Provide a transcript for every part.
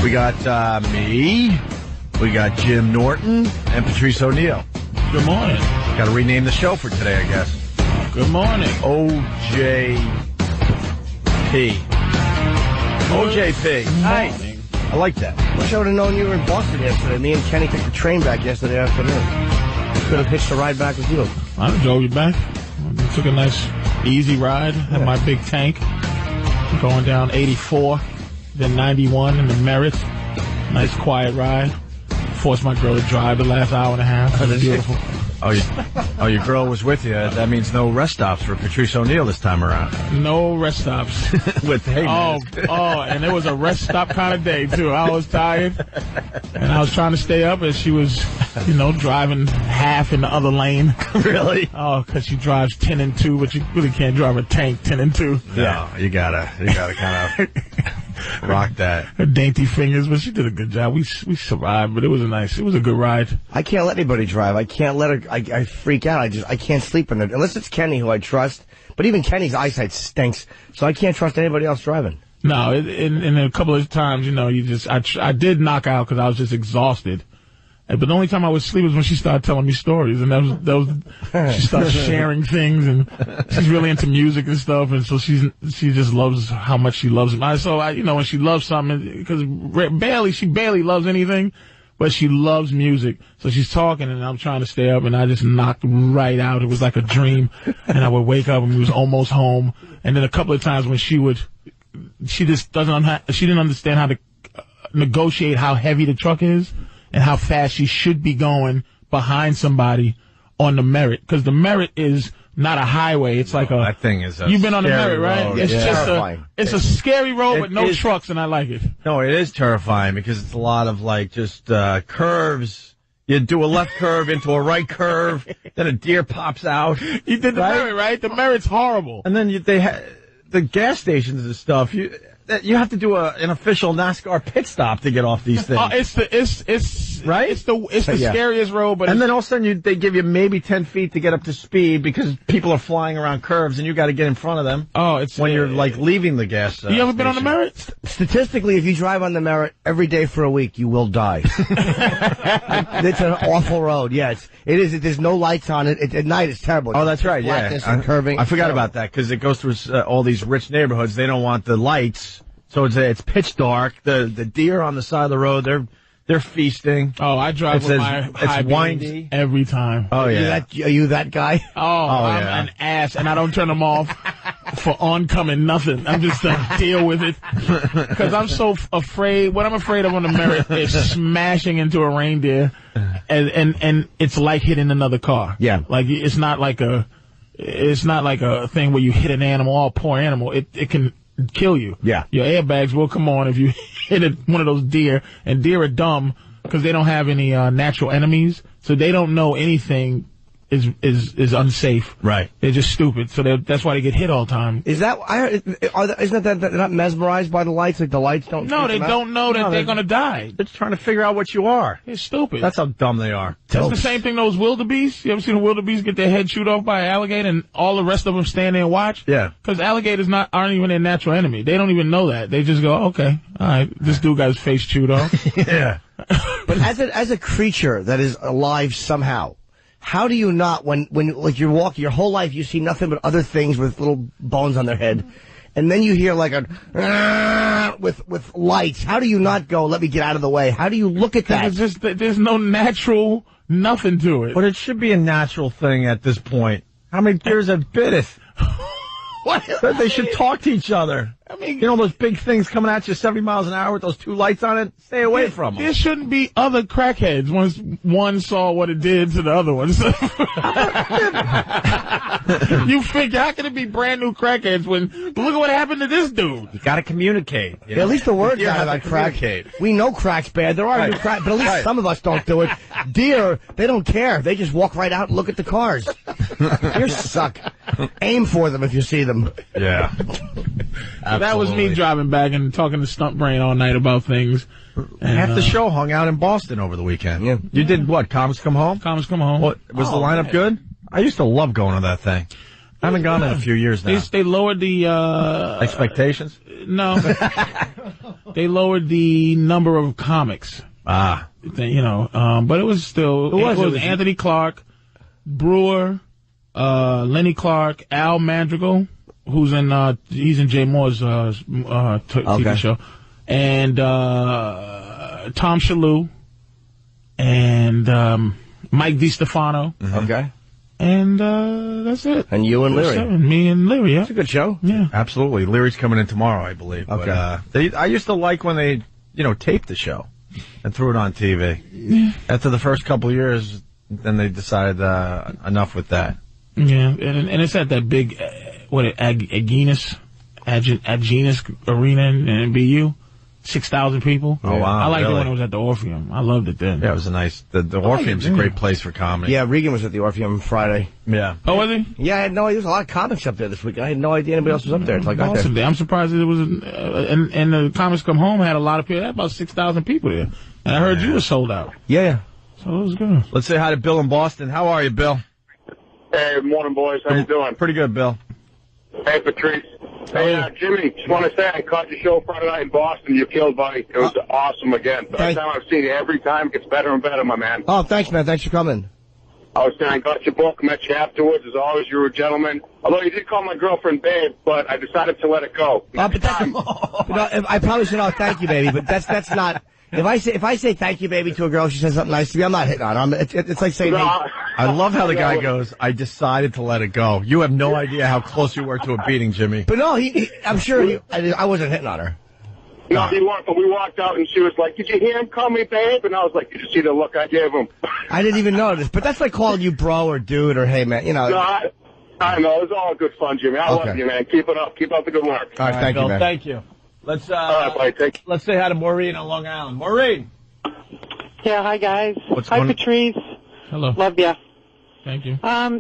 We got me, we got Jim Norton, and Patrice O'Neill. Good morning. Got to rename the show for today, I guess. Good morning. OJP. OJP. Nice. I like that. Wish I would have known you were in Boston yesterday. Me and Kenny took the train back yesterday afternoon. Could have hitched a ride back with you. I drove you back. I took a nice, easy ride. Had my big tank. Going down 84, then 91 in the Merritt. Nice, quiet ride. Forced my girl to drive the last hour and a half. It was beautiful. Oh, your girl was with you. That means no rest stops for Patrice O'Neill this time around. No rest stops. And it was a rest stop kind of day, too. I was tired, and I was trying to stay up, and she was, driving half in the other lane. Really? Oh, because she drives 10 and 2, but you really can't drive a tank 10 and 2. No, you gotta kind of rock that. Her dainty fingers, but she did a good job. We survived, but it was a good ride. I can't let anybody drive. I can't let her. I freak out. I can't sleep in it unless it's Kenny, who I trust. But even Kenny's eyesight stinks, so I can't trust anybody else driving. No, in a couple of times, I did knock out because I was just exhausted. But the only time I would sleep was when she started telling me stories, and that was she started sharing things, and she's really into music and stuff, and so she just loves how much she loves it. So when she loves something, because she barely loves anything, but she loves music. So she's talking, and I'm trying to stay up, and I just knocked right out. It was like a dream, and I would wake up, and we was almost home. And then a couple of times when she just she didn't understand how to negotiate how heavy the truck is and how fast she should be going behind somebody on the Merritt, because the Merritt is not a highway. It's like that thing is you've been on the Merritt, right? Road. It's just it's a scary road with no trucks, and I like it. No, it is terrifying because it's a lot of just curves. You do a left curve into a right curve, then a deer pops out. You did the Merritt, right? The Merritt's horrible. And then the gas stations and stuff. You have to do an official NASCAR pit stop to get off these things. It's right. It's the scariest road. But then all of a sudden they give you maybe 10 feet to get up to speed because people are flying around curves and you got to get in front of them. Oh, it's when you're leaving the gas. You ever been on the Merritt? Statistically, if you drive on the Merritt every day for a week, you will die. It's an awful road. Yes, it is. There's no lights on it. At night, it's terrible. Oh, that's right. Yeah, and curving. I forgot about that because it goes through all these rich neighborhoods. They don't want the lights. So it's pitch dark. The deer on the side of the road, they're feasting. Oh, I drive with my high windy beams every time. Oh yeah, are you that guy? I'm an ass, and I don't turn them off for oncoming nothing. I'm just deal with it because I'm so afraid. What I'm afraid of on the Merritt is smashing into a reindeer, and it's like hitting another car. Yeah, like it's not like a thing where you hit an animal, all poor animal. It can kill you. Yeah. Your airbags will come on if you hit one of those deer. And deer are dumb because they don't have any natural enemies, so they don't know anything is unsafe. Right. They're just stupid, so that's why they get hit all the time. Isn't that they're not mesmerized by the lights? Like the lights don't. No, they don't know that they're gonna die. They're just trying to figure out what you are. It's stupid. That's how dumb they are. That's the same thing those wildebeest. You ever seen a wildebeest get their head chewed off by an alligator and all the rest of them stand there and watch? Yeah. Because alligators aren't even their natural enemy. They don't even know that. They just go, okay, all right, this dude got his face chewed off. Yeah. But as a creature that is alive somehow, how do you not, when like you're walking your whole life, you see nothing but other things with little bones on their head, and then you hear like with lights. How do you not go, let me get out of the way? How do you look at that? There's no natural nothing to it. But it should be a natural thing at this point. How many deers have bit it? What? They should talk to each other. I mean, those big things coming at you 70 miles an hour with those two lights on it? Stay away from them. There shouldn't be other crackheads once one saw what it did to the other one. You figure, how can it be brand new crackheads when, look at what happened to this dude? You gotta communicate. Yeah, at least the word got about crack. We know crack's bad. There are new crack, but at least some of us don't do it. Deer, they don't care. They just walk right out and look at the cars. You suck. Aim for them if you see them. Yeah. That was me driving back and talking to Stump Brain all night about things. And, half the show hung out in Boston over the weekend. Yeah. You did what? Comics Come Home? Comics Come Home. What, was the lineup good? I used to love going to that thing. I haven't gone in a few years now. They lowered the expectations. No, they lowered the number of comics. Ah, You know, but it was still it was Anthony Clark, Brewer, Lenny Clark, Al Madrigal, who's he's in Jay Moore's TV show, and Tom Shalhoub, and Mike DiStefano. Mm-hmm. Okay. And that's it. And you and Leary. Me and Leary, yeah. It's a good show. Yeah. absolutely. Leary's coming in tomorrow, I believe. Okay. But, I used to like when they, taped the show and threw it on TV. Yeah. After the first couple of years, then they decided enough with that. Yeah, and it's at that big, Aggenis Arena in BU. 6,000 people. Oh, wow. I liked really? it when it was at the Orpheum. I loved it then. Yeah, it was a nice... The Orpheum's a great place for comedy. Yeah, Regan was at the Orpheum Friday. Yeah. Oh, was he? Yeah, I had there was a lot of comics up there this week. I had no idea anybody else was up there until I got there. I'm surprised that it was... and the Comics Come Home had a lot of people. They had about 6,000 people there. And I heard you were sold out. Yeah. So it was good. Let's say hi to Bill in Boston. How are you, Bill? Hey, morning, boys. How you doing? Pretty good, Bill. Hey, Patrice. Hey, Jimmy, just want to say I caught your show Friday night in Boston. You killed, buddy. It was awesome again. By the time I've seen you every time, it gets better and better, my man. Oh, thanks, man. Thanks for coming. I was saying I got your book, met you afterwards. As always, you were a gentleman. Although you did call my girlfriend babe, but I decided to let it go. But I probably should. Oh, thank you, baby. But that's not. If I say thank you, baby, to a girl, she says something nice to me, I'm not hitting on her. It's like saying. No, hey, I love how the guy goes, I decided to let it go. You have no idea how close you were to a beating, Jimmy. But no, I'm sure I wasn't hitting on her. No, he walked, but we walked out and she was like, "Did you hear him call me babe?" And I was like, "Did you see the look I gave him?" I didn't even notice. But that's like calling you bro or dude or hey, man. No, I know. It was all good fun, Jimmy. I love you, man. Keep it up. Keep up the good work. All right, thank you, man. Thank you. Let's all right, buddy, let's say hi to Maureen on Long Island. Maureen. Yeah, hi guys. What's hi going on? Patrice. Hello. Love ya. Thank you.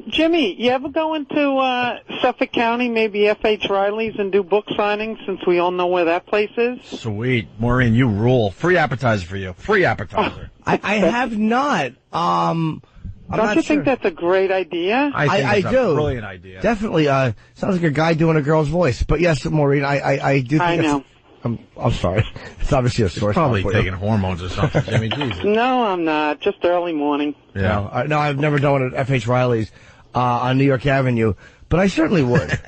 Jimmy, you ever go into Suffolk County, maybe F.H. Riley's, and do book signings since we all know where that place is? Sweet. Maureen, you rule. Free appetizer for you. Free appetizer. I have not. I'm Don't not you sure. think that's a great idea? I think it's do. a brilliant idea. Definitely. Sounds like a guy doing a girl's voice. But yes, Maureen, I do think I know. I'm sorry. It's obviously a source. Probably for taking you. hormones or something, Jimmy. Jesus. No, I'm not. Just early morning. Yeah. No, I've never done it at F.H. Riley's on New York Avenue, but I certainly would.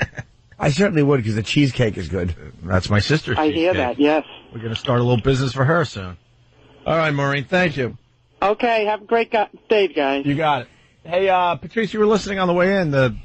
I certainly would because the cheesecake is good. That's my sister's I hear cheesecake. that, yes. We're going to start a little business for her soon. All right, Maureen, thank you. Okay, have a great day, guys. You got it. Hey, Patrice, you were listening on the way in, the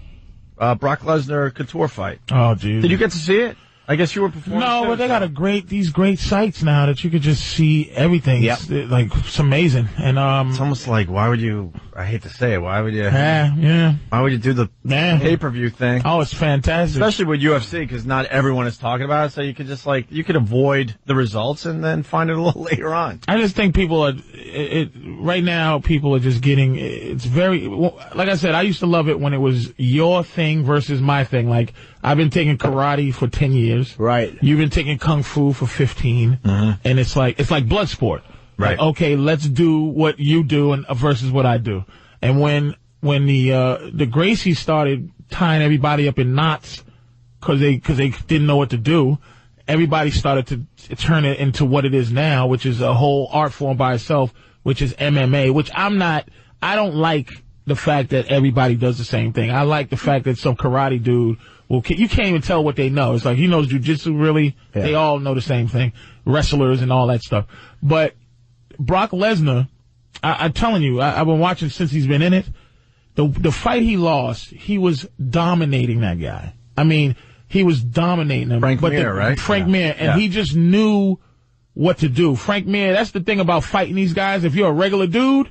Brock Lesnar Couture fight. Oh, geez. Did you get to see it? I guess you were performing. No, too, but they so. got these great sites now that you could just see everything. Yep. It's amazing. And It's almost like, why would you? I hate to say it. Why would you? yeah. Why would you do the pay-per-view thing? Oh, it's fantastic. Especially with UFC, because not everyone is talking about it. So you could just you could avoid the results and then find it a little later on. I just think people are right now. People are just getting. It's very like I said. I used to love it when it was your thing versus my thing. Like I've been taking karate for 10 years. Right. You've been taking kung fu for 15, and it's like blood sport. Right. Like, okay, let's do what you do and versus what I do. And when the Gracies started tying everybody up in knots because they didn't know what to do, everybody started to turn it into what it is now, which is a whole art form by itself, which is MMA. Which I don't like the fact that everybody does the same thing. I like the fact that some karate dude you can't even tell what they know. It's like he knows jujitsu really. Yeah. They all know the same thing. Wrestlers and all that stuff. But Brock Lesnar, I'm telling you, I've been watching since he's been in it. The fight he lost, he was dominating that guy. I mean, he was dominating him. Frank Mir, right? Frank Mir, and he just knew what to do. Frank Mir, that's the thing about fighting these guys. If you're a regular dude,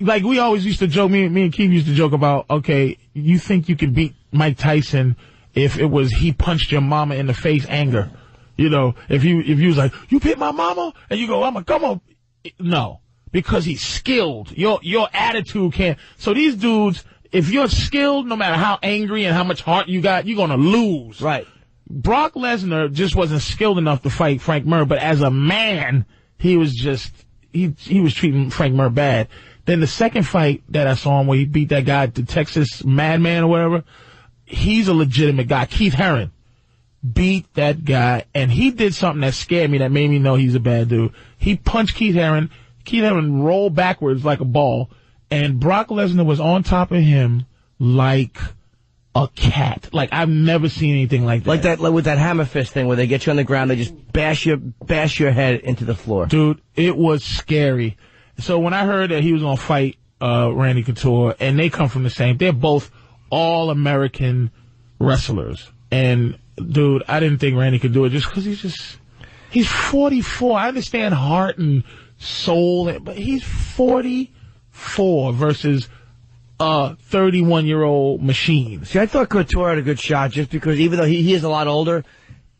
like we always used to joke, me and Keith used to joke about, okay, you think you can beat Mike Tyson if it was he punched your mama in the face anger. You know, if you was like, you hit my mama, and you go, come on. No, because he's skilled. Your attitude can't. So these dudes, if you're skilled, no matter how angry and how much heart you got, you're gonna lose. Right. Brock Lesnar just wasn't skilled enough to fight Frank Mir, but as a man, he was just, he was treating Frank Mir bad. Then the second fight that I saw him where he beat that guy, the Texas Madman or whatever, he's a legitimate guy. Keith Herron beat that guy, and he did something that scared me, that made me know he's a bad dude. He punched Keith Herron. Keith Herron rolled backwards like a ball, and Brock Lesnar was on top of him like a cat. Like, I've never seen anything like that. Like with that hammer fist thing where they get you on the ground, they just bash your head into the floor. Dude, it was scary. So when I heard that he was going to fight Randy Couture, and they come from the same, they're both all-American wrestlers. And, dude, I didn't think Randy could do it just because he's 44. I understand heart and soul, but he's 44 versus a 31-year-old machine. See, I thought Couture had a good shot just because even though he is a lot older,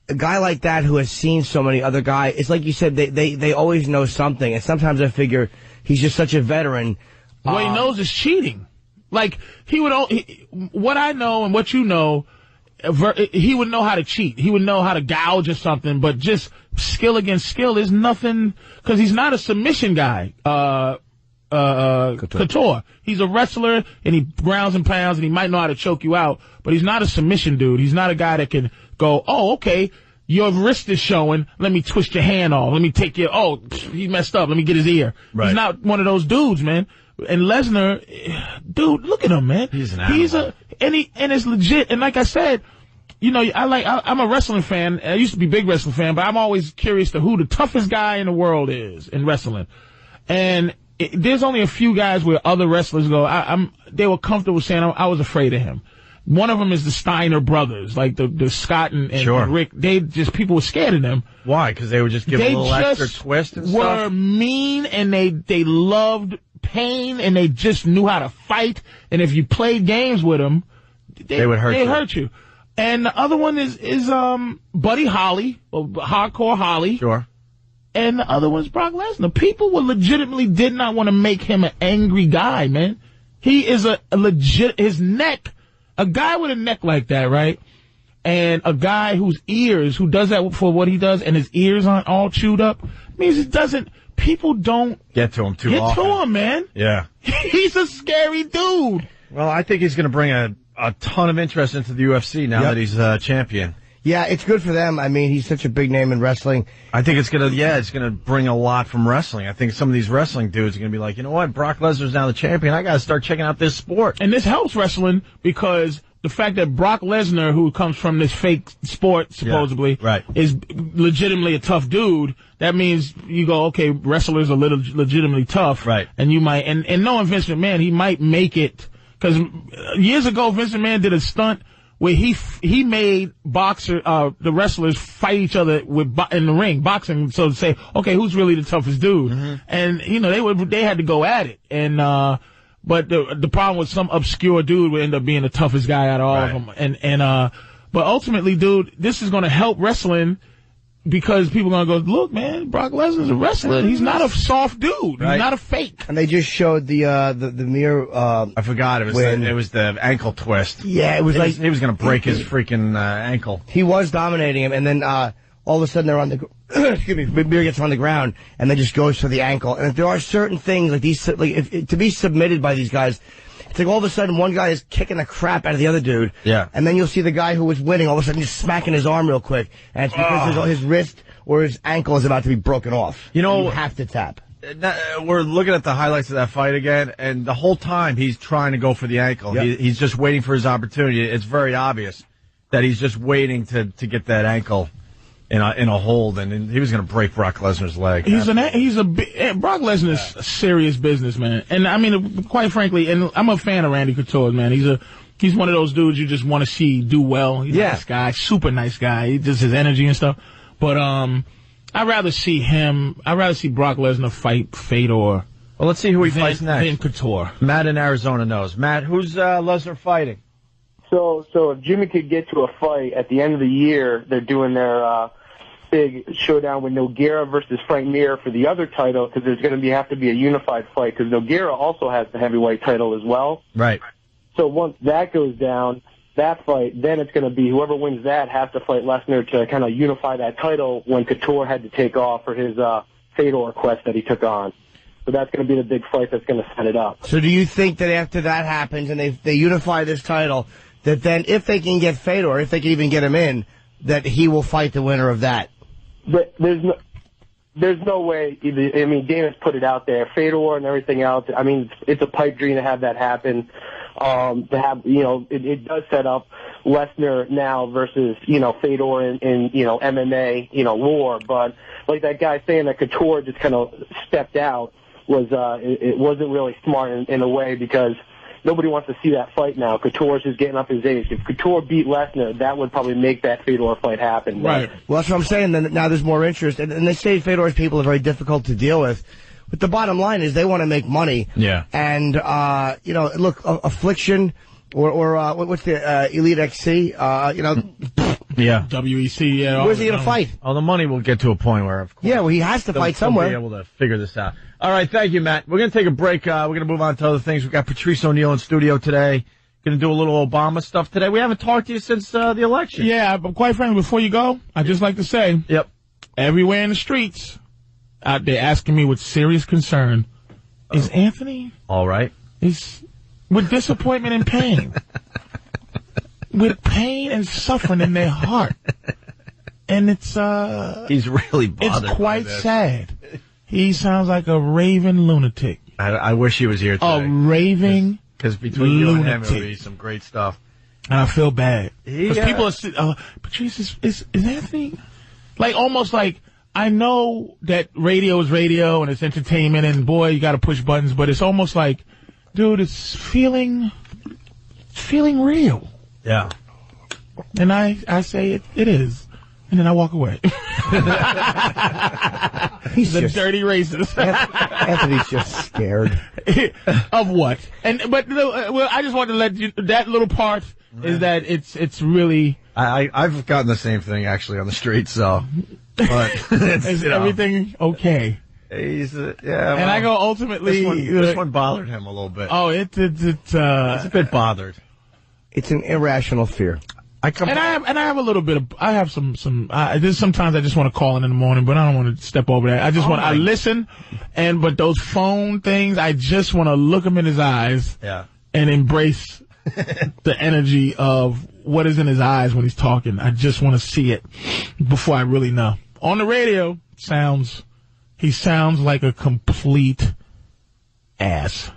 a guy like that who has seen so many other guys, it's like you said, they always know something. And sometimes I figure he's just such a veteran. What he knows is cheating. Like, what I know and what you know, he would know how to cheat. He would know how to gouge or something, but just skill against skill is nothing, because he's not a submission guy. Couture. He's a wrestler, and he grounds and pounds, and he might know how to choke you out, but he's not a submission dude. He's not a guy that can go, oh, okay, your wrist is showing, let me twist your hand off, let me take your, oh, he messed up, let me get his ear. Right. He's not one of those dudes, man. And Lesnar, dude, look at him, man. He's an animal. And it's legit. And like I said, you know, I'm a wrestling fan. I used to be a big wrestling fan, but I'm always curious to who the toughest guy in the world is in wrestling. And there's only a few guys where other wrestlers go, they were comfortable saying I was afraid of him. One of them is the Steiner brothers, like the Scott and Rick. People were scared of them. Why? Because they would just give a little extra twist and stuff? They were mean, and they loved pain, and they just knew how to fight. And if you played games with them, they would hurt you. And the other one is Buddy Holly, or Hardcore Holly. Sure. And the other one's Brock Lesnar. People legitimately did not want to make him an angry guy, man. He is a legit, his neck, a guy with a neck like that, right? And a guy who does that for what he does, and his ears aren't all chewed up, means people don't get to him often. Get to him, man. Yeah. He's a scary dude. Well, I think he's going to bring a ton of interest into the UFC now that he's champion. Yeah, it's good for them. I mean, he's such a big name in wrestling. I think it's gonna bring a lot from wrestling. I think some of these wrestling dudes are gonna be like, you know what, Brock Lesnar's now the champion. I gotta start checking out this sport. And this helps wrestling because the fact that Brock Lesnar, who comes from this fake sport, supposedly, is legitimately a tough dude, that means you go, okay, wrestlers are legitimately tough. Right. And you might, and knowing Vince McMahon, he might make it, because years ago, Vince McMahon did a stunt where he made the wrestlers fight each other in the ring, boxing, so to say, okay, who's really the toughest dude? Mm-hmm. And, you know, they had to go at it. And, but the problem was some obscure dude would end up being the toughest guy out of all of them. But ultimately, dude, this is going to help wrestling because people are going to go, look, man, Brock Lesnar's a wrestler. He's not a soft dude. He's not a fake. And they just showed the mirror. I forgot. It was the ankle twist. Yeah, it was like he was going to break his freaking ankle. He was dominating him, and then all of a sudden they're on the excuse me, Mirror gets on the ground and then just goes for the ankle. And if there are certain things like these, to be submitted by these guys. It's like all of a sudden one guy is kicking the crap out of the other dude. Yeah. And then you'll see the guy who was winning all of a sudden just smacking his arm real quick. And it's because his wrist or his ankle is about to be broken off. You know, you have to tap. We're looking at the highlights of that fight again, and the whole time he's trying to go for the ankle. Yep. He's just waiting for his opportunity. It's very obvious that he's just waiting to get that ankle in a hold, and he was going to break Brock Lesnar's leg. Brock Lesnar's serious business, man. And I mean, quite frankly, and I'm a fan of Randy Couture, man. He's one of those dudes you just want to see do well. He's a nice guy, super nice guy. He just his energy and stuff. But I'd rather see Brock Lesnar fight Fedor. Well, let's see who he fights next. Than Couture. Matt in Arizona knows. Matt, who's Lesnar fighting? So if Jimmy could get to a fight at the end of the year, they're doing their big showdown with Nogueira versus Frank Mir for the other title, because there's going to have to be a unified fight, because Nogueira also has the heavyweight title as well. Right. So once that goes down, that fight, then it's going to be whoever wins that has to fight Lesnar to kind of unify that title when Couture had to take off for his Fedor quest that he took on. So that's going to be the big fight that's going to set it up. So do you think that after that happens and they unify this title, that then if they can get Fedor, if they can even get him in, that he will fight the winner of that. But there's no way. I mean, Dana's put it out there. Fedor and everything else. I mean, it's a pipe dream to have that happen. To have, it does set up Lesnar now versus, Fedor in MMA, war. But like that guy saying that Couture just kind of stepped out it wasn't really smart in a way, because nobody wants to see that fight now. Couture's just getting up his age. If Couture beat Lesnar, that would probably make that Fedor fight happen. Right. Well, that's what I'm saying. Then now there's more interest, and they say Fedor's people are very difficult to deal with. But the bottom line is they want to make money. Yeah. And look, Affliction or what's the Elite XC? Yeah. WEC. Yeah. Where's he gonna fight? Oh, the money will get to a point where, of course. Yeah, well, he has to fight somewhere. They'll be able to figure this out. All right, thank you, Matt. We're going to take a break. We're going to move on to other things. We've got Patrice O'Neill in studio today. Going to do a little Obama stuff today. We haven't talked to you since the election. Yeah, but quite frankly, before you go, I'd just like to say, Yep. everywhere in the streets, out there asking me with serious concern, is Anthony All right. with disappointment and pain, with pain and suffering in their heart. And it's He's really bothered. It's quite sad. He sounds like a raving lunatic. I wish he was here today. A raving Because between you and him, lunatic. it'll be some great stuff. And I feel bad. Because Yeah. people are, Patrice, is Anthony? Like, almost like, I know that radio is radio and it's entertainment and boy, you gotta push buttons, but it's almost like, dude, it's feeling real. Yeah. And I say it is. And then I walk away. He's the just, dirty racist. Anthony's just scared. Of what? But I just want to let you, that little part is that it's really. I've gotten the same thing actually on the street, so. But is everything okay? He's yeah. And I go ultimately. This one bothered him a little bit. Oh, He's a bit bothered. It's an irrational fear. I have a little bit of, I have there's sometimes I just want to call in the morning, but I don't want to step over that. I listen, but those phone things, I just want to look him in his eyes. Yeah. And embrace the energy of what is in his eyes when he's talking. I just want to see it before I really know. On the radio, he sounds like a complete ass.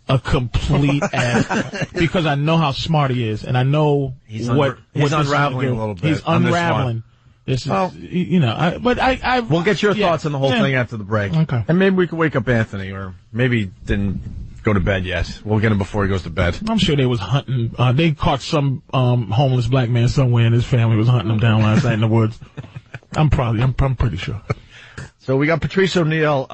A complete ass. Because I know how smart he is, and I know he's what unraveling a little bit. He's unraveling. This is, we'll get your thoughts on the whole thing after the break. Okay. And maybe we could wake up Anthony, or maybe he didn't go to bed yet. We'll get him before he goes to bed. I'm sure they was hunting. They caught some homeless black man somewhere, and his family was hunting him down last night in the woods. I'm pretty sure. So we got Patrice O'Neill.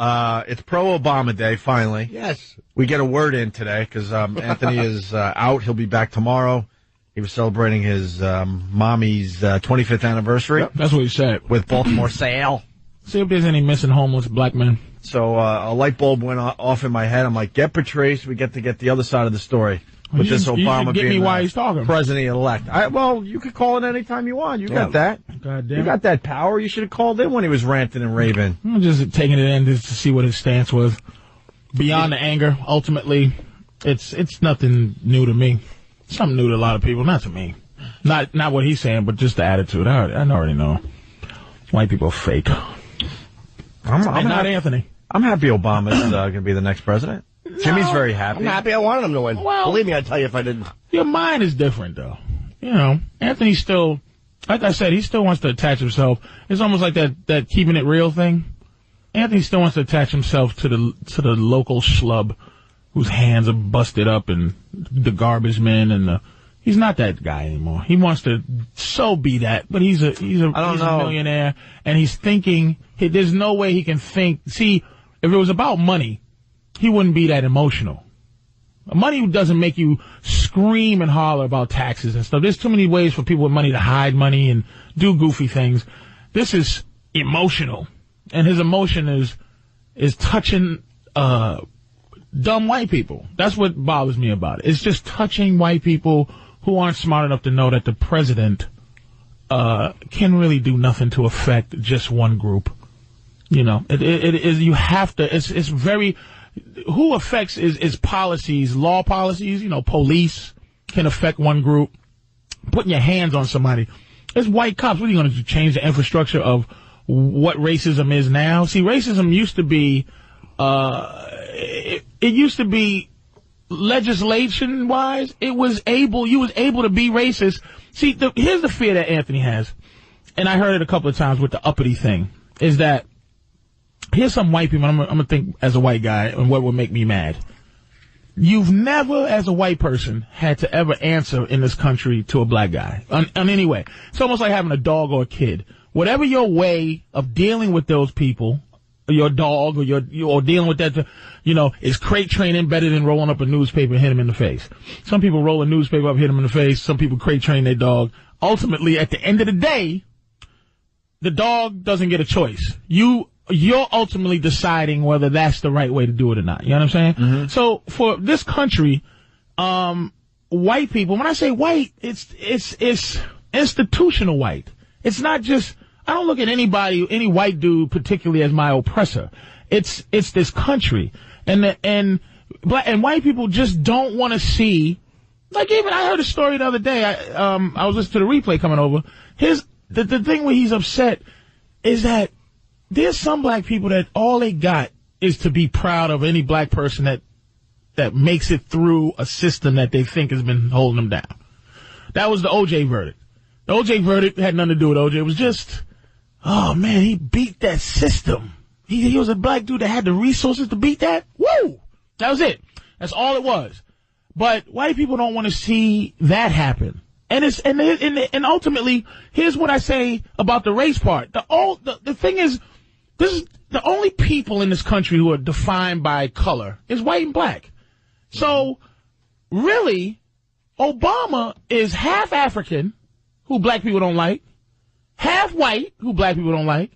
It's pro-Obama Day, finally. Yes. We get a word in today because Anthony is out. He'll be back tomorrow. He was celebrating his mommy's 25th anniversary. Yep, that's what he said. With Baltimore Sale. See if there's any missing homeless black men. So a light bulb went off in my head. I'm like, get Patrice. We get to get the other side of the story. With this Obama being why he's talking. President-elect. Well, you could call it any time you want. You got that. God damn. You got that power. You should have called in when he was ranting and raving. I'm just taking it in just to see what his stance was. Beyond the anger, ultimately, it's nothing new to me. Something new to a lot of people, not to me. Not what he's saying, but just the attitude. I already know. White people are fake. I'm not Anthony. I'm happy Obama's going to be the next president. Jimmy's very happy. I'm happy. I wanted him to win. Well, believe me, I'd tell you if I didn't. Your mind is different, though. Anthony still, like I said, he still wants to attach himself. It's almost like that keeping it real thing. Anthony still wants to attach himself to the local schlub whose hands are busted up and the garbage men and he's not that guy anymore. He wants to be that, but he's a millionaire and he's thinking, there's no way he can think. See, if it was about money, he wouldn't be that emotional. Money doesn't make you scream and holler about taxes and stuff. There's too many ways for people with money to hide money and do goofy things. This is emotional. And his emotion is touching dumb white people. That's what bothers me about it. It's just touching white people who aren't smart enough to know that the president can really do nothing to affect just one group. It is, you have to, it's very, who affects is policies, law policies, police, can affect one group, putting your hands on somebody. There's white cops. What are you going to do? Change the infrastructure of what racism is now? See, racism used to be, it used to be legislation-wise. You was able to be racist. See, here's the fear that Anthony has, and I heard it a couple of times with the uppity thing, is that here's some white people, I'm going to think as a white guy, and what would make me mad. You've never, as a white person, had to ever answer in this country to a black guy. On any way. It's almost like having a dog or a kid. Whatever your way of dealing with those people, your dog or dealing with that, is crate training better than rolling up a newspaper and hit him in the face. Some people roll a newspaper up, hit him in the face. Some people crate train their dog. Ultimately, at the end of the day, the dog doesn't get a choice. You're ultimately deciding whether that's the right way to do it or not. You know what I'm saying? Mm-hmm. So for this country, white people, when I say white, it's institutional white. It's not just, I don't look at any white dude particularly as my oppressor. It's this country. And white people just don't want to see, like even I heard a story the other day. I was listening to the replay coming over. The thing where he's upset is that there's some black people that all they got is to be proud of any black person that makes it through a system that they think has been holding them down. That was the O.J. verdict. The O.J. verdict had nothing to do with O.J. It was just, oh man, he beat that system. He was a black dude that had the resources to beat that. Woo! That was it. That's all it was. But white people don't want to see that happen. And ultimately, here's what I say about the race part. The thing is, this is the only people in this country who are defined by color is white and black. So, really, Obama is half African, who black people don't like, half white, who black people don't like.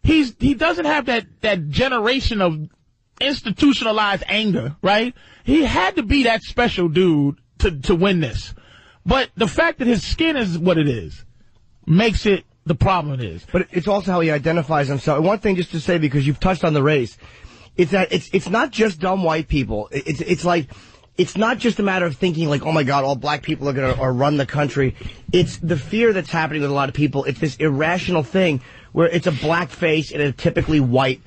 He doesn't have that generation of institutionalized anger, right? He had to be that special dude to win this. But the fact that his skin is what it is makes it the problem it is. But it's also how he identifies himself. And one thing just to say, because you've touched on the race, is that it's not just dumb white people. It's like, it's not just a matter of thinking like, oh my God, all black people are going to run the country. It's the fear that's happening with a lot of people. It's this irrational thing where it's a black face in a typically white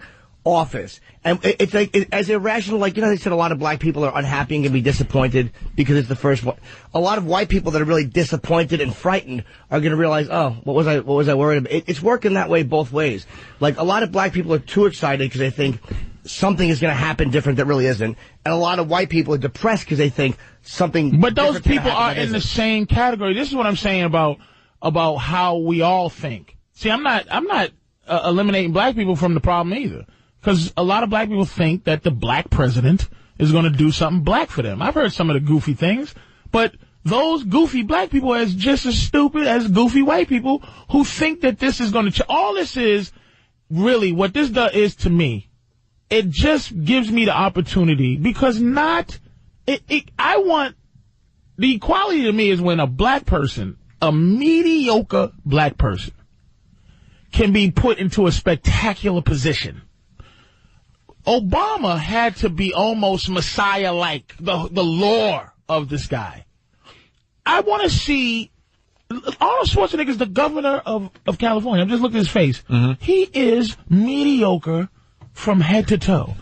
office. And it's like, as irrational, like, they said a lot of black people are unhappy and can be disappointed because it's the first one. A lot of white people that are really disappointed and frightened are going to realize, oh, what was I worried about? It's working that way both ways. Like, a lot of black people are too excited because they think something is going to happen different that really isn't. And a lot of white people are depressed because they think something But those people are in the same category. This is what I'm saying about how we all think. See, I'm not eliminating black people from the problem either. Because a lot of black people think that the black president is going to do something black for them. I've heard some of the goofy things, but those goofy black people are just as stupid as goofy white people who think that this is going to all this is really what this is to me. It just gives me the opportunity because I want the equality to me is when a black person, a mediocre black person, can be put into a spectacular position. Obama had to be almost Messiah-like, the lore of this guy. I want to see Arnold Schwarzenegger is the governor of California. I'm just looking at his face. Mm-hmm. He is mediocre from head to toe.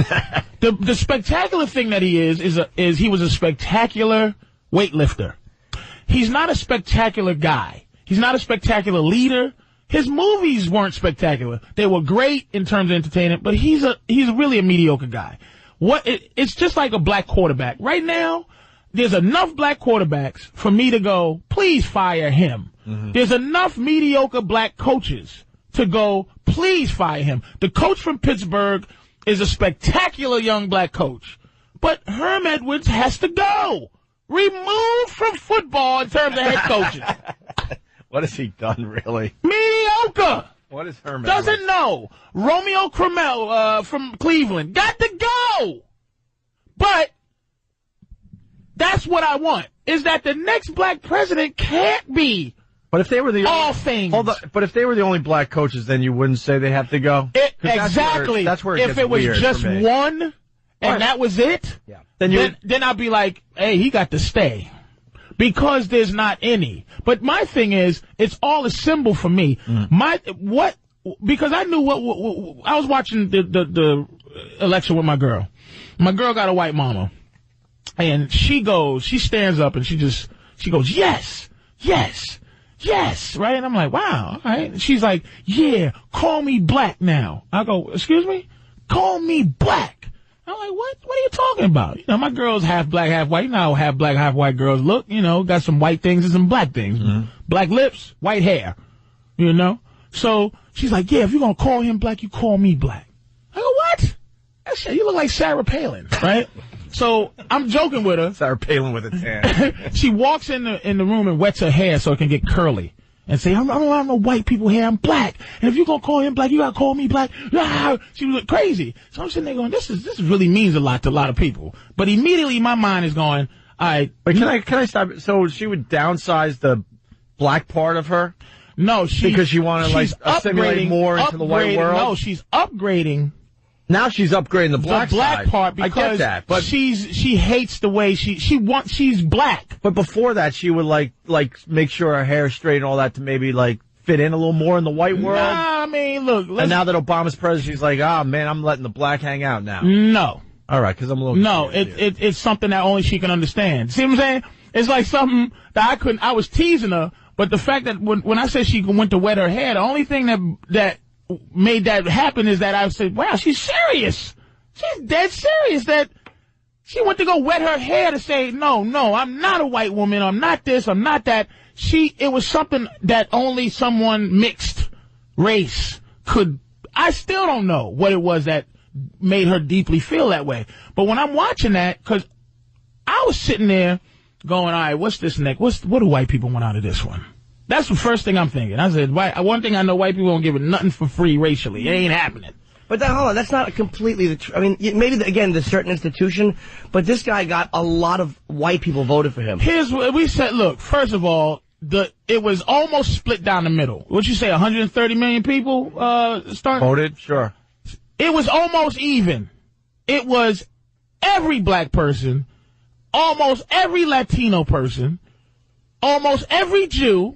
The spectacular thing that he is he was a spectacular weightlifter. He's not a spectacular guy. He's not a spectacular leader. His movies weren't spectacular. They were great in terms of entertainment, but he's really a mediocre guy. It's just like a black quarterback. Right now, there's enough black quarterbacks for me to go, please fire him. Mm-hmm. There's enough mediocre black coaches to go, please fire him. The coach from Pittsburgh is a spectacular young black coach, but Herm Edwards has to go. Removed from football in terms of head coaching. What has he done, really? Mediocre. What is Herman? Doesn't know. Romeo Crennel from Cleveland. Got to go. But that's what I want, is that the next black president can't be but if they were all things. But if they were the only black coaches, then you wouldn't say they have to go? Exactly. That's where it gets if it was weird just for me. one and that was it, yeah. then I'd be like, hey, he got to stay. because there's not any. But my thing is, it's all a symbol for me. Because I knew what I was watching the election with my girl. My girl got a white mama, and she stands up and she goes, yes, yes, yes, right? And I'm like, wow, all right. And she's like, yeah, call me black now. I go, excuse me? Call me black. I'm like, what? What are you talking about? You know, my girl's half black, half white. You know how half black, half white girls look. You know, got some white things and some black things. Mm-hmm. Black lips, white hair. You know? So she's like, yeah, if you're going to call him black, you call me black. I go, what? That shit, you look like Sarah Palin, right? So I'm joking with her. Sarah Palin with a tan. She walks in the room and wets her hair so it can get curly. And say, I don't have no white people hair, I'm black. And if you're going to call him black, you got to call me black. Ah! She was crazy. So I'm sitting there going, this really means a lot to a lot of people. But immediately my mind is going, all right. But can I stop? So she would downsize the black part of her? No, because she wanted like assimilate more into the white world. No, she's upgrading. Now she's upgrading the black side. Part because I get that, but she hates the way she's black. But before that, she would like make sure her hair is straight and all that to maybe like fit in a little more in the white world. Nah, I mean, look. And now that Obama's president, she's like, man, I'm letting the black hang out now. No. All right, because I'm a little. No, it's something that only she can understand. See what I'm saying? It's like something that I was teasing her. But the fact that when I said she went to wet her hair, the only thing that made that happen is that I said, wow, she's serious. She's dead serious that she went to go wet her hair to say, no, I'm not a white woman. I'm not this. I'm not that. It was something that only someone mixed race could. I still don't know what it was that made her deeply feel that way. But when I'm watching that, because I was sitting there going, all right, what's this next? What do white people want out of this one? That's the first thing I'm thinking. I said, one thing I know, white people don't give it nothing for free racially. It ain't happening. But hold on, that's not completely the truth. I mean, maybe, again, there's certain institution, but this guy got a lot of white people voted for him. Here's what we said. Look, first of all, it was almost split down the middle. What'd you say, 130 million people voted? Sure. It was almost even. It was every black person, almost every Latino person, almost every Jew,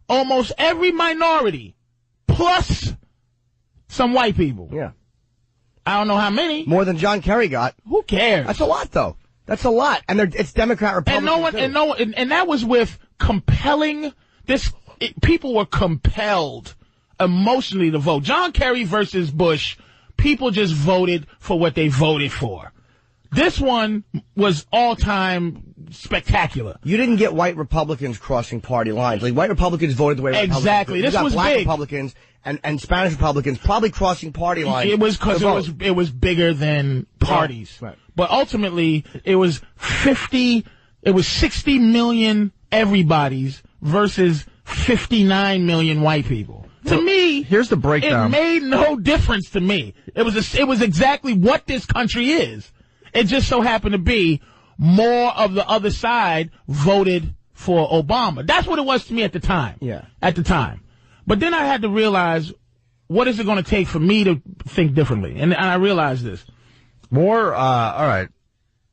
almost every minority, plus some white people. Yeah. I don't know how many. More than John Kerry got. Who cares? That's a lot, though. That's a lot. And it's Democrat, Republican, and that was with compelling, people were compelled emotionally to vote. John Kerry versus Bush, people just voted for what they voted for. This one was all-time spectacular. You didn't get white Republicans crossing party lines. Like, white Republicans voted the way Republicans exactly. This was black big. Republicans and Spanish Republicans probably crossing party lines. It was because it was bigger than parties. Right. But ultimately, it was 60 million everybody's versus 59 million white people. To me, here's the breakdown. It made no difference to me. It was exactly what this country is. It just so happened to be more of the other side voted for Obama. That's what it was to me at the time. Yeah. At the time. But then I had to realize, what is it going to take for me to think differently? And I realized this. All right.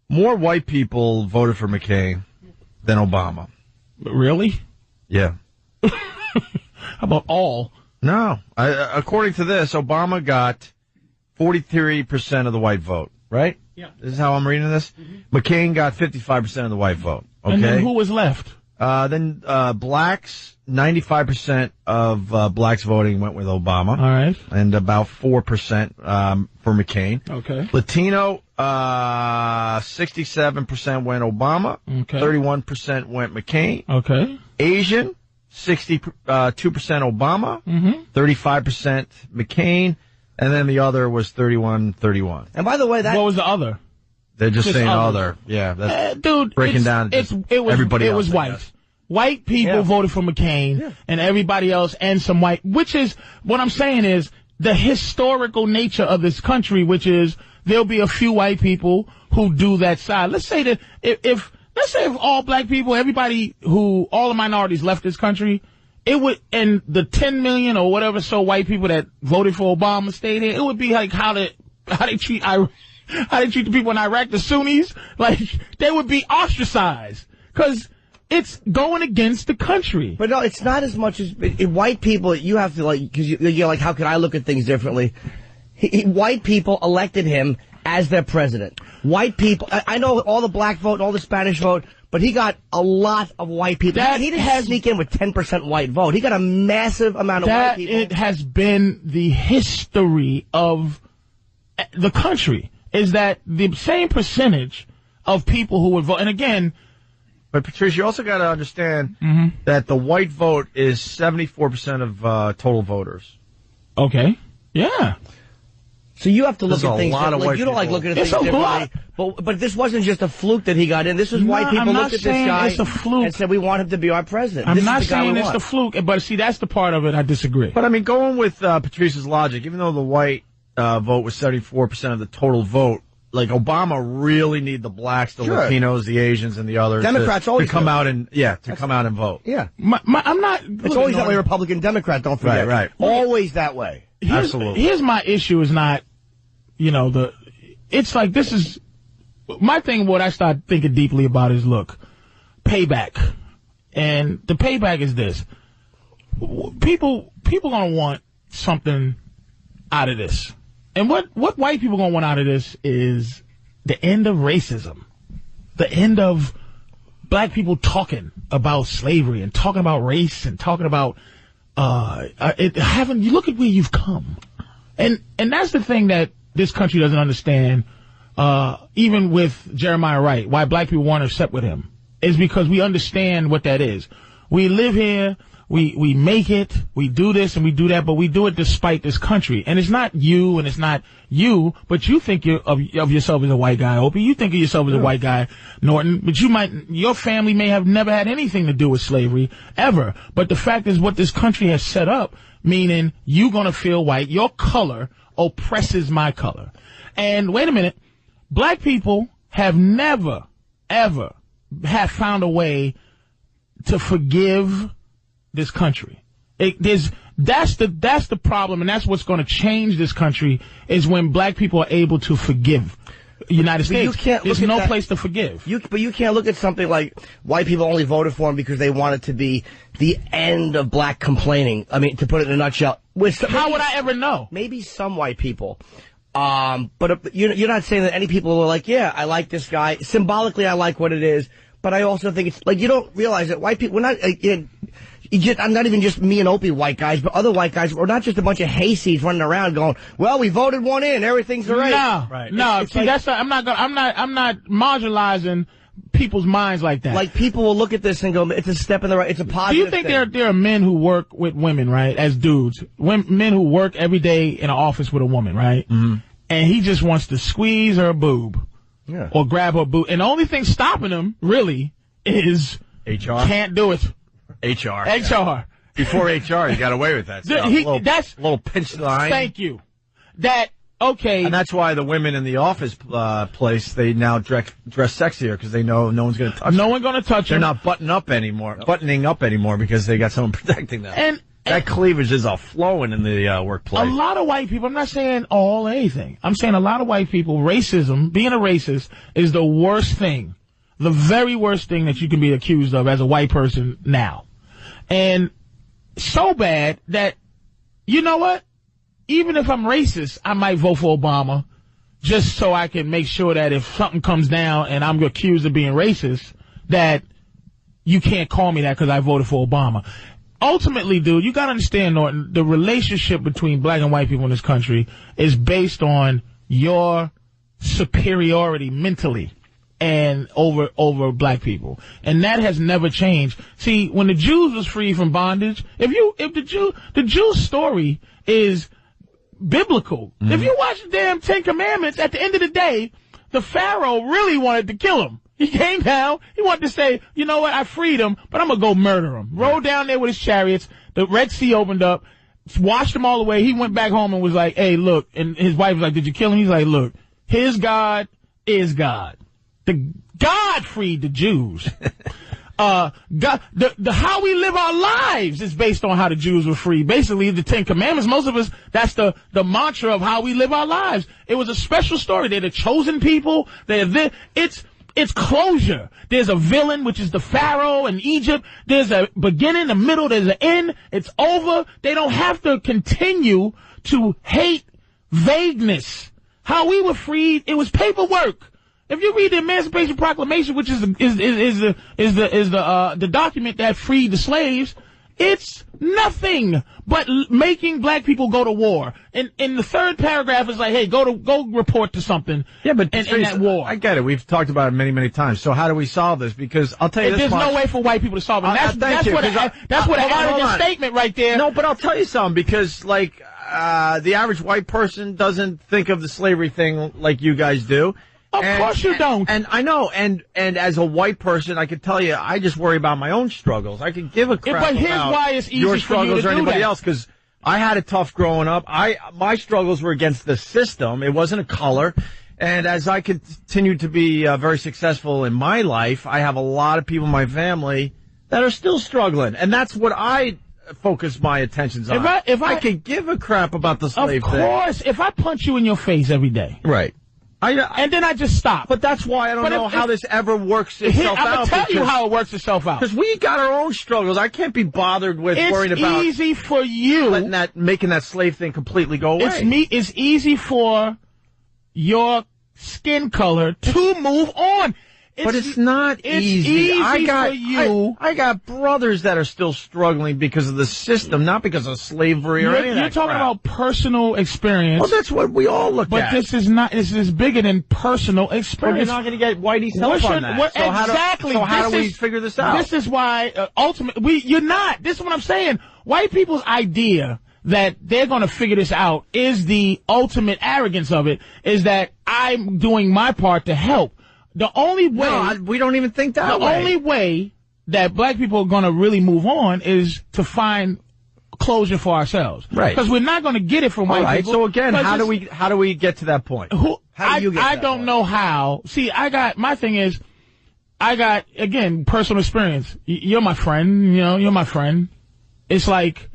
More white people voted for McCain than Obama. Really? Yeah. How about all? No. According to this, Obama got 43% of the white vote, right? Yeah. This is how I'm reading this. Mm-hmm. McCain got 55% of the white vote. Okay. And then who was left? Then blacks, 95% of blacks voting went with Obama. All right. And about 4% for McCain. Okay. Latino, 67% went Obama. Okay. 31% went McCain. Okay. Asian, 2% Obama. Mm-hmm. 35% McCain. And then the other was 31-31. And by the way, what was the other? They're just saying other. Yeah, that's dude. Breaking down. Everybody else. It was white. White people voted for McCain, and everybody else, and some white. Which is what I'm saying is the historical nature of this country, which is there'll be a few white people who do that side. Let's say that if all black people, all the minorities left this country, it would, and the 10 million or whatever so white people that voted for Obama stayed here, it would be like how they treat the people in Iraq, the Sunnis, like they would be ostracized. Cause it's going against the country. But no, it's not as much as white people. You have to because you're like, how can I look at things differently? White people elected him as their president. White people. I know all the black vote, and all the Spanish vote, but he got a lot of white people. He didn't sneak in with 10% white vote. He got a massive amount of white people. It has been the history of the country, is that the same percentage of people who would vote. And again, but Patrice, you also got to understand that the white vote is 74% of total voters. Okay. Yeah. So you have to look at things differently. You don't like looking at things differently. But this wasn't just a fluke that he got in. This was white people looked at this guy it's a fluke. and said, we want him to be our president. I'm not saying it's a fluke, but see, that's the part of it I disagree. But I mean, going with Patrice's logic, even though the white vote was 74% of the total vote, like Obama really need the blacks, the Latinos, the Asians, and the others Democrats always to come out and come out and vote. Yeah, I'm not. It's always that way. Republican, Democrat. Don't forget. Right. Always that way. Absolutely. Here's my issue: is not, it's like this is my thing. What I start thinking deeply about is payback, and the payback is this: people gonna want something out of this. And what white people gonna want out of this is the end of racism, the end of black people talking about slavery and talking about race and talking about you look at where you've come, and that's the thing that this country doesn't understand. Even with Jeremiah Wright, why black people want to accept with him is because we understand what that is. We live here. We make it, we do this and we do that, but we do it despite this country. And it's not you and it's not you, but you think of yourself as a white guy, Opie. You think of yourself as a white guy, Norton, but your family may have never had anything to do with slavery, ever. But the fact is what this country has set up, meaning you gonna feel white, your color oppresses my color. And wait a minute, black people have never, ever have found a way to forgive this country. That's the problem, and that's what's going to change this country is when black people are able to forgive. United States, there's no place to forgive. But you can't look at something like white people only voted for him because they want it to be the end of black complaining. I mean, to put it in a nutshell. How would I ever know? Maybe some white people. But you're not saying that any people who are like, yeah, I like this guy. Symbolically, I like what it is. But I also think it's like you don't realize that white people, we're not, I'm not even just me and Opie white guys, but other white guys. We're not just a bunch of hayseeds running around going, well, we voted one in, everything's all right. No, right. No. See, that's not, I'm not marginalizing people's minds like that. Like people will look at this and go, it's a step in the right, it's a positive. Do you think there are men who work with women, right, as dudes, men who work every day in an office with a woman, right, and he just wants to squeeze her boob. Yeah. Or grab her boot. And the only thing stopping him, really, is HR. Can't do it. HR. HR. Before HR, he got away with that stuff. That's a little pinch line. Thank you. Okay. And that's why the women in the office place, they now dress sexier because they know no one's going to touch them. No one's going to touch them. They're not buttoning up anymore because they got someone protecting them. And that cleavage is all flowing in the workplace. A lot of white people, I'm not saying all anything. I'm saying a lot of white people, racism, being a racist is the worst thing, the very worst thing that you can be accused of as a white person now. And so bad that, you know what? Even if I'm racist, I might vote for Obama just so I can make sure that if something comes down and I'm accused of being racist, that you can't call me that because I voted for Obama. Ultimately, dude, you gotta understand, Norton, the relationship between black and white people in this country is based on your superiority mentally and over black people. And that has never changed. See, when the Jews was free from bondage, if the Jews story is biblical. Mm-hmm. If you watch the damn Ten Commandments, at the end of the day, the Pharaoh really wanted to kill him. He came down. He wanted to say, you know what? I freed him, but I'm going to go murder him. Rode down there with his chariots. The Red Sea opened up, washed him all away. He went back home and was like, hey, look. And his wife was like, did you kill him? He's like, look, his God is God. God freed the Jews. God, the how we live our lives is based on how the Jews were free. Basically, the Ten Commandments, most of us, that's the mantra of how we live our lives. It was a special story. They're the chosen people. It's It's closure. There's a villain, which is the Pharaoh in Egypt. There's a beginning, a middle, there's an end. It's over. They don't have to continue to hate vagueness. How we were freed, it was paperwork. If you read the Emancipation Proclamation, which is the document that freed the slaves, it's nothing but making black people go to war. And in the third paragraph, it's like, hey, go report to something. Yeah, but in that war. I get it. We've talked about it many, many times. So how do we solve this? Because I'll tell you this There's much. no way for white people to solve it. That's what an arrogant statement right there. No, but I'll tell you something, because like the average white person doesn't think of the slavery thing like you guys do. Of course you don't. And I know, and as a white person, I can tell you, I just worry about my own struggles. I could give a crap but here's about why it's easy your for you struggles to or do anybody that. else, because I had it tough growing up. My struggles were against the system. It wasn't a color. And as I continue to be very successful in my life, I have a lot of people in my family that are still struggling. And that's what I focus my attentions on. If I could give a crap about the slave thing. Of course, if I punch you in your face every day. Right. And then I just stop. But that's why I don't know how this ever works itself out. I'm going to tell you how it works itself out. Because we got our own struggles. I can't be bothered with worrying about... It's easy for you... making that slave thing completely go away. It's easy for your skin color to move on. But it's not easy. I got brothers that are still struggling because of the system, not because of slavery or anything. You're talking about personal experience. Well, that's what we all look at. But this is bigger than personal experience. Well, you're not going to get Whitey's help on that. Exactly. How do we figure this out? This is why, you're not. This is what I'm saying. White people's idea that they're going to figure this out is the ultimate arrogance of it, is that I'm doing my part to help. The only way... No, we don't even think that way. The only way that black people are going to really move on is to find closure for ourselves. Right. Because we're not going to get it from white people. So again, how do we get to that point? How do you get to that point? I don't know how. See, my thing is, again, personal experience. You're my friend, you're my friend. It's like,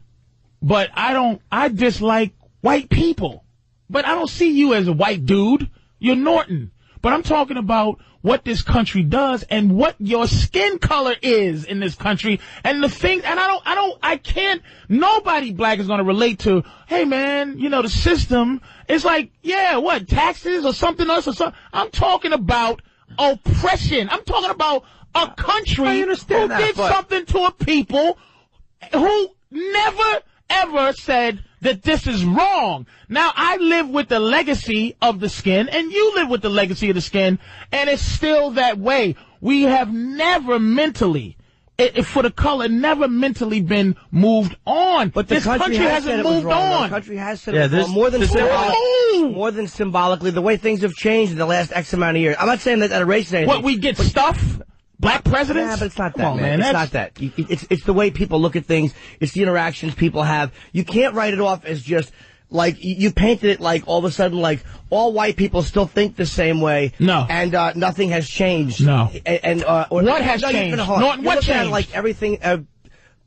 but I dislike white people. But I don't see you as a white dude. You're Norton. But I'm talking about what this country does and what your skin color is in this country and the things, and I can't, nobody black is going to relate to, hey man, the system. It's like, yeah, what, taxes or something else or something. I'm talking about oppression. I'm talking about a country who did something to a people who never ever said that this is wrong. Now, I live with the legacy of the skin, and you live with the legacy of the skin, and it's still that way. We have never mentally, for the color, never mentally been moved on. But this country hasn't moved on. The country has said it was wrong. More than symbolically, the way things have changed in the last X amount of years. I'm not saying that erases anything. What, we get stuff? Black presidents? Yeah, but it's not that, man. It's not that. It's the way people look at things. It's the interactions people have. You can't write it off as just, like, you painted it like all of a sudden, like, all white people still think the same way. No. And nothing has changed. No. What has changed? What changed? Like, everything...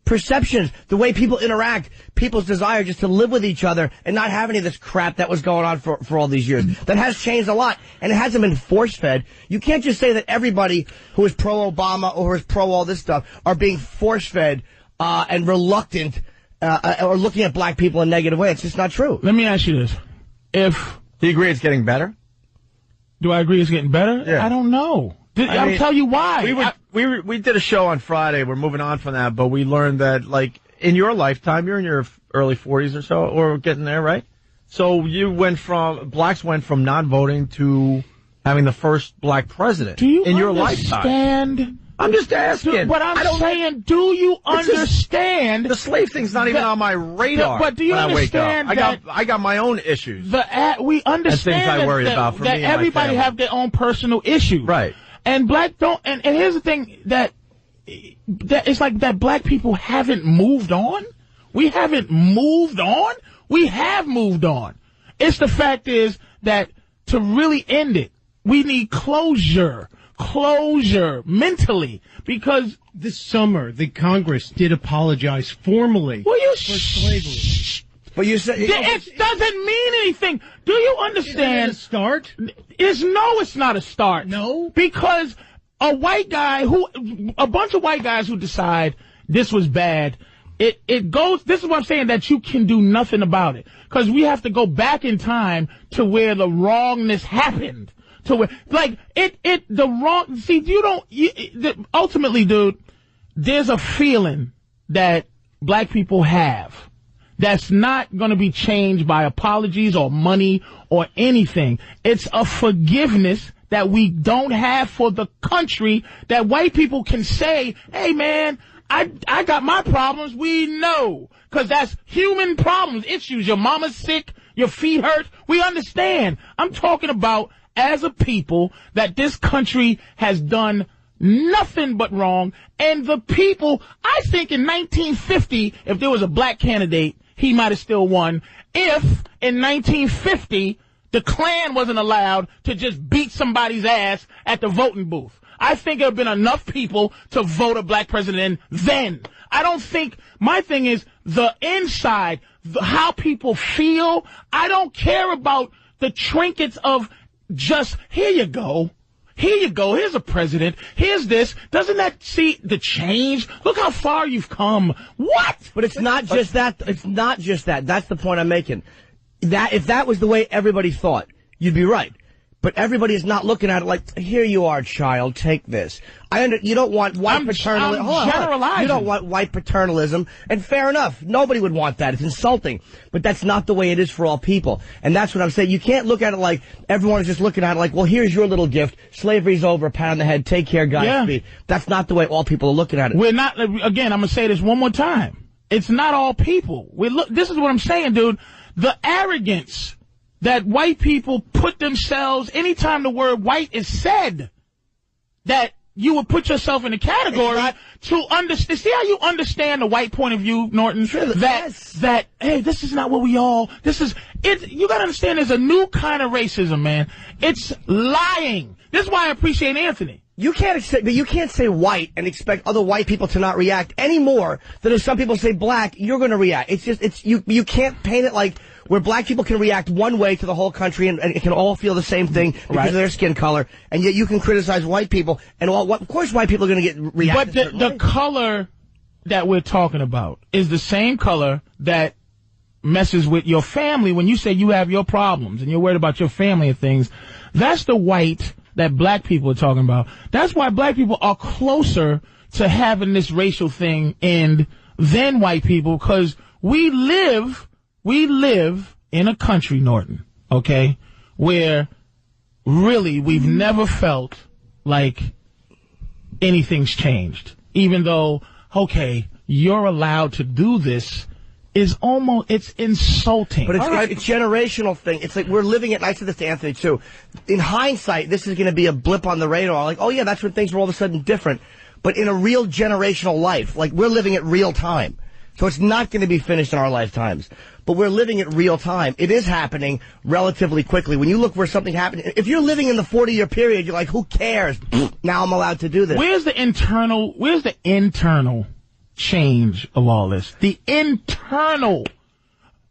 perceptions, the way people interact, people's desire just to live with each other and not have any of this crap that was going on for all these years. That has changed a lot, and it hasn't been force-fed. You can't just say that everybody who is pro-Obama or who is pro all this stuff are being force-fed and reluctant or looking at black people in a negative way. It's just not true. Let me ask you this. Do you agree it's getting better? Do I agree it's getting better? Yeah. I don't know. I'll tell you why. We did a show on Friday. We're moving on from that, but we learned that, like, in your lifetime, you're in your early 40s or so, or getting there, right? So blacks went from not voting to having the first black president in your lifetime. I'm just asking. But I'm saying, do you understand? The slave thing's not even on my radar. But do you understand that I got my own issues. We understand things I worry about for me and my everybody family. have their own personal issues. Right. And black don't, and here's the thing that it's like that black people haven't moved on. We haven't moved on. We have moved on. It's the fact is that to really end it, we need closure mentally, because this summer the Congress did apologize formally for slavery. But you said it doesn't mean anything. Do you understand? Is it a start? It's not a start. No, because a bunch of white guys who decide this was bad. It goes. This is what I'm saying, that you can do nothing about it, because we have to go back in time to where the wrongness happened. To where, like, the wrong. See, ultimately, dude, there's a feeling that black people have that's not going to be changed by apologies or money or anything. It's a forgiveness that we don't have for the country, that white people can say, hey, man, I got my problems. We know, because that's human problems, issues. Your mama's sick, your feet hurt. We understand. I'm talking about, as a people, that this country has done nothing but wrong. And the people, I think in 1950, if there was a black candidate, he might have still won. If in 1950, the Klan wasn't allowed to just beat somebody's ass at the voting booth, I think there have been enough people to vote a black president then. I don't think, my thing is the inside, how people feel. I don't care about the trinkets of just, here you go. Here you go. Here's a president. Here's this. Doesn't that see the change? Look how far you've come. What? But it's not just that. It's not just that. That's the point I'm making. That if that was the way everybody thought, you'd be right. But everybody is not looking at it like, here you are, child, take this. You don't want white paternalism. I'm generalizing. You don't want white paternalism, and fair enough. Nobody would want that. It's insulting. But that's not the way it is for all people. And that's what I'm saying. You can't look at it like everyone is just looking at it like, well, here's your little gift. Slavery's over, a pat on the head, take care, Godspeed. Yeah. That's not the way all people are looking at it. We're not, again, I'm going to say this one more time. It's not all people. This is what I'm saying, dude. The arrogance that white people put themselves, anytime the word white is said, that you would put yourself in a category to understand. See how you understand the white point of view, Norton? Sure, that, hey, this is not what we all, you gotta understand there's a new kind of racism, man. It's lying. This is why I appreciate Anthony. You can't say white and expect other white people to not react any more than if some people say black, you're going to react. You can't paint it like where black people can react one way to the whole country and it can all feel the same thing because of their skin color, and yet you can criticize white people and of course white people are going to get reacted. But the color that we're talking about is the same color that messes with your family when you say you have your problems and you're worried about your family and things. That's the white that black people are talking about. That's why black people are closer to having this racial thing end than white people, because we live in a country, Norton, okay, where really we've never felt like anything's changed. Even though, okay, you're allowed to do this, it's insulting. But it's generational thing. It's like we're living it, and I said this to Anthony too. In hindsight, this is going to be a blip on the radar. Like, oh yeah, that's when things were all of a sudden different. But in a real generational life, like we're living it real time. So it's not going to be finished in our lifetimes. But we're living it real time. It is happening relatively quickly. When you look where something happened, if you're living in the 40-year period, you're like, who cares? Now I'm allowed to do this. Where's the internal change of all this? The internal,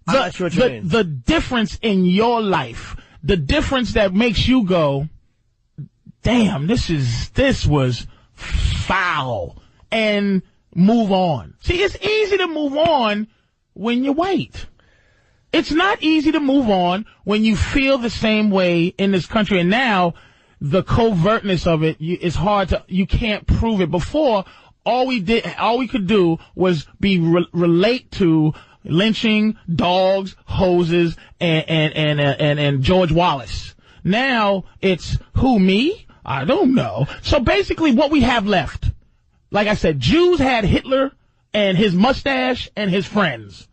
I'm not sure what you mean. The difference in your life, the difference that makes you go, damn, this was foul, and move on. See, it's easy to move on when you're white. It's not easy to move on when you feel the same way in this country, and now the covertness of it is hard to, you can't prove it. Before, all we could do was relate to lynching, dogs, hoses, and George Wallace. Now it's who, me? I don't know. So basically what we have left, like I said, Jews had Hitler and his mustache and his friends.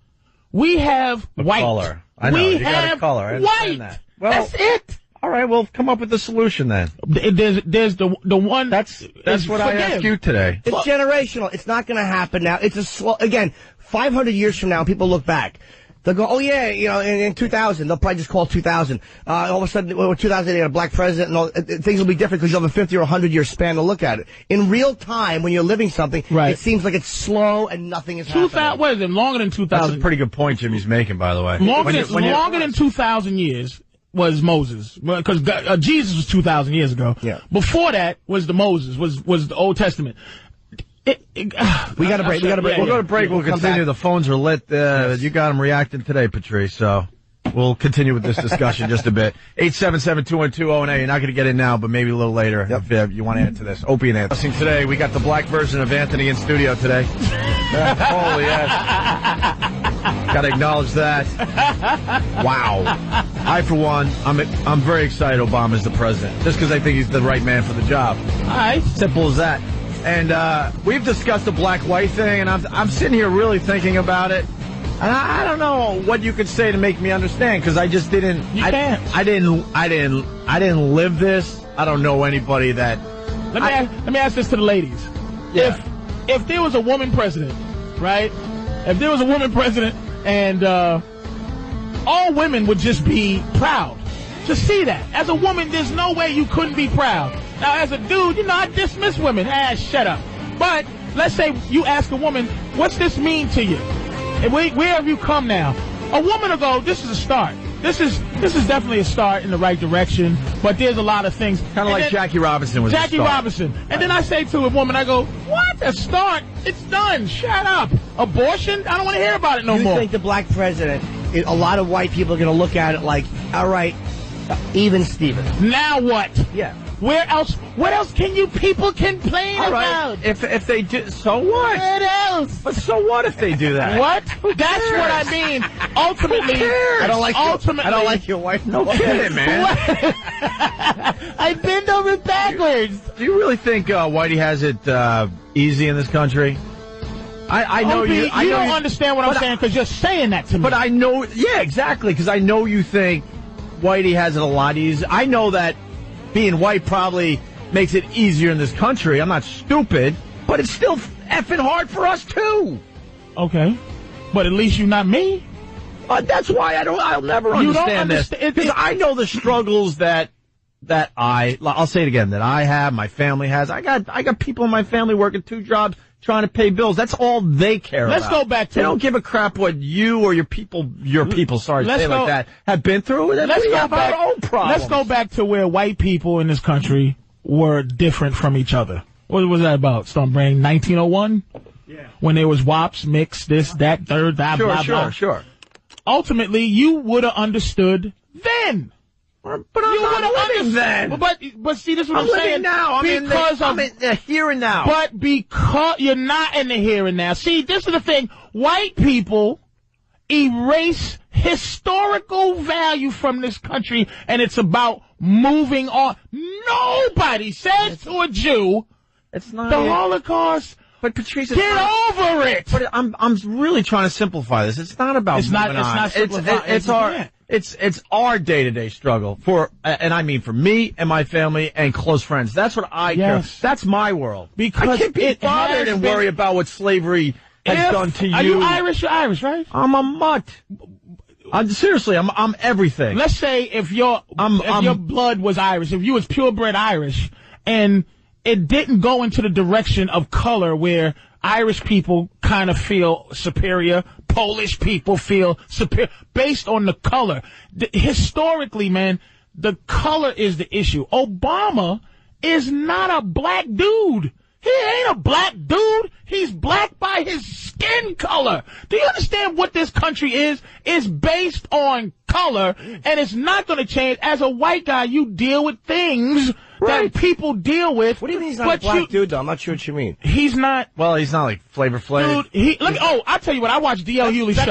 We have white. Color. I know, we you got have a color. I white. That. Well, that's it. All right, well, come up with a solution then. There's the one. That's what I asked you today. It's generational. It's not going to happen now. It's a slow. Again, 500 years from now, people look back. They'll go, oh yeah, in 2000, they'll probably just call 2000. All of a sudden, when 2000, they got a black president, and all, things will be different because you'll have a 50 or 100-year span to look at it. In real time, when you're living something, it seems like it's slow and nothing is happening. What is it? Longer than 2000? That's a pretty good point Jimmy's making, by the way. Longer than 2,000 years was Moses, because Jesus was 2,000 years ago. Yeah. Before that was the Moses, was the Old Testament. We got a break. We'll go to break. We'll continue. The phones are lit. You got them reacting today, Patrice. So we'll continue with this discussion just a bit. 877-212-098. You're not going to get in now, but maybe a little later if you want to add to this. Opie and Anthony. Today, we got the black version of Anthony in studio today. Holy yes. Got to acknowledge that. Wow. I, for one, I'm very excited Obama's the president, just because I think he's the right man for the job. All right. Simple as that. And we've discussed the black-white thing, and I'm sitting here really thinking about it. And I don't know what you could say to make me understand, because I just didn't. You can't. I didn't live this. I don't know anybody that. Let me ask this to the ladies. Yeah. If there was a woman president, right? If there was a woman president, and all women would just be proud to see that. As a woman, there's no way you couldn't be proud. Now, as a dude, I dismiss women. Shut up. But let's say you ask a woman, what's this mean to you? And where have you come now? A woman will go, this is a start. This is definitely a start in the right direction, but there's a lot of things. Kind of like Jackie Robinson was Jackie Robinson. And then I say to a woman, I go, what? A start? It's done. Shut up. Abortion? I don't want to hear about it no more. You think the black president, a lot of white people are going to look at it like, all right, even Steven. Now what? Yeah. What else can you people complain about? If they do, so what? What else? But so what if they do that? What? That's what I mean. Ultimately, I don't like your wife. No kidding, man. I bend over backwards. Do you really think Whitey has it easy in this country? I know Opie, you. I know don't you understand what I'm saying because you're saying that to me. But I know, yeah, exactly. Because I know you think Whitey has it a lot easier. I know that being white probably makes it easier in this country. I'm not stupid, but it's still effing hard for us too. Okay, but at least you're not me. That's why I'll never understand this, because I know the struggles that I'll say it again, that I have, my family has. I got people in my family working 2 jobs trying to pay bills. That's all they care about. Let's go back to. They don't give a crap what you or your people, sorry to say it like that, have been through. Let's go back. Our own problems. Let's go back to where white people in this country were different from each other. What was that about? Stonebrain, 1901? Yeah. When there was WAPs, mix, this, that, third, that, blah, blah. Sure. Ultimately, you would have understood then. But I'm not living then. But see, this is what I'm saying. Living now. I'm in the here and now. But because you're not in the here and now. See, this is the thing. White people erase historical value from this country, and it's about moving on. Nobody says to a Jew, it's not the Holocaust. But Patrice, get over it. But I'm really trying to simplify this. It's not about moving on. It's our day-to-day struggle and I mean for me and my family and close friends. That's what I care. That's my world. Because I can't be bothered and worry about what slavery has done to you. Are you Irish? You're Irish, right? I'm a mutt. Seriously, I'm everything. Let's say if your blood was Irish, if you was purebred Irish, and it didn't go into the direction of color where Irish people kind of feel superior, Polish people feel superior, based on the color. Historically, man, the color is the issue. Obama is not a black dude. He ain't a black dude. He's black by his skin color. Do you understand what this country is? It's based on color, and it's not going to change. As a white guy, you deal with things that people deal with. What do you mean he's not a black dude, though? I'm not sure what you mean. He's not. Well, he's not like Flavor Flav. Dude, I'll tell you what. I watched D.L. Hewley's show.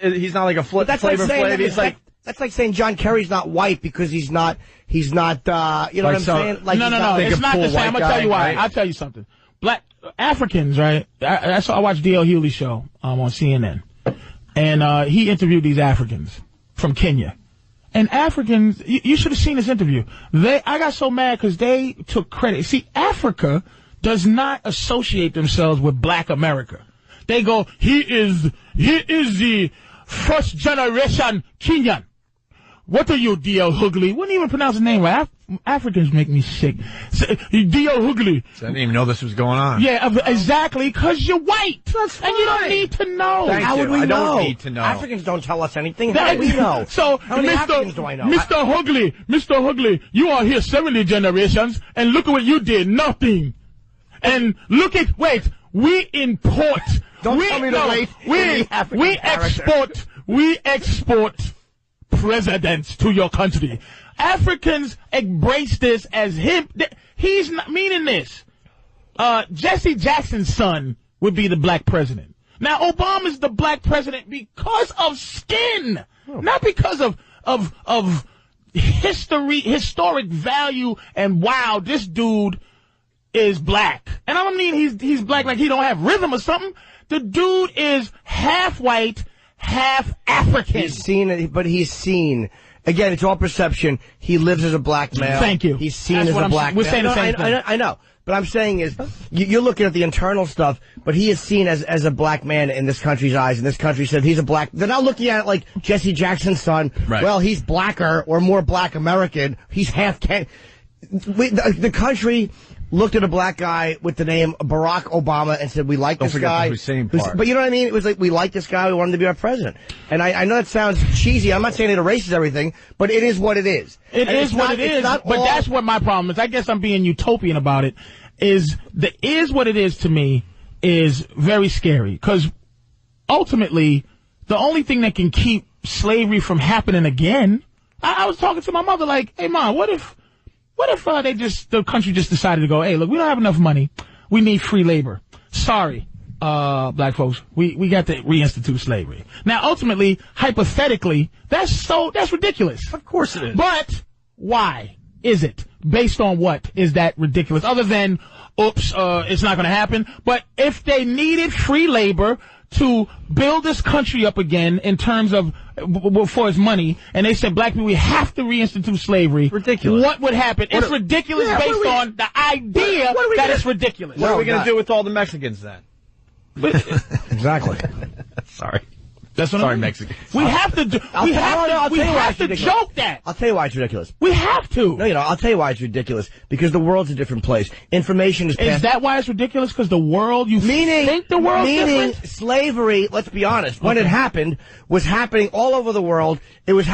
He's not like a Flavor Flav. He's like. That's like saying John Kerry's not white because he's not, you know what I'm saying? Like no, it's not the same. I'm going to tell you why. Right? I'll tell you something. Black Africans, right? I watched D.L. Hewley's show on CNN. And he interviewed these Africans from Kenya. And Africans, you should have seen this interview. I got so mad because they took credit. See, Africa does not associate themselves with Black America. They go, he is the first generation Kenyan. What are you, D.L. Hughley? Wouldn't even pronounce his name right. Africans make me sick. D.L. Hughley. I didn't even know this was going on. Yeah, exactly, because you're white. That's fine. And you don't need to know. How would we know? I don't need to know. Africans don't tell us anything. How do we know? So, how many Africans do I know? Mr. Hughley, you are here 70 generations, and look at what you did. Nothing. And look at, we import. Don't tell me to wait. We export presidents to your country. Africans embrace this as him. He's not meaning this. Jesse Jackson's son would be the black president. Now, Obama's the black president because of skin, not because of historic value. And wow, this dude is black. And I don't mean he's black like he don't have rhythm or something. The dude is half white, half African. He's seen. Again, it's all perception. He lives as a black male. Thank you. He's seen as a black male. We're saying the same thing. I know. But I'm saying is, you're looking at the internal stuff, but he is seen as a black man in this country's eyes, and this country said he's a black. They're not looking at it like Jesse Jackson's son. Right. Well, he's blacker or more black American. He's half the country looked at a black guy with the name Barack Obama and said, we like this guy. The Hussein part. But you know what I mean? It was like, we like this guy, we want him to be our president. And I know that sounds cheesy. I'm not saying it erases everything, but it is what it is. It is what it is. But that's what my problem is. I guess I'm being utopian about it. Is what it is to me is very scary. Because ultimately, the only thing that can keep slavery from happening again, I was talking to my mother like, hey, Mom, what if the country just decided to go, hey, look, we don't have enough money. We need free labor. Sorry, black folks, we got to reinstitute slavery. Now, ultimately, hypothetically, that's ridiculous. Of course it is. But why is it? Based on what is that ridiculous? Other than, it's not going to happen. But if they needed free labor to build this country up again in terms of for its money, and they said, black people, we have to reinstitute slavery. Ridiculous. What would happen? It's ridiculous based on the idea that it's ridiculous. What are we going to do with all the Mexicans then? Exactly. Sorry. That's what Sorry, I mean. Mexicans. We have to joke that. I'll tell you why it's ridiculous. We have to. No, I'll tell you why it's ridiculous. Because the world's a different place. Information is passed. Is that why it's ridiculous? Because the world, think the world's different? Slavery, let's be honest, when it happened, was happening all over the world. It was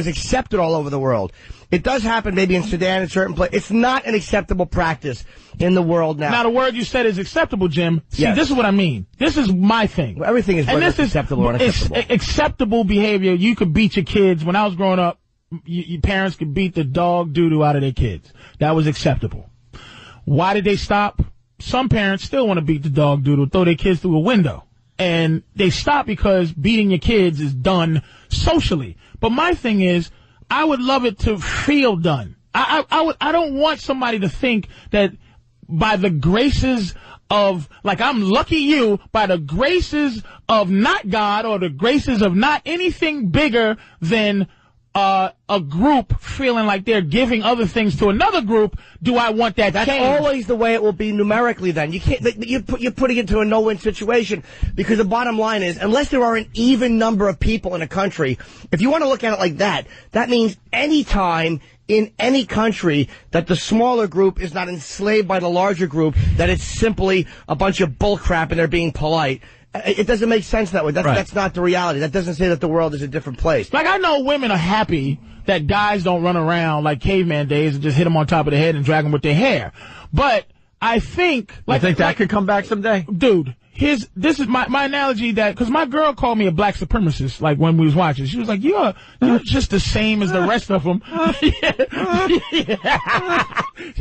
accepted all over the world. It does happen maybe in Sudan, in certain places. It's not an acceptable practice in the world now. Now, the word you said is acceptable, Jim. See, Yes. This is what I mean. This is my thing. Well, everything is whether it's acceptable or unacceptable. It's acceptable behavior. You could beat your kids. When I was growing up, your parents could beat the dog doo-doo out of their kids. That was acceptable. Why did they stop? Some parents still want to beat the dog doo-doo, throw their kids through a window. And they stop because beating your kids is done socially. But my thing is, I would love it to feel done. I don't want somebody to think that by the graces of, like, I'm lucky you, by the graces of not God or the graces of not anything bigger than a group feeling like they're giving other things to another group, do I want that That's change? always the way it will be numerically then. You can't, you're putting it to a no-win situation, because the bottom line is, unless there are an even number of people in a country, if you want to look at it like that, that means any time in any country that the smaller group is not enslaved by the larger group, that it's simply a bunch of bullcrap and they're being polite. It doesn't make sense that way. That's not the reality. That doesn't say that the world is a different place. Like, I know women are happy that guys don't run around like caveman days and just hit them on top of the head and drag them with their hair. But I think... I think that could come back someday? Dude, this is my analogy that... Because my girl called me a black supremacist, like, when we was watching. She was like, you're just the same as the rest of them. She's I'm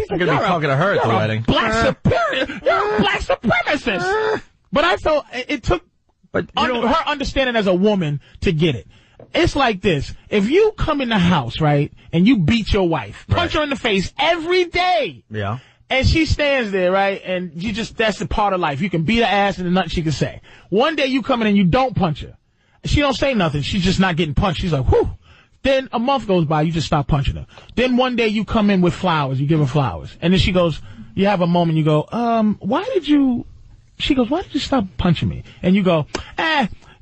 going to be talking to her at the wedding. You're a black supremacist. But I felt it took her understanding as a woman to get it. It's like this. If you come in the house, right, and you beat your wife, punch her in the face every day. Yeah. And she stands there, right, and that's a part of life. You can beat her ass and there's nothing she can say. One day you come in and you don't punch her. She don't say nothing. She's just not getting punched. She's like, whew. Then a month goes by, you just stop punching her. Then one day you come in with flowers. You give her flowers. And then she goes, you have a moment, you go, She goes, why did you stop punching me? And you go,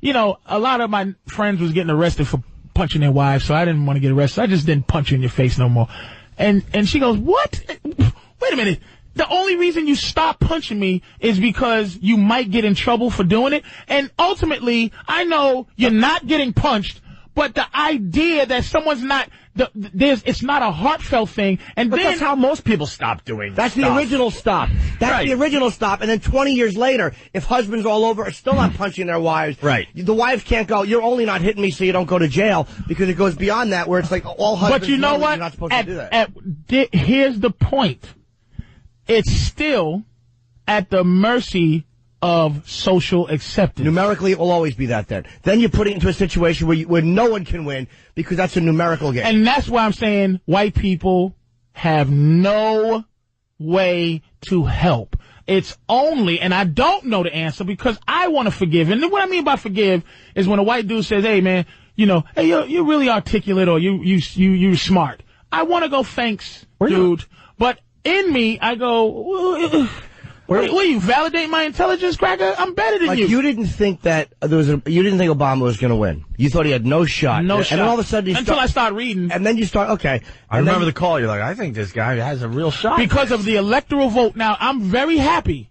you know, a lot of my friends was getting arrested for punching their wives, so I didn't want to get arrested. I just didn't punch you in your face no more. And she goes, what? Wait a minute. The only reason you stop punching me is because you might get in trouble for doing it. And ultimately, I know you're not getting punched, but the idea that someone's not, it's not a heartfelt thing. And but then that's how most people stop doing. That's the original stop. That's the original stop. And then 20 years later, if husbands all over are still not punching their wives, the wives can't go, you're only not hitting me so you don't go to jail, because it goes beyond that where it's like all husbands but you know what? You're not supposed to do that. Here's the point. It's still at the mercy of social acceptance. Numerically, it will always be that then. Then you put it into a situation where no one can win because that's a numerical game. And that's why I'm saying white people have no way to help. It's only, and I don't know the answer because I want to forgive. And what I mean by forgive is when a white dude says, hey, man, you know, hey, you're really articulate or you're smart. I want to go, thanks, dude. But in me, I go, what you validate my intelligence, cracker? I'm better than you. You didn't think that you didn't think Obama was going to win. You thought he had no shot. No shot. And then all of a sudden I start reading. And then you start, okay. I remember the call. You're like, I think this guy has a real shot. Because of the electoral vote. Now, I'm very happy.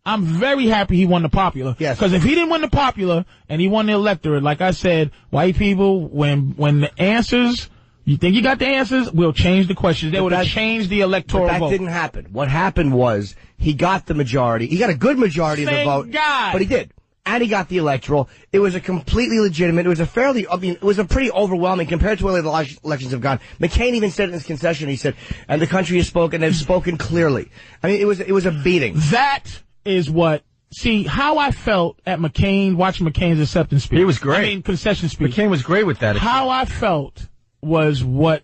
I'm very happy he won the popular. Yes. Because if he didn't win the popular and he won the electorate, like I said, white people, when the answers, you think you got the answers, we'll change the questions. They would have changed the electoral vote. But that didn't happen. What happened was he got the majority. He got a good majority of the vote. Thank God. But he did. And he got the electoral. It was a completely legitimate, it was a pretty overwhelming compared to where the elections have gone. McCain even said it in his concession. He said, and the country has spoken, they've spoken clearly. I mean, it was a beating. That is what, see, how I felt at McCain, watching McCain's acceptance speech. He was great. I mean, concession speech. McCain was great with that. How I felt was what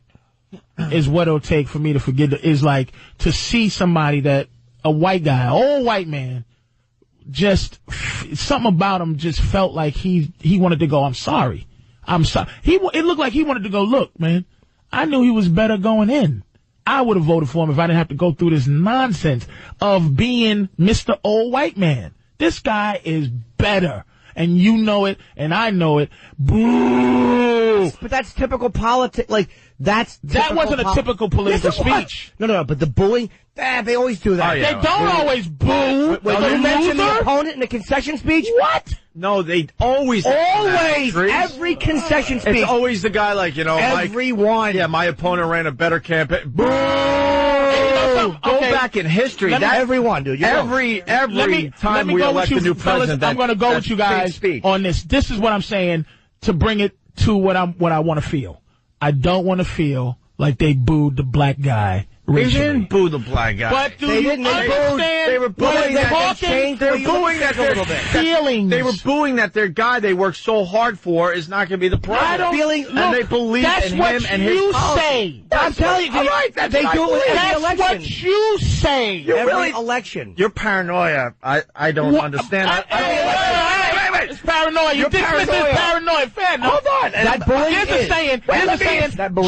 it'll take for me to forget, is like to see somebody that, a white guy, old white man, just something about him just felt like he wanted to go, I'm sorry. It looked like he wanted to go, look, man, I knew he was better going in. I would have voted for him if I didn't have to go through this nonsense of being Mr. Old White Man. This guy is better. And you know it, and I know it. Boo! But that's typical politics. Like, that wasn't a typical political speech. No, but the booing, they always do that. Oh, yeah. They don't always boo. When you mention the opponent in the concession speech? What? No, they always. Every concession speech. It's always the guy like, everyone. Yeah, my opponent ran a better campaign. Boo! Go back in history. Everyone, dude. Every time we elect a new president, I'm going to go with you guys on this. This is what I'm saying to bring it to what I want to feel. I don't want to feel like they booed the black guy. They didn't boo the black guy. But do you understand? They were booing that. They were booing that their feelings. They were booing that their guy they worked so hard for is not going to be the president. And they believe in him and his policy. I'm telling you. All right, they do it with every election. That's what you say. Every election. Your paranoia, I don't understand. Wait. It's paranoia. You dismiss it as paranoia. Fair enough. Hold on. That bullying Here's the saying.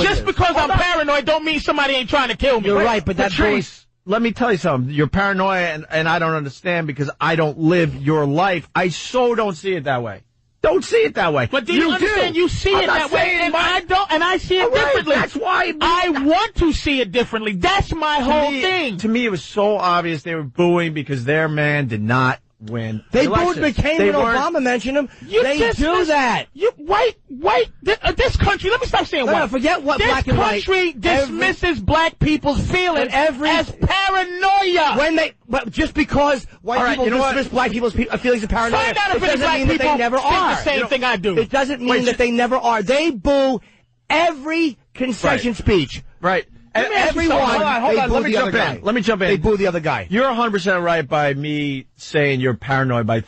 Just because I'm paranoid don't mean somebody ain't trying to kill me. You're right, but that Patrice, let me tell you something. You're paranoia, and I don't understand because I don't live your life. I so don't see it that way. Don't see it that way. But do you understand? You see it that way, and I don't, and I see it differently. That's why I want to see it differently. That's my whole thing. To me, it was so obvious they were booing because their man did not win. They booed McCain when Obama mentioned him. They do that. This country, let me stop saying white. No, forget what black and white. This country dismisses black people's feelings as paranoia. But just because white people dismiss black people's feelings of paranoia, find out if it doesn't mean that they never are. The same thing I do. It doesn't mean that they never are. They boo every concession speech. Right. Everyone. Hold on. Let me jump in. They boo the other guy. You're 100% right by me saying you're paranoid by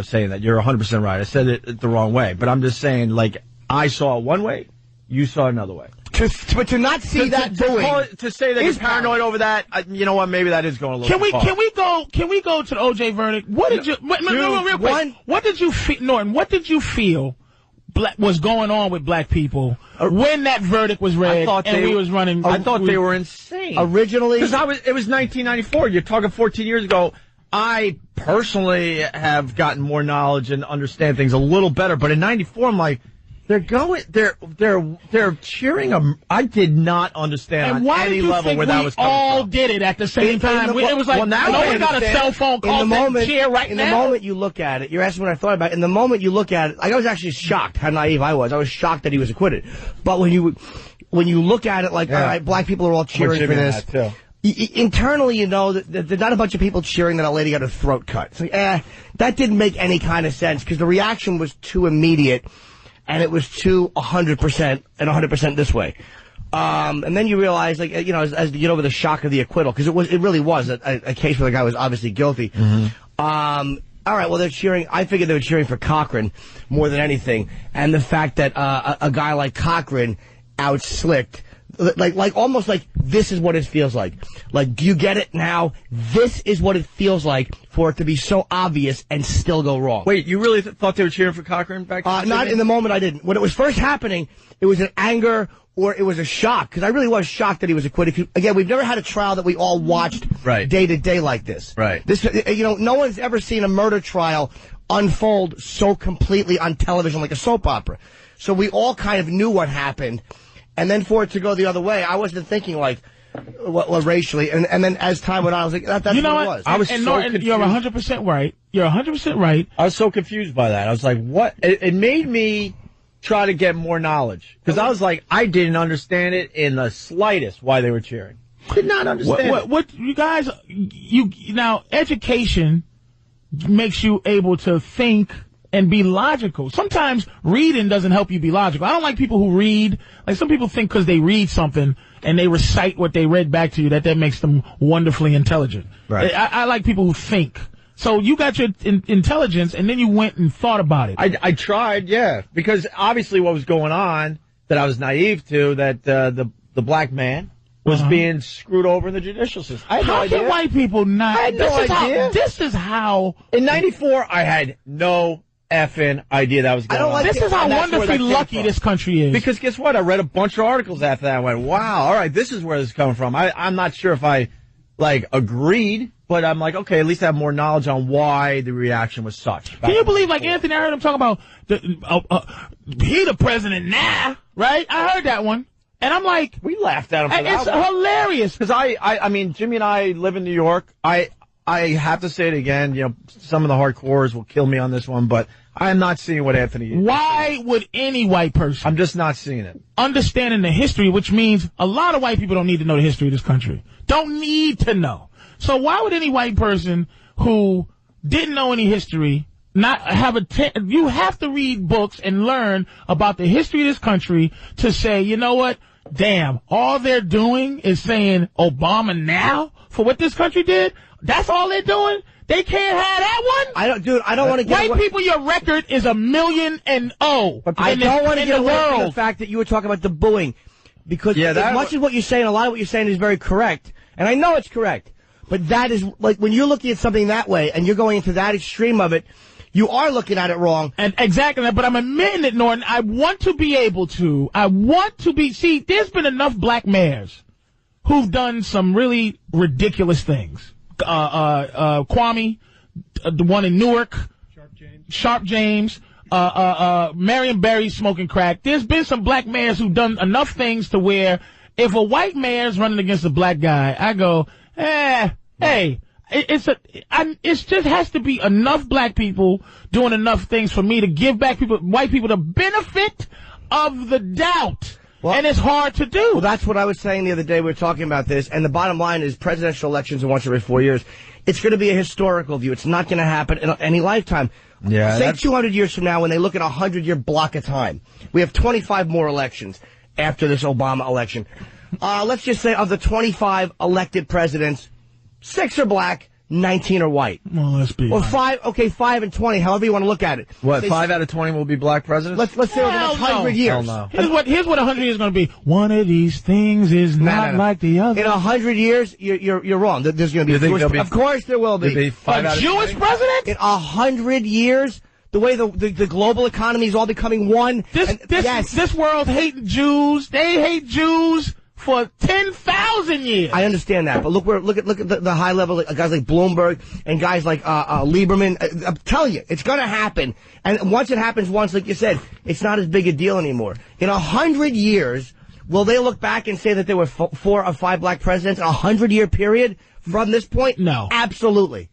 saying that. You're 100% right. I said it the wrong way. But I'm just saying, like, I saw it one way, you saw it another way. But to not see that booing. To say that you're paranoid over that, you know what, maybe that is going a little too far. Can we go to the OJ verdict? What did you, real quick, what did you feel, Norton, what did you feel was going on with black people when that verdict was read we was running? I thought they were insane. Originally, because it was 1994. You're talking 14 years ago. I personally have gotten more knowledge and understand things a little better, but in '94, I'm like, they're cheering them. I did not understand and on any level where that was coming from. all did it at the same time. It was like, now no one got a cell phone call to cheer right now. In the moment you look at it, you're asking what I thought about it. In the moment you look at it, I was actually shocked how naive I was. I was shocked that he was acquitted. But when you look at it like, all right, black people are all cheering for this. Internally, you know, there's not a bunch of people cheering that a lady got her throat cut. It's like, that didn't make any kind of sense because the reaction was too immediate. And it was too 100% and 100% this way. And then you realize, like, you know, as you get over the shock of the acquittal, because it really was a case where the guy was obviously guilty. All right, well, they're cheering. I figured they were cheering for Cochran more than anything. And the fact that a guy like Cochran outslicked, like almost like this is what it feels like. Like, do you get it now? This is what it feels like for it to be so obvious and still go wrong. Wait, you really thought they were cheering for Cochran back then? Not in the moment, I didn't. When it was first happening, it was an anger or it was a shock, because I really was shocked that he was acquitted. Again, we've never had a trial that we all watched day to day like this. Right. This, you know, no one's ever seen a murder trial unfold so completely on television like a soap opera. So we all kind of knew what happened. And then for it to go the other way, I wasn't thinking like, well, racially. And then as time went on, I was like, that's what it was. I was so confused. You're 100% right. You're 100% right. I was so confused by that. I was like, what? It made me try to get more knowledge. Because I was like, I didn't understand it in the slightest why they were cheering. Did not understand it. What you guys, now, education makes you able to think and be logical. Sometimes reading doesn't help you be logical. I don't like people who read. Like, some people think because they read something and they recite what they read back to you that makes them wonderfully intelligent. Right. I like people who think. So you got your intelligence and then you went and thought about it. I tried, yeah. Because obviously what was going on that I was naive to, that the black man was being screwed over in the judicial system. I had no idea. How can white people not? I had no idea. This is how. In '94, I had no effing idea that was going on. This is how wonderfully lucky this country is. Because guess what? I read a bunch of articles after that. I went, wow, all right, this is where this is coming from. I'm not sure if I, agreed, but I'm like, okay, at least I have more knowledge on why the reaction was such. Can you believe, like, Anthony, I heard him talk about, he the president now, right? I heard that one. And I'm like... We laughed at him for that. It's hilarious. Because I mean, Jimmy and I live in New York. I have to say it again, you know, some of the hardcores will kill me on this one, but I'm not seeing what Anthony is. Why would any white person... I'm just not seeing it. Understanding the history, which means a lot of white people don't need to know the history of this country. Don't need to know. So why would any white person who didn't know any history not have you have to read books and learn about the history of this country to say, you know what? Damn, all they're doing is saying Obama now for what this country did? That's all they're doing? They can't have that one? I don't want to get white people, your record is 1,000,000. But I don't want to get away from the fact that you were talking about the booing. Because as much as what you're saying, a lot of what you're saying is very correct. And I know it's correct. But that is, like, when you're looking at something that way and you're going into that extreme of it, you are looking at it wrong. And exactly, but I'm admitting it, Norton. I want to be, see, there's been enough black mayors who've done some really ridiculous things. Kwame, the one in Newark, Sharp James, Marion Barry smoking crack. There's been some black mayors who've done enough things to where if a white mayor's running against a black guy, I go, hey, it just has to be enough black people doing enough things for me to give white people the benefit of the doubt. Well, and it's hard to do. Well, that's what I was saying the other day. We were talking about this, and the bottom line is presidential elections are once every 4 years. It's going to be a historical view. It's not going to happen in any lifetime. Yeah, say 200 years from now when they look at a 100-year block of time. We have 25 more elections after this Obama election. Let's just say of the 25 elected presidents, 6 are black, 19 are white. Well, let's be. Or 5 and 20, however you want to look at it. What, 5 out of 20 will be black presidents? Let's say over the next 100 years. No. Here's what 100 years is going to be. One of these things is not like the other. In 100 years, you're wrong. There's going to be of course there will be. A Jewish president? In 100 years, the way the global economy is all becoming one. This world hating Jews. They hate Jews for 10,000 years. I understand that, but look at the high level guys like Bloomberg and guys like Lieberman. I'm telling you, it's going to happen. And once it happens once, like you said, it's not as big a deal anymore. In 100 years, will they look back and say that there were 4 or 5 black presidents in a 100-year period from this point? No. Absolutely.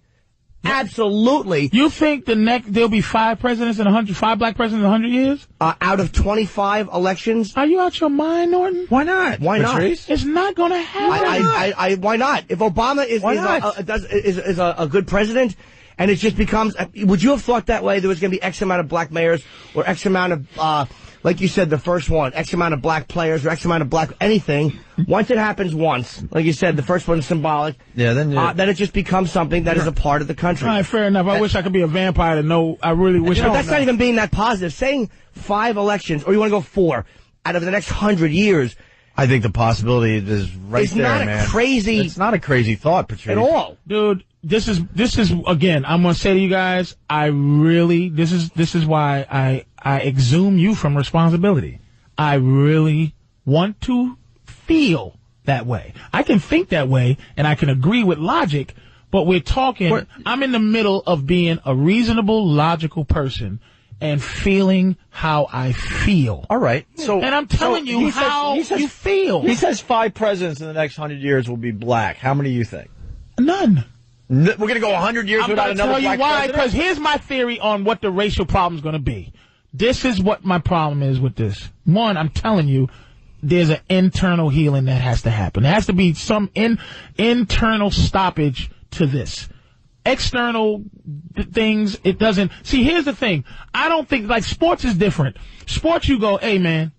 Absolutely. You think there'll be 5 presidents in 5 black presidents in 100 years? Out of 25 elections? Are you out your mind, Norton? Why not? Why not? Patrice? It's not going to happen. Why not? If Obama is a good president, and it just becomes, would you have thought that way? There was going to be X amount of black mayors, or X amount of, like you said, the first one, X amount of black players, or X amount of black anything. Once it happens once, like you said, the first one's symbolic. Yeah, then it just becomes something that is a part of the country. All right, fair enough. I wish I could be a vampire to know. I really wish. But that's not even being that positive. Saying 5 elections, or you want to go 4 out of the next 100 years. I think the possibility is right there, man. It's not a crazy thought, Patrice. At all. Dude, this is again, I'm going to say to you guys, this is why I exhume you from responsibility. I really want to feel that way. I can think that way, and I can agree with logic, but I'm in the middle of being a reasonable, logical person and feeling how I feel. All right. And I'm telling you how you feel. He says 5 presidents in the next 100 years will be black. How many do you think? None. We're going to go 100 years without another black president? I'm going to tell you why, because here's my theory on what the racial problem is going to be. This is what my problem is with this. One, I'm telling you, there's an internal healing that has to happen. There has to be some internal stoppage to this. External things, it doesn't. See, here's the thing. I don't think, like, sports is different. Sports, you go, hey, man,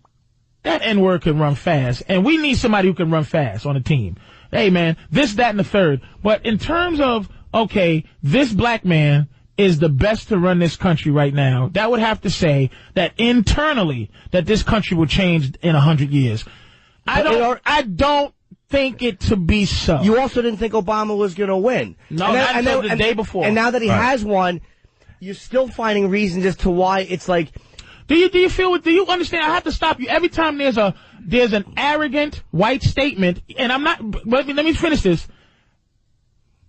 that N-word can run fast, and we need somebody who can run fast on the team. Hey, man, this, that, and the third. But in terms of, okay, this black man is the best to run this country right now, that would have to say that internally that this country will change in 100 years. I don't think it to be so. You also didn't think Obama was going to win. No, not until the day before. And now that he has won, you're still finding reasons as to why it's like. Do you understand? I have to stop you every time there's an arrogant white statement, and I'm not. Let me finish this.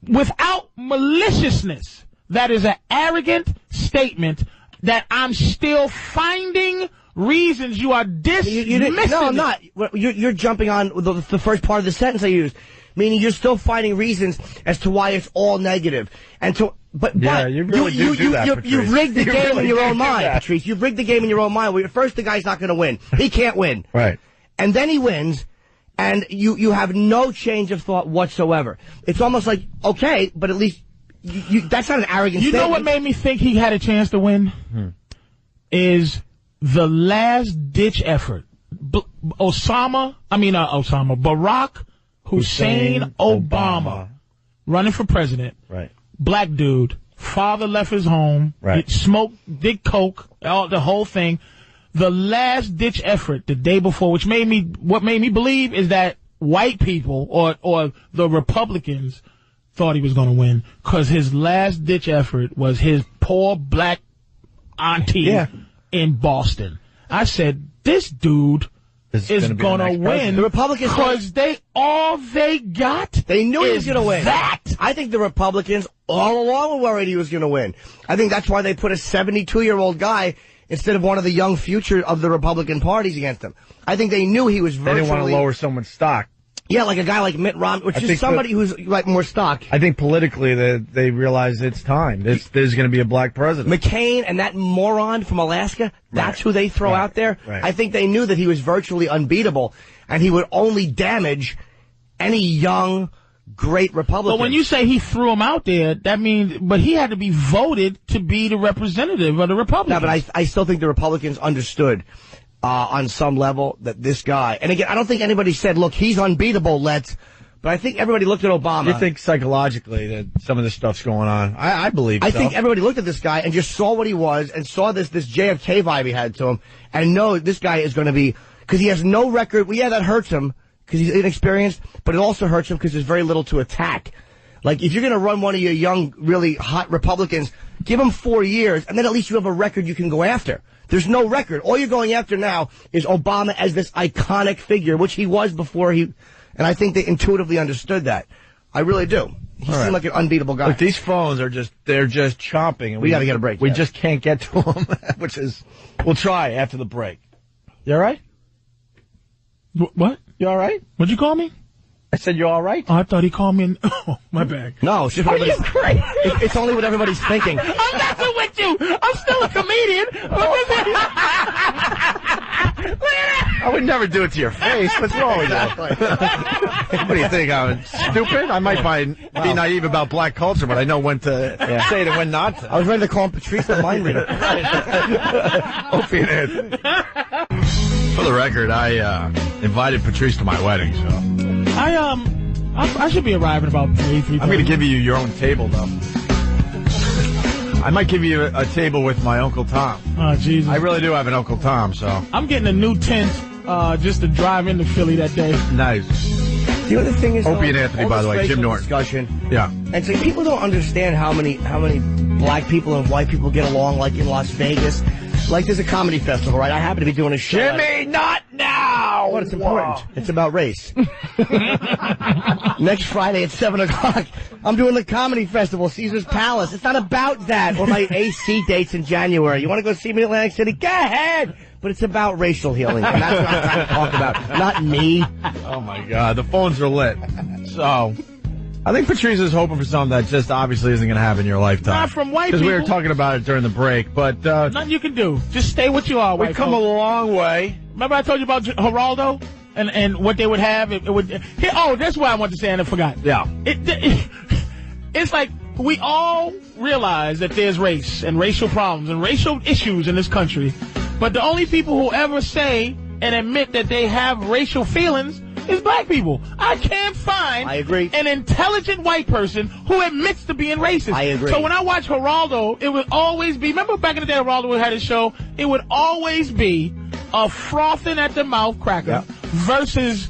Without maliciousness, that is an arrogant statement that I'm still finding reasons you are dismissing. No, I'm not. You're jumping on the first part of the sentence I used, meaning you're still finding reasons as to why it's all negative. But you really do that, Patrice. You've rigged the game in your own mind, Patrice. You've rigged the game in your own mind. Well, first, the guy's not going to win. He can't win. Right. And then he wins, and you have no change of thought whatsoever. It's almost like, okay, but at least that's not an arrogant statement. You know what made me think he had a chance to win? Is the last-ditch effort. Barack Hussein Obama running for president. Right. Black dude. Father left his home. Right. Smoked, did coke, the whole thing. The last-ditch effort the day before, what made me believe is that white people or the Republicans thought he was going to win because his last-ditch effort was his poor black auntie in Boston. I said, this dude is going to win. The Republicans, because they got. They knew he was going to win. That I think the Republicans all along were worried he was going to win. I think that's why they put a 72-year-old guy instead of one of the young future of the Republican parties against him. I think they knew he was virtually. They didn't want to lower someone's stock. Yeah, like a guy like Mitt Romney, which is somebody who's like more stock. I think politically they realize it's time. There's going to be a black president. McCain and that moron from Alaska, that's who they throw out there. Right. I think they knew that he was virtually unbeatable, and he would only damage any young, great Republican. But when you say he threw him out there, that means, but he had to be voted to be the representative of the Republicans. No, but I still think the Republicans understood on some level that this guy, and again, I don't think anybody said, look, he's unbeatable, but I think everybody looked at Obama. You think psychologically that some of this stuff's going on? I believe I think everybody looked at this guy and just saw what he was and saw this JFK vibe he had to him and know this guy is going to be, because he has no record. Well, yeah, that hurts him because he's inexperienced, but it also hurts him because there's very little to attack. Like, if you're going to run one of your young, really hot Republicans, give him 4 years, and then at least you have a record you can go after. There's no record. All you're going after now is Obama as this iconic figure, which he was before and I think they intuitively understood that. I really do. He seemed like an unbeatable guy. Look, these phones they're just chomping. And we got to get a break. We just can't get to them, we'll try after the break. You all right? What? You all right? What'd you call me? I said you all right? Oh, I thought he called me oh, my bad. No, it's just it's only what everybody's thinking. I'm messing with you. I'm still a comedian. I would never do it to your face. What's wrong with you? What do you think? I'm stupid? I might be naive about black culture, but I know when to say it and when not to. I was ready to call him Patrice the mind reader. Opie and Anthony. For the record, I invited Patrice to my wedding, so. I should be arriving about 3:30. I'm going to give you your own table, though. I might give you a table with my Uncle Tom. Oh, Jesus. I really do have an Uncle Tom, so. I'm getting a new tent just to drive into Philly that day. Nice. The other thing is, Opie and Anthony, by the way, Jim Norton. Discussion. Yeah. And so people don't understand how many black people and white people get along, like in Las Vegas. Like there's a comedy festival, right? I happen to be doing a show. Jimmy, not now! Well, it's important. It's about race. Next Friday at 7 o'clock, I'm doing the comedy festival, Caesar's Palace. It's not about that or my AC dates in January. You want to go see me in Atlantic City? Go ahead! But it's about racial healing. And that's what I'm trying to talk about. Not me. Oh, my God. The phones are lit. So, I think Patrice is hoping for something that just obviously isn't going to happen in your lifetime. Not from white people. Because we were talking about it during the break, but... nothing you can do. Just stay what you are, white We've come a long way. Remember I told you about Geraldo? And what they would have? That's what I wanted to say and I forgot. Yeah. It's like we all realize that there's race and racial problems and racial issues in this country. But the only people who ever say and admit that they have racial feelings is black people. I can't find an intelligent white person who admits to being racist. I agree. So when I watch Geraldo, it would always be, remember back in the day Geraldo had his show? It would always be a frothing at the mouth cracker versus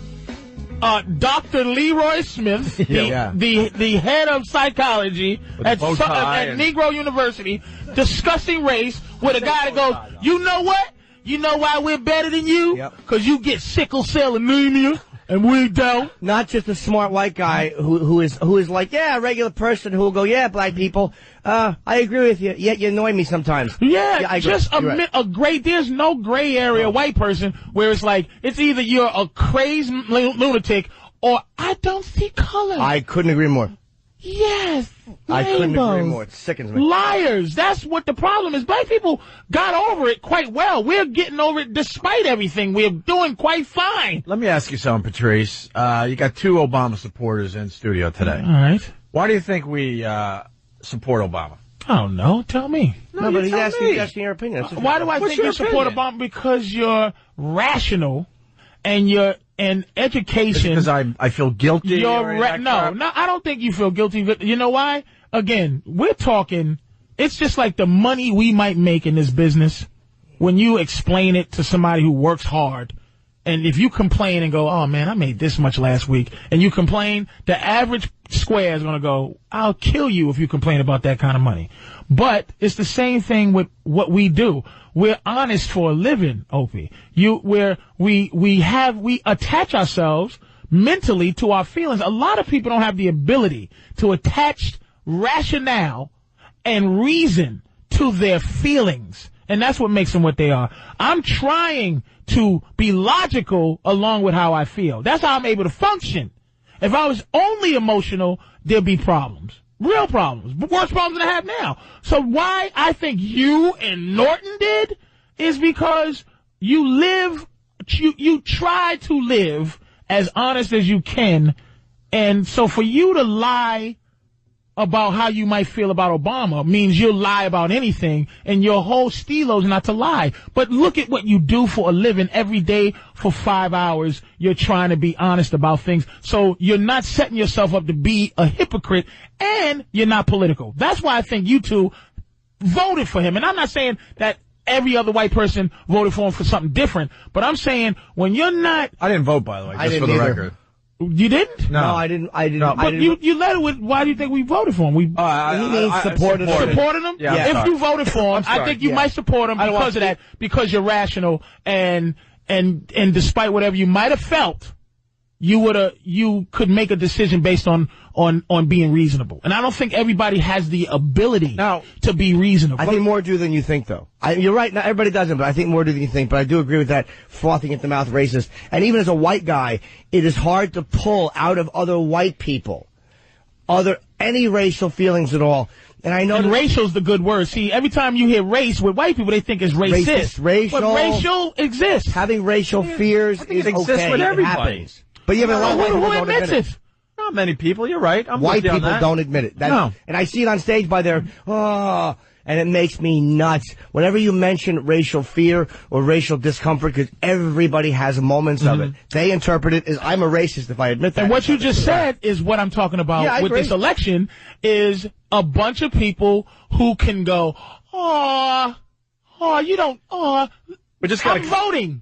Dr. Leroy Smith, the head of psychology at Negro University, discussing race with a guy that goes, you know what? You know why we're better than you? Because you get sickle cell anemia. And we don't. Not just a smart white guy who is like, a regular person who will go, black people. I agree with you. Yet you annoy me sometimes. I just admit there's no gray area white person where it's like, it's either you're a crazy lunatic or I don't see color. I couldn't agree more. Yes. I couldn't agree more. It sickens me. Liars. That's what the problem is. Black people got over it quite well. We're getting over it despite everything. We're doing quite fine. Let me ask you something, Patrice. You got two Obama supporters in studio today. All right. Why do you think we support Obama? I don't know. Tell me. No, but he's asking your opinion. Why do I think you support Obama? Because you're rational and you're in education. Because I feel guilty. No, I don't think you feel guilty. You know why? Again, we're talking, it's just like the money we might make in this business when you explain it to somebody who works hard. And if you complain and go, oh man, I made this much last week, and you complain, the average square is going to go, I'll kill you if you complain about that kind of money. But it's the same thing with what we do. We're honest for a living, Opie. We attach ourselves mentally to our feelings. A lot of people don't have the ability to attach rationale and reason to their feelings. And that's what makes them what they are. I'm trying to be logical along with how I feel. That's how I'm able to function. If I was only emotional, there'd be problems. Real problems. Worse problems than I have now. So why I think you and Norton did is because you try to live as honest as you can. And so for you to lie about how you might feel about Obama means you'll lie about anything, and your whole stilo is not to lie. But look at what you do for a living every day for 5 hours. You're trying to be honest about things. So you're not setting yourself up to be a hypocrite, and you're not political. That's why I think you two voted for him. And I'm not saying that every other white person voted for him for something different, but I'm saying when you're not... I didn't vote, by the way, just for the record. You didn't? No, I didn't. No. But you led it with, why do you think we voted for him? He means supported him. Supported him? Yeah. If you voted for him, I think you might support him because of that, because you're rational and despite whatever you might have felt, you could make a decision based on being reasonable. And I don't think everybody has the ability to be reasonable. I think more do than you think, though. You're right. Not everybody doesn't, but I think more do than you think. But I do agree with that frothing at the mouth racist. And even as a white guy, it is hard to pull out of other white people any racial feelings at all. And I know racial's the good word. See, every time you hear race with white people, they think it's racist. Racial. But racial exists. Having racial fears it exists with everybody. But yeah, but a lot of white people who don't admits admit it? Not many people. You're right. White people don't admit it. No. And I see it on stage by their, and it makes me nuts. Whenever you mention racial fear or racial discomfort, because everybody has moments of it, they interpret it as, I'm a racist if I admit that. And what you just said is what I'm talking about with this election, is a bunch of people who can go, you don't, I'm voting.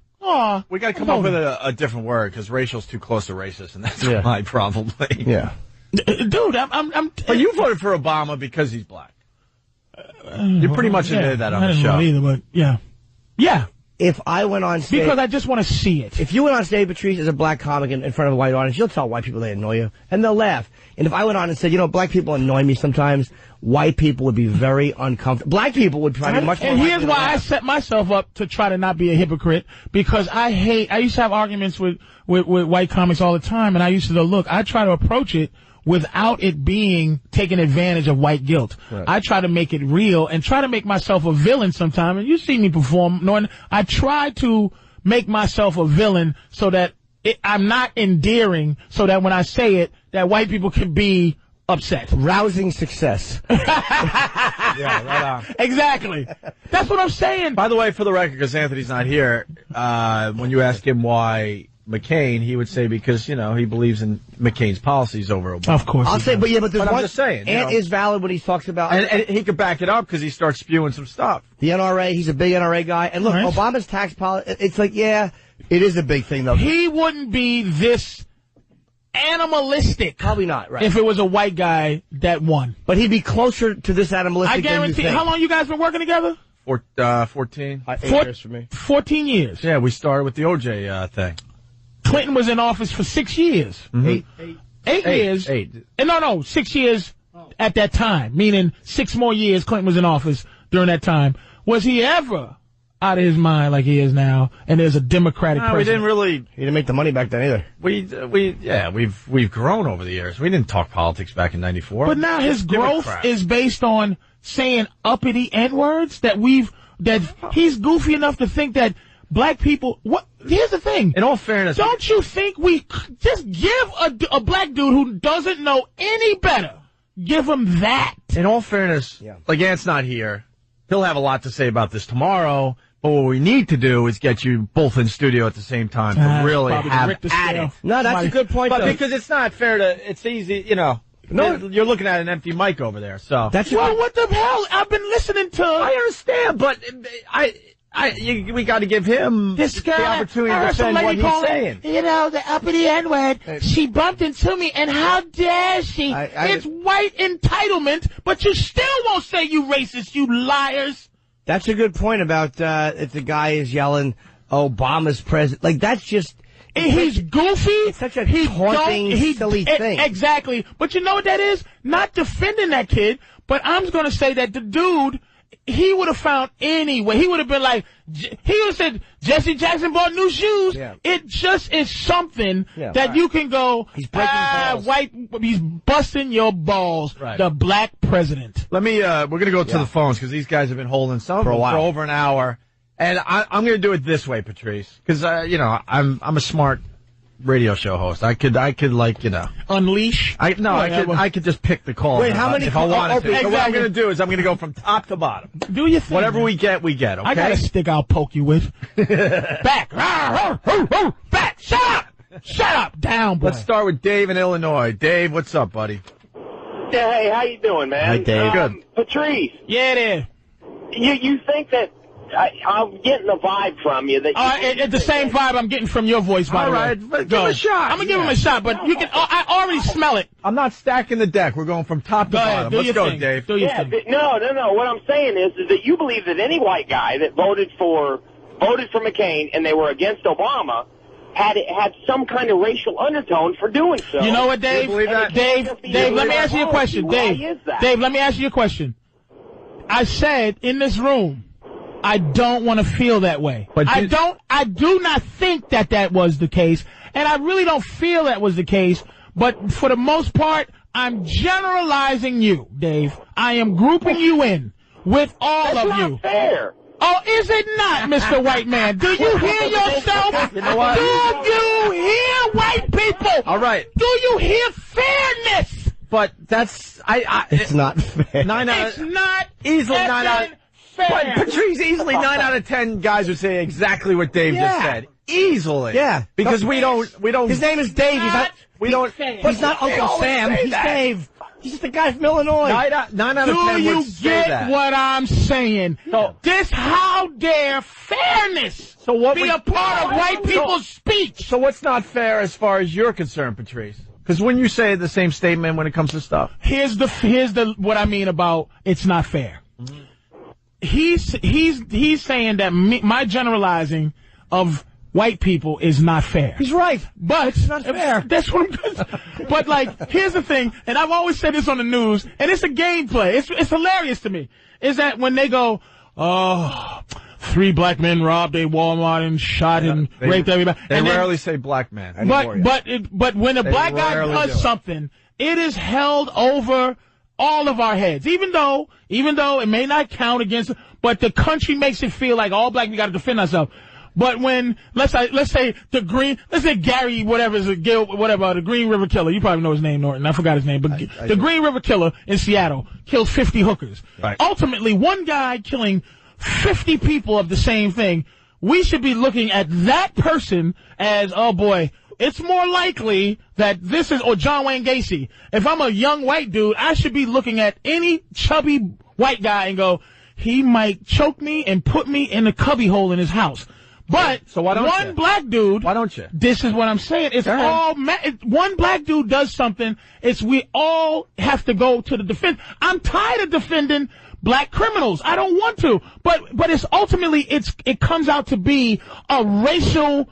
We got to come up with a different word, because racial's too close to racist, and that's my probably. Yeah. Dude, I'm. But you voted for Obama because he's black. You pretty much admitted that on the show. I didn't vote either, but yeah. If I went on stage... Because I just want to see it. If you went on stage, Patrice, as a black comic in front of a white audience, you'll tell white people they annoy you, and they'll laugh. And if I went on and said, black people annoy me sometimes, white people would be very uncomfortable. Black people would try to be much more... And here's why I set myself up to try to not be a hypocrite, because I used to have arguments with white comics all the time, and I used to go, look, I try to approach it without it being taking advantage of white guilt. Right. I try to make it real and try to make myself a villain sometime. And you see me perform, knowing I try to make myself a villain so that I'm not endearing, so that when I say it, that white people can be upset. Rousing success. Yeah, right on. Exactly. That's what I'm saying. By the way, for the record, because Anthony's not here, when you ask him why McCain, he would say because, he believes in McCain's policies over Obama. Of course. I'll say, but there's one. I'm just saying. Ant is valid when he talks about... And he could back it up because he starts spewing some stuff. The NRA, he's a big NRA guy. And look, Obama's tax policy, it's like, it is a big thing, though. He wouldn't be this animalistic. Probably not, right. If it was a white guy that won. But he'd be closer to this animalistic than you think. How long you guys been working together? 14. 8 years for me. 14 years. Yeah, we started with the OJ thing. Clinton was in office for 6 years. Mm-hmm. 8 years. 8. No, 6 years at that time, meaning 6 more years Clinton was in office during that time. Was he ever out of his mind like he is now, and there's a Democratic president? He didn't make the money back then either. We've grown over the years. We didn't talk politics back in '94. But now his growth is based on saying uppity N-words that he's goofy enough to think that black people, here's the thing. In all fairness, don't you think we just give a black dude who doesn't know any better, give him that? In all fairness, like Ant's not here. He'll have a lot to say about this tomorrow. But what we need to do is get you both in studio at the same time to really have at it. No, that's a good point, but though. because it's not fair it's easy, No, you're looking at an empty mic over there, so. What the hell? I've been listening to. I understand, but we got to give him the opportunity to defend what he's saying. The uppity N-word, she bumped into me, and how dare she? It's white entitlement, but you still won't say you racist, you liars. That's a good point about if the guy is yelling, Obama's president. Like, that's just... He's goofy. It's such a taunting, silly thing. Exactly. But you know what that is? Not defending that kid, but I'm going to say that the dude... He would have found any way. He would have been like, he would have said, Jesse Jackson bought new shoes. Yeah. It just is something that you can go, he's breaking balls. He's busting your balls. Right. The black president. Let me, we're going to go to the phones because these guys have been holding some for over an hour. And I'm going to do it this way, Patrice, because, I'm a smart radio show host. I could unleash. I could just pick the call. Wait, how many? If I wanted to. So what I'm going to do is I'm going to go from top to bottom. Do you think? Whatever we get, we get. Okay. I got a stick I'll poke you with. Back. Back. Shut up. Down, boy. Let's start with Dave in Illinois. Dave, what's up, buddy? Yeah, hey, how you doing, man? Hi, Dave. Good. Patrice. Yeah, it is. You think that I'm getting the vibe from you that. It's the same vibe I'm getting from your voice, by the way. All right, but give him a shot. I'm gonna give him a shot, but you can. I already smell it. I'm not stacking the deck. We're going from top to bottom. Let's go, Dave. No. What I'm saying is that you believe that any white guy that voted for McCain and they were against Obama had some kind of racial undertone for doing so. You know what, Dave? Dave, let me ask you a question. Dave, let me ask you a question. I said in this room, I don't want to feel that way. But I do not think that was the case, and I really don't feel that was the case. But for the most part, I'm generalizing you, Dave. I am grouping you in with all of you. That's not fair. Oh, is it not, Mr. White Man? Do you hear yourself? You know what? Do you hear white people? All right. Do you hear fairness? But that's it's not fair. It's not easily 9 out. Fair. But Patrice, easily 9 out of 10 guys would say exactly what Dave just said. Easily. Yeah. Because we don't. His name is Dave. He's not Uncle Sam. He's Dave. He's just a guy from Illinois. 9 out of 10 Do you would say get that. what I'm saying? So, how dare fairness be a part of white people's speech? So what's not fair as far as you're concerned, Patrice? Because when you say the same statement when it comes to stuff. Here's the what I mean about it's not fair. Mm-hmm. He's saying that my generalizing of white people is not fair. He's right. But it's not fair. That's what I'm But like, here's the thing, and I've always said this on the news, and it's a gameplay. It's hilarious to me. Is that when they go, 3 black men robbed a Walmart and shot and raped everybody. They and rarely say black man. But when a black guy does something, it is held over all of our heads. Even though it may not count against, but the country makes it feel like all black, we got to defend ourselves. But when, let's say Gary, the Green River Killer, you probably know his name, Norton, I forgot his name, but the Green River Killer in Seattle killed 50 hookers. Right. Ultimately, one guy killing 50 people of the same thing, we should be looking at that person as, oh boy, it's more likely that this is, or John Wayne Gacy. If I'm a young white dude, I should be looking at any chubby white guy and go, he might choke me and put me in a cubby hole in his house. But so why don't one black dude, why don't you? This is what I'm saying. It's one black dude does something. We all have to go to the defense. I'm tired of defending black criminals. I don't want to. But it's ultimately it comes out to be a racial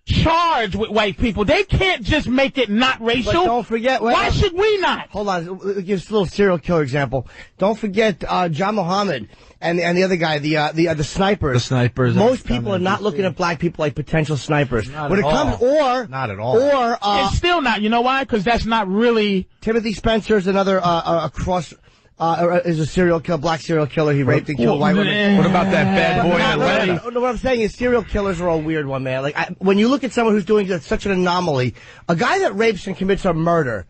charge with white people. They can't just make it not racial. But don't forget. Why should we not? Hold on. Give us a little serial killer example. Don't forget John Muhammad and the other guy, the snipers. The snipers. Most people are not looking at black people like potential snipers. Not when at it comes, all. Not at all. Or it's still not. You know why? Because that's not really. Timothy Spencer's another is a serial killer, black serial killer. He raped and killed white women. What about that bad boy in Atlanta? No, what I'm saying is serial killers are a weird one, man. Like when you look at someone who's doing such an anomaly, a guy that rapes and commits a murder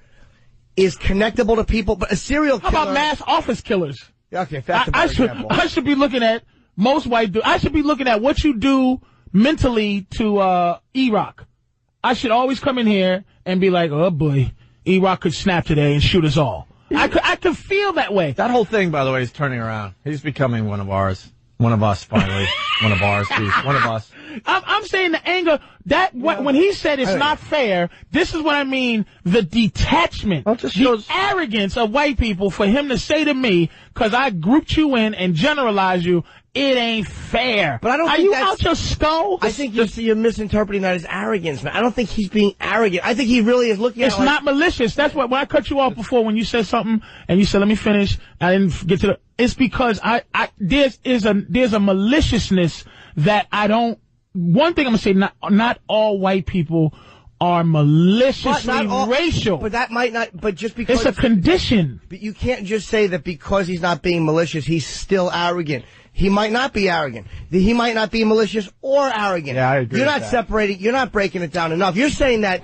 is connectable to people, but a serial killer. How about mass office killers? Okay, that's a better example. I should be looking at most white dudes. I should be looking at what you do mentally to E-Rock. I should always come in here and be like, oh boy, E-Rock could snap today and shoot us all. I could feel that way. That whole thing, by the way, is turning around. He's becoming one of ours. One of us, finally. One of ours, geez. One of us. I'm saying the anger, when he said it's not fair, this is what I mean, the detachment, the arrogance of white people for him to say to me, because I grouped you in and generalized you, it ain't fair. But I don't Are think you that's, out your skull? I think you're misinterpreting that as arrogance, man. I don't think he's being arrogant. I think he really is looking at it like, not malicious. That's what, when I cut you off before when you said something and you said, let me finish, I didn't get to the, it's because there's a maliciousness that I don't, one thing I'm going to say, not all white people are maliciously racial. But that might not, but just because. It's a condition. But you can't just say that because he's not being malicious, he's still arrogant. He might not be arrogant. He might not be malicious or arrogant. Yeah, I agree. You're not separating, you're not breaking it down enough. You're saying that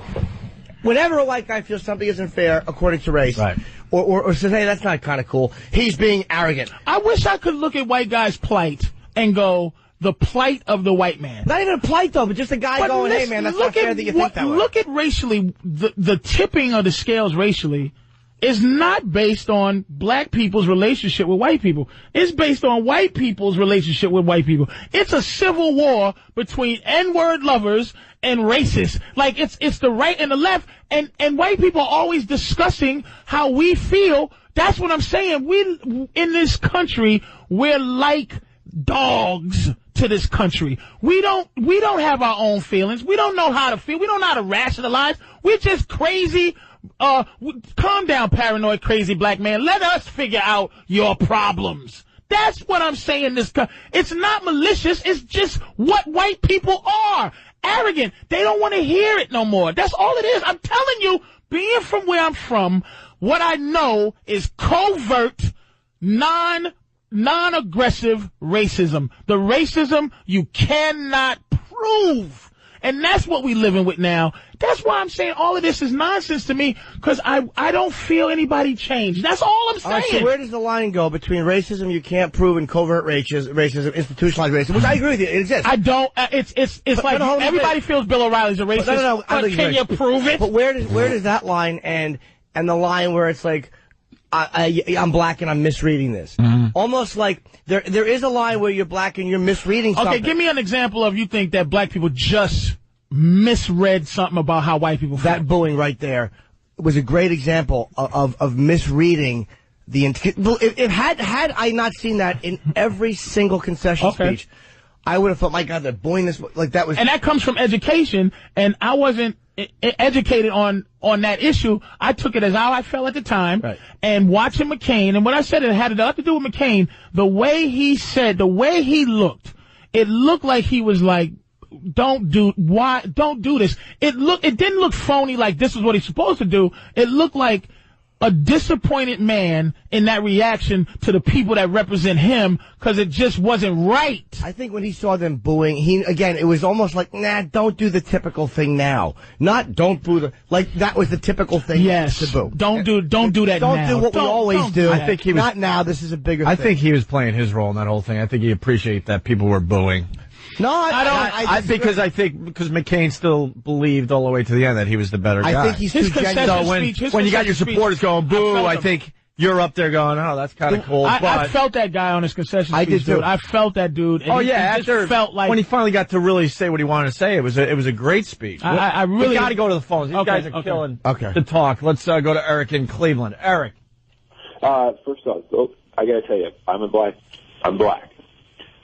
whenever a white guy feels something isn't fair according to race, right, or says, hey, that's not kind of cool, he's being arrogant. I wish I could look at white guys' plight and go, the plight of the white man. Not even a plight, though, but just a guy going, hey, man, that's not fair that you think that way. Look at racially, the tipping of the scales racially is not based on black people's relationship with white people. It's based on white people's relationship with white people. It's a civil war between N-word lovers and racists. Like, it's the right and the left, and white people are always discussing how we feel. That's what I'm saying. In this country, we're like dogs to this country. We don't have our own feelings. We don't know how to feel. We don't know how to rationalize. We're just crazy. Calm down, paranoid, crazy black man. Let us figure out your problems. That's what I'm saying. It's not malicious. It's just what white people are. Arrogant. They don't want to hear it no more. That's all it is. I'm telling you, being from where I'm from, what I know is covert, non-aggressive racism. The racism you cannot prove. And that's what we living with now. That's why I'm saying all of this is nonsense to me, because I don't feel anybody change. That's all I'm saying. All right, so where does the line go between racism you can't prove and covert racism, institutionalized racism, which I agree with you, it exists. I don't, it's like everybody feels Bill O'Reilly's a racist, but can you prove it? But where does that line end, and the line where it's like, I'm black and I'm misreading this. Mm-hmm. Almost like there is a line where you're black and you're misreading something. Okay, give me an example of you think that black people just misread something about how white people feel. That booing right there was a great example of misreading the had I not seen that in every single concession speech, I would have thought, my God, they're booing this like that was. And that comes from education, and I wasn't educated on that issue. I took it as how I felt at the time, right. And watching McCain, and what I said, it had a lot to do with McCain. The way he said, the way he looked, it looked like he was like, don't do this. It didn't look phony like this is what he's supposed to do. It looked like a disappointed man in that reaction to the people that represent him, because it just wasn't right. I think when he saw them booing, it was almost like, nah, don't do the typical thing now. Not don't boo like that was the typical thing. Yes. To boo. Don't do that now. Don't do what we always do. I think he was, not now. This is a bigger thing. I think he was playing his role in that whole thing. I think he appreciated that people were booing. No, I don't. Because McCain still believed all the way to the end that he was the better guy. I think he's too genuine. So when you got your supporters going boo, I think you're up there going, oh, that's kind of cool. I felt that guy on his concession speech. I did too. Dude. I felt that dude. And after felt like when he finally got to really say what he wanted to say, it was a great speech. I really we got to go to the phones. These guys are killing the talk. Let's go to Eric in Cleveland. Eric. First off, I got to tell you, I'm black.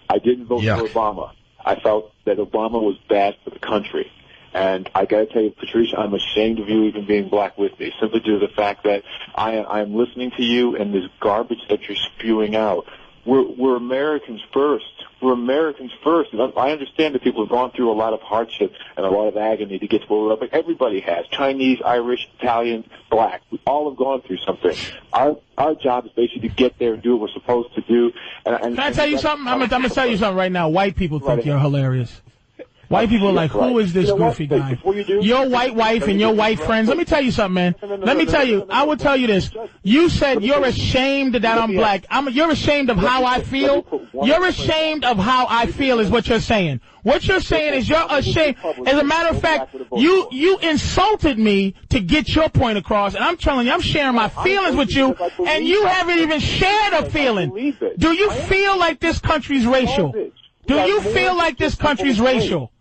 I didn't vote for Obama. I felt that Obama was bad for the country. And I got to tell you, Patrice, I'm ashamed of you even being black with me, simply due to the fact that I'm listening to you and this garbage that you're spewing out. We're Americans first. We're Americans first. And I understand that people have gone through a lot of hardship and a lot of agony to get to where we're at, but everybody has. Chinese, Irish, Italian, black. We all have gone through something. Our job is basically to get there and do what we're supposed to do. Can I tell you something? I'm going to tell you something right now. White people think you're hilarious. White people are like, who is this goofy guy? Your white wife and your white friends. Let me tell you something, man. Let me tell you. I will tell you this. You said you're ashamed that I'm black. You're ashamed of how I feel. You're ashamed of how I feel is what you're saying. What you're saying is you're ashamed. As a matter of fact, you insulted me to get your point across, and I'm telling you, I'm sharing my feelings with you, and you haven't even shared a feeling. Do you feel like this country's racial? Do you feel like this country's racial?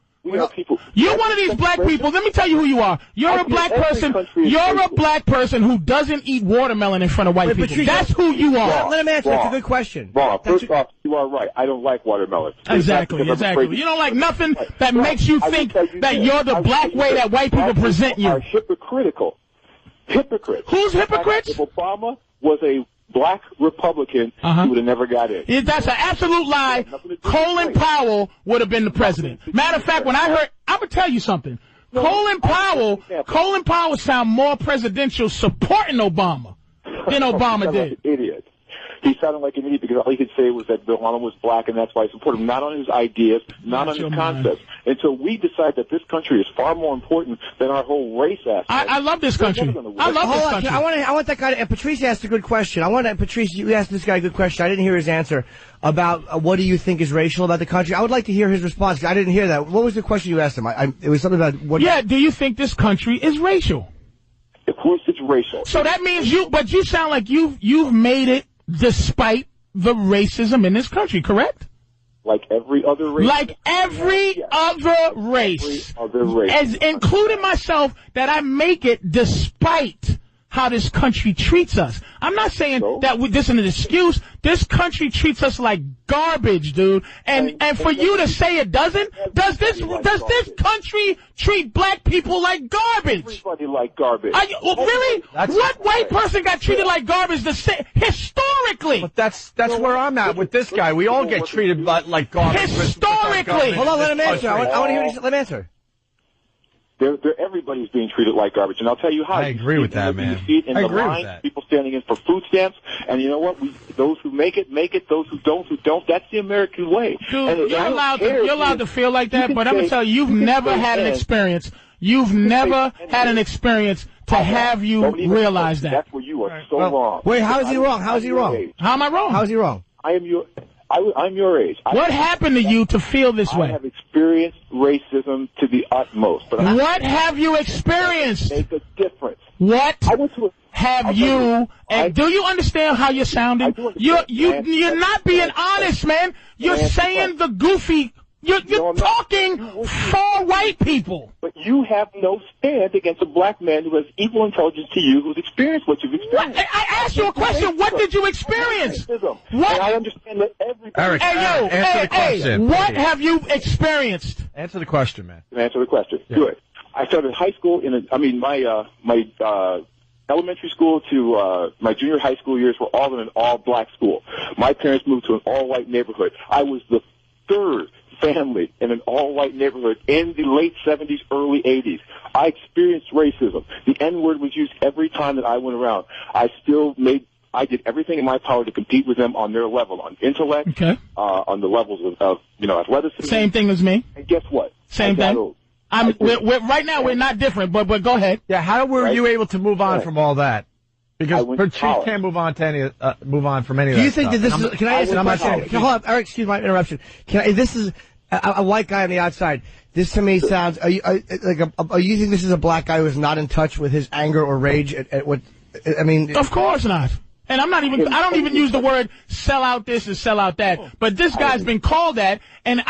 You're one of these black people. Let me tell you who you are. You're a black person. You're a black person who doesn't eat watermelon in front of white people. That's who you are. Let him answer. That's a good question. First off, you are right. I don't like watermelon. Exactly. You don't like nothing that makes you think that you're the black way that white people present you. Are hypocritical. Hypocrites. Who's hypocrites? If Obama was a black Republican, he would have never got in. That's an absolute lie. Colin Powell would have been the president. Matter of fact, when I heard, I'm going to tell you something. Colin Powell sound more presidential supporting Obama than Obama did. Like an idiot. He sounded like an idiot because all he could say was that Obama was black and that's why I support him, not on his ideas, not on his concepts. And so we decide that this country is far more important than our whole race aspect. I love this country. I love this country. I want that guy to, Patrice asked a good question. Patrice, you asked this guy a good question. I didn't hear his answer about what do you think is racial about the country. I would like to hear his response. I didn't hear that. What was the question you asked him? It was something about what... Yeah, do you think this country is racial? Of course it's racial. So that means but you sound like you've made it despite the racism in this country, correct? Like every other race. Like every other race. Every other race. As including myself, that I make it despite how this country treats us. I'm not saying that this is an excuse. This country treats us like garbage, dude. And for you to say it doesn't, does this country treat black people like garbage? Everybody like garbage. Really? What white person got treated like garbage historically? But that's where I'm at with this guy. We all get treated like garbage. Historically. Hold on, let him answer. I want to hear let him answer. Everybody's being treated like garbage, and I'll tell you how. I agree with that, man. I agree with that. People standing in for food stamps, and you know what? Those who make it, make it. Those who don't, don't. That's the American way. Dude, you're allowed to feel like that, but I'm gonna tell you, you've never had an experience. You've never had an experience to have you realize that. That's where you are so wrong. Wait, how is he wrong? How is he wrong? How am I wrong? How is he wrong? I'm your age. What happened to you to feel this way? I have experienced racism to the utmost. But what have you experienced? Make a difference. What have you? And do you understand how you're sounding? You're not being honest, man. You're saying the goofy. You're talking for white people. But you have no stand against a black man who has equal intelligence to you, who's experienced what you've experienced. I asked you a question. What did you experience? What? And I understand that everybody... Answer the question. What have you experienced? Answer the question, man. Answer the question. Yeah. Good. I started high school my elementary school to my junior high school years were all in an all-black school. My parents moved to an all-white neighborhood. I was the third family in an all-white neighborhood in the late 70s, early 80s. I experienced racism. The N-word was used every time that I went around. I did everything in my power to compete with them on their level, on intellect, on the levels of athleticism. Same thing as me. And guess what? Same thing. Right now we're not different, but go ahead. Yeah, how were you able to move on from all that? Because Patrice can't move on from any of that. Do you think that this is? Can I ask? I'm not saying. Hold on, Eric. Excuse my interruption. This is a white guy on the outside. This to me sounds. Are you think this is a black guy who is not in touch with his anger or rage at what? I mean, of course not. And I don't even use the word sell out this and sell out that. But this guy's been called that, and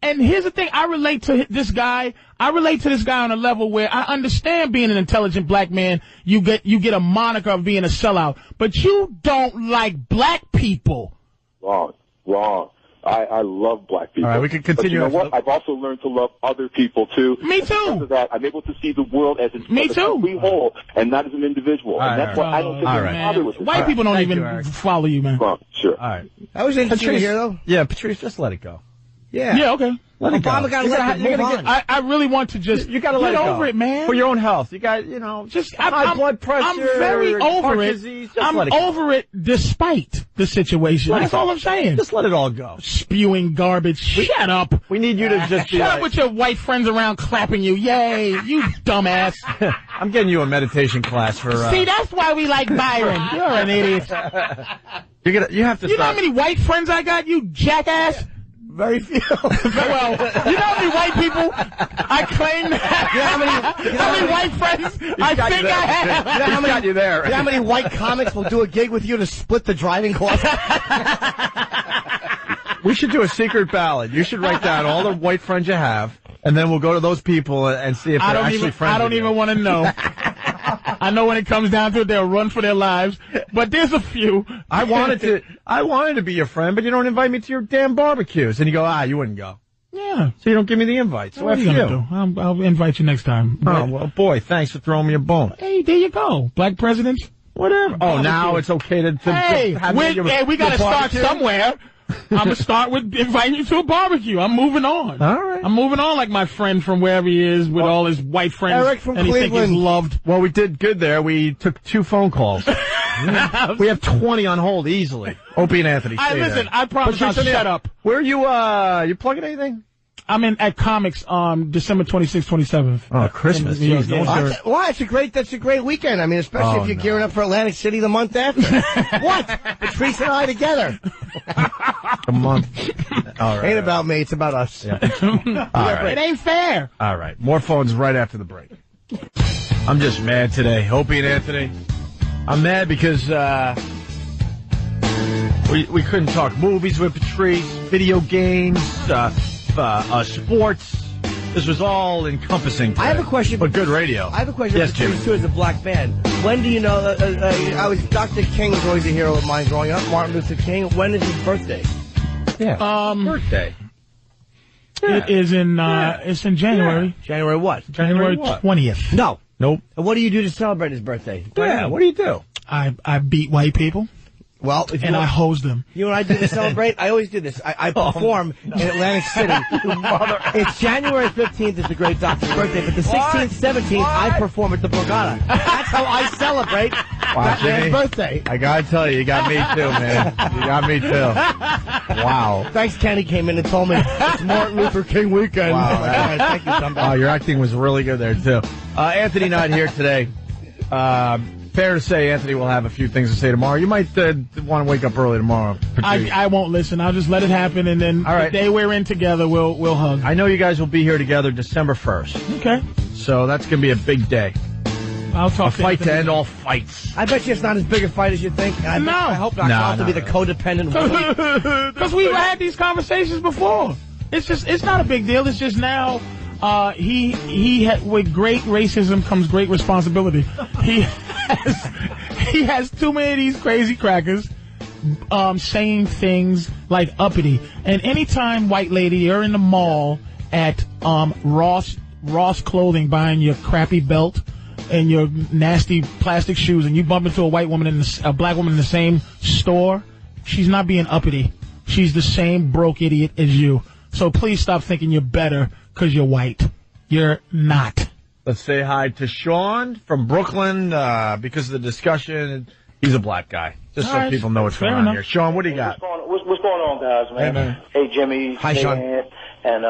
here's the thing, I relate to this guy on a level where I understand being an intelligent black man, you get a moniker of being a sellout. But you don't like black people. Wrong. I love black people. All right, we can continue. But you know what? I've also learned to love other people, too. Me too. Because of that, I'm able to see the world as a complete whole and not as an individual. And that's why I don't think I'm bothered with it. White people don't even follow you, man. Sure. All right. That was interesting to hear, though. Yeah, Patrice, just let it go. Yeah, okay. Let it go. I really want to just you gotta let get it go. over it, man. For your own health. You got, just high blood pressure. I'm very over it. I'm over it despite the situation. That's all I'm saying. Just let it all go. Spewing garbage. Shut up. We need you to just be shut up with your white friends around clapping you. Yay, you dumbass. I'm getting you a meditation class for... See, that's why we like Byron. You're an idiot. You have to You know how many white friends I got, you jackass? Very few. Well, you know how many white people I claim to have? You know how many white friends I think I have? You know how many white comics will do a gig with you to split the driving cost? We should do a secret ballot. You should write down all the white friends you have, and then we'll go to those people and see if they're actually friends. I don't even want to know. I know when it comes down to it, they'll run for their lives. But there's a few. I wanted to be your friend, but you don't invite me to your damn barbecues. And you go, you wouldn't go. Yeah. So you don't give me the invite. So what are you going to do? I'll invite you next time. Oh, well, boy, thanks for throwing me a bone. Hey, there you go. Black presidents. Whatever. Oh, now it's okay to have we got to start somewhere. I'm going to start with inviting you to a barbecue. I'm moving on. All right. I'm moving on like my friend from wherever he is with all his white friends. Eric from and Cleveland. He think he's loved. Well, we did good there. We took 2 phone calls. We have 20 on hold easily. Opie and Anthony. Listen, I promise I'll shut up. Where are you, you plugging anything? I'm at Comics December 26th, 27th. Oh, Christmas. Why? That's a great weekend. I mean, especially if you're gearing up for Atlantic City the month after. What? Patrice and I together. A month. All right. Ain't about me. It's about us. Yeah. All right. It ain't fair. All right. More phones right after the break. I'm just mad today. Opie and Anthony. I'm mad because we couldn't talk movies with Patrice, video games, sports. This was all encompassing today. I have a question. But good radio. I have a question yes, for Patrice, too, as a black man. When do you know, Dr. King was always a hero of mine growing up, Martin Luther King. When is his birthday? Yeah. Birthday. Yeah. It is in, it's in January. Yeah. January what? January 20th. No. Nope. And what do you do to celebrate his birthday? Yeah, what do you do? I beat white people. Well, I hose them. You know what I do to celebrate? I always do this. I perform in Atlantic City. It's January 15th is the great doctor's birthday, but the 16th, 17th, I perform at the Borgata. That's how I celebrate Batman's birthday. I gotta tell you got me too, man. You got me too. Wow. Thanks, Kenny came in and told me it's Martin Luther King weekend. Wow. Thank you, somebody. Oh, your acting was really good there, too. Anthony not here today. Fair to say, Anthony will have a few things to say tomorrow. You might want to wake up early tomorrow. I won't listen. I'll just let it happen, and then the day we're in together, we'll hug. I know you guys will be here together December 1st. Okay. So that's going to be a big day. I'll talk. A fight to end all fights. I bet you it's not as big a fight as you think. I hope not to be the codependent woman. Because we've had these conversations before. It's not a big deal. It's just now. With great racism comes great responsibility. He has too many of these crazy crackers, saying things like uppity. And anytime, white lady, you're in the mall at, Ross Clothing buying your crappy belt and your nasty plastic shoes, and you bump into a white woman a black woman in the same store, she's not being uppity. She's the same broke idiot as you. So please stop thinking you're better because you're white. You're not. Let's say hi to Sean from Brooklyn because of the discussion. He's a black guy. Just so people know what's going on here. Sean, what do you got? What's going on, guys, man? Hey, man. Hey, Jimmy. Hi, Sean. And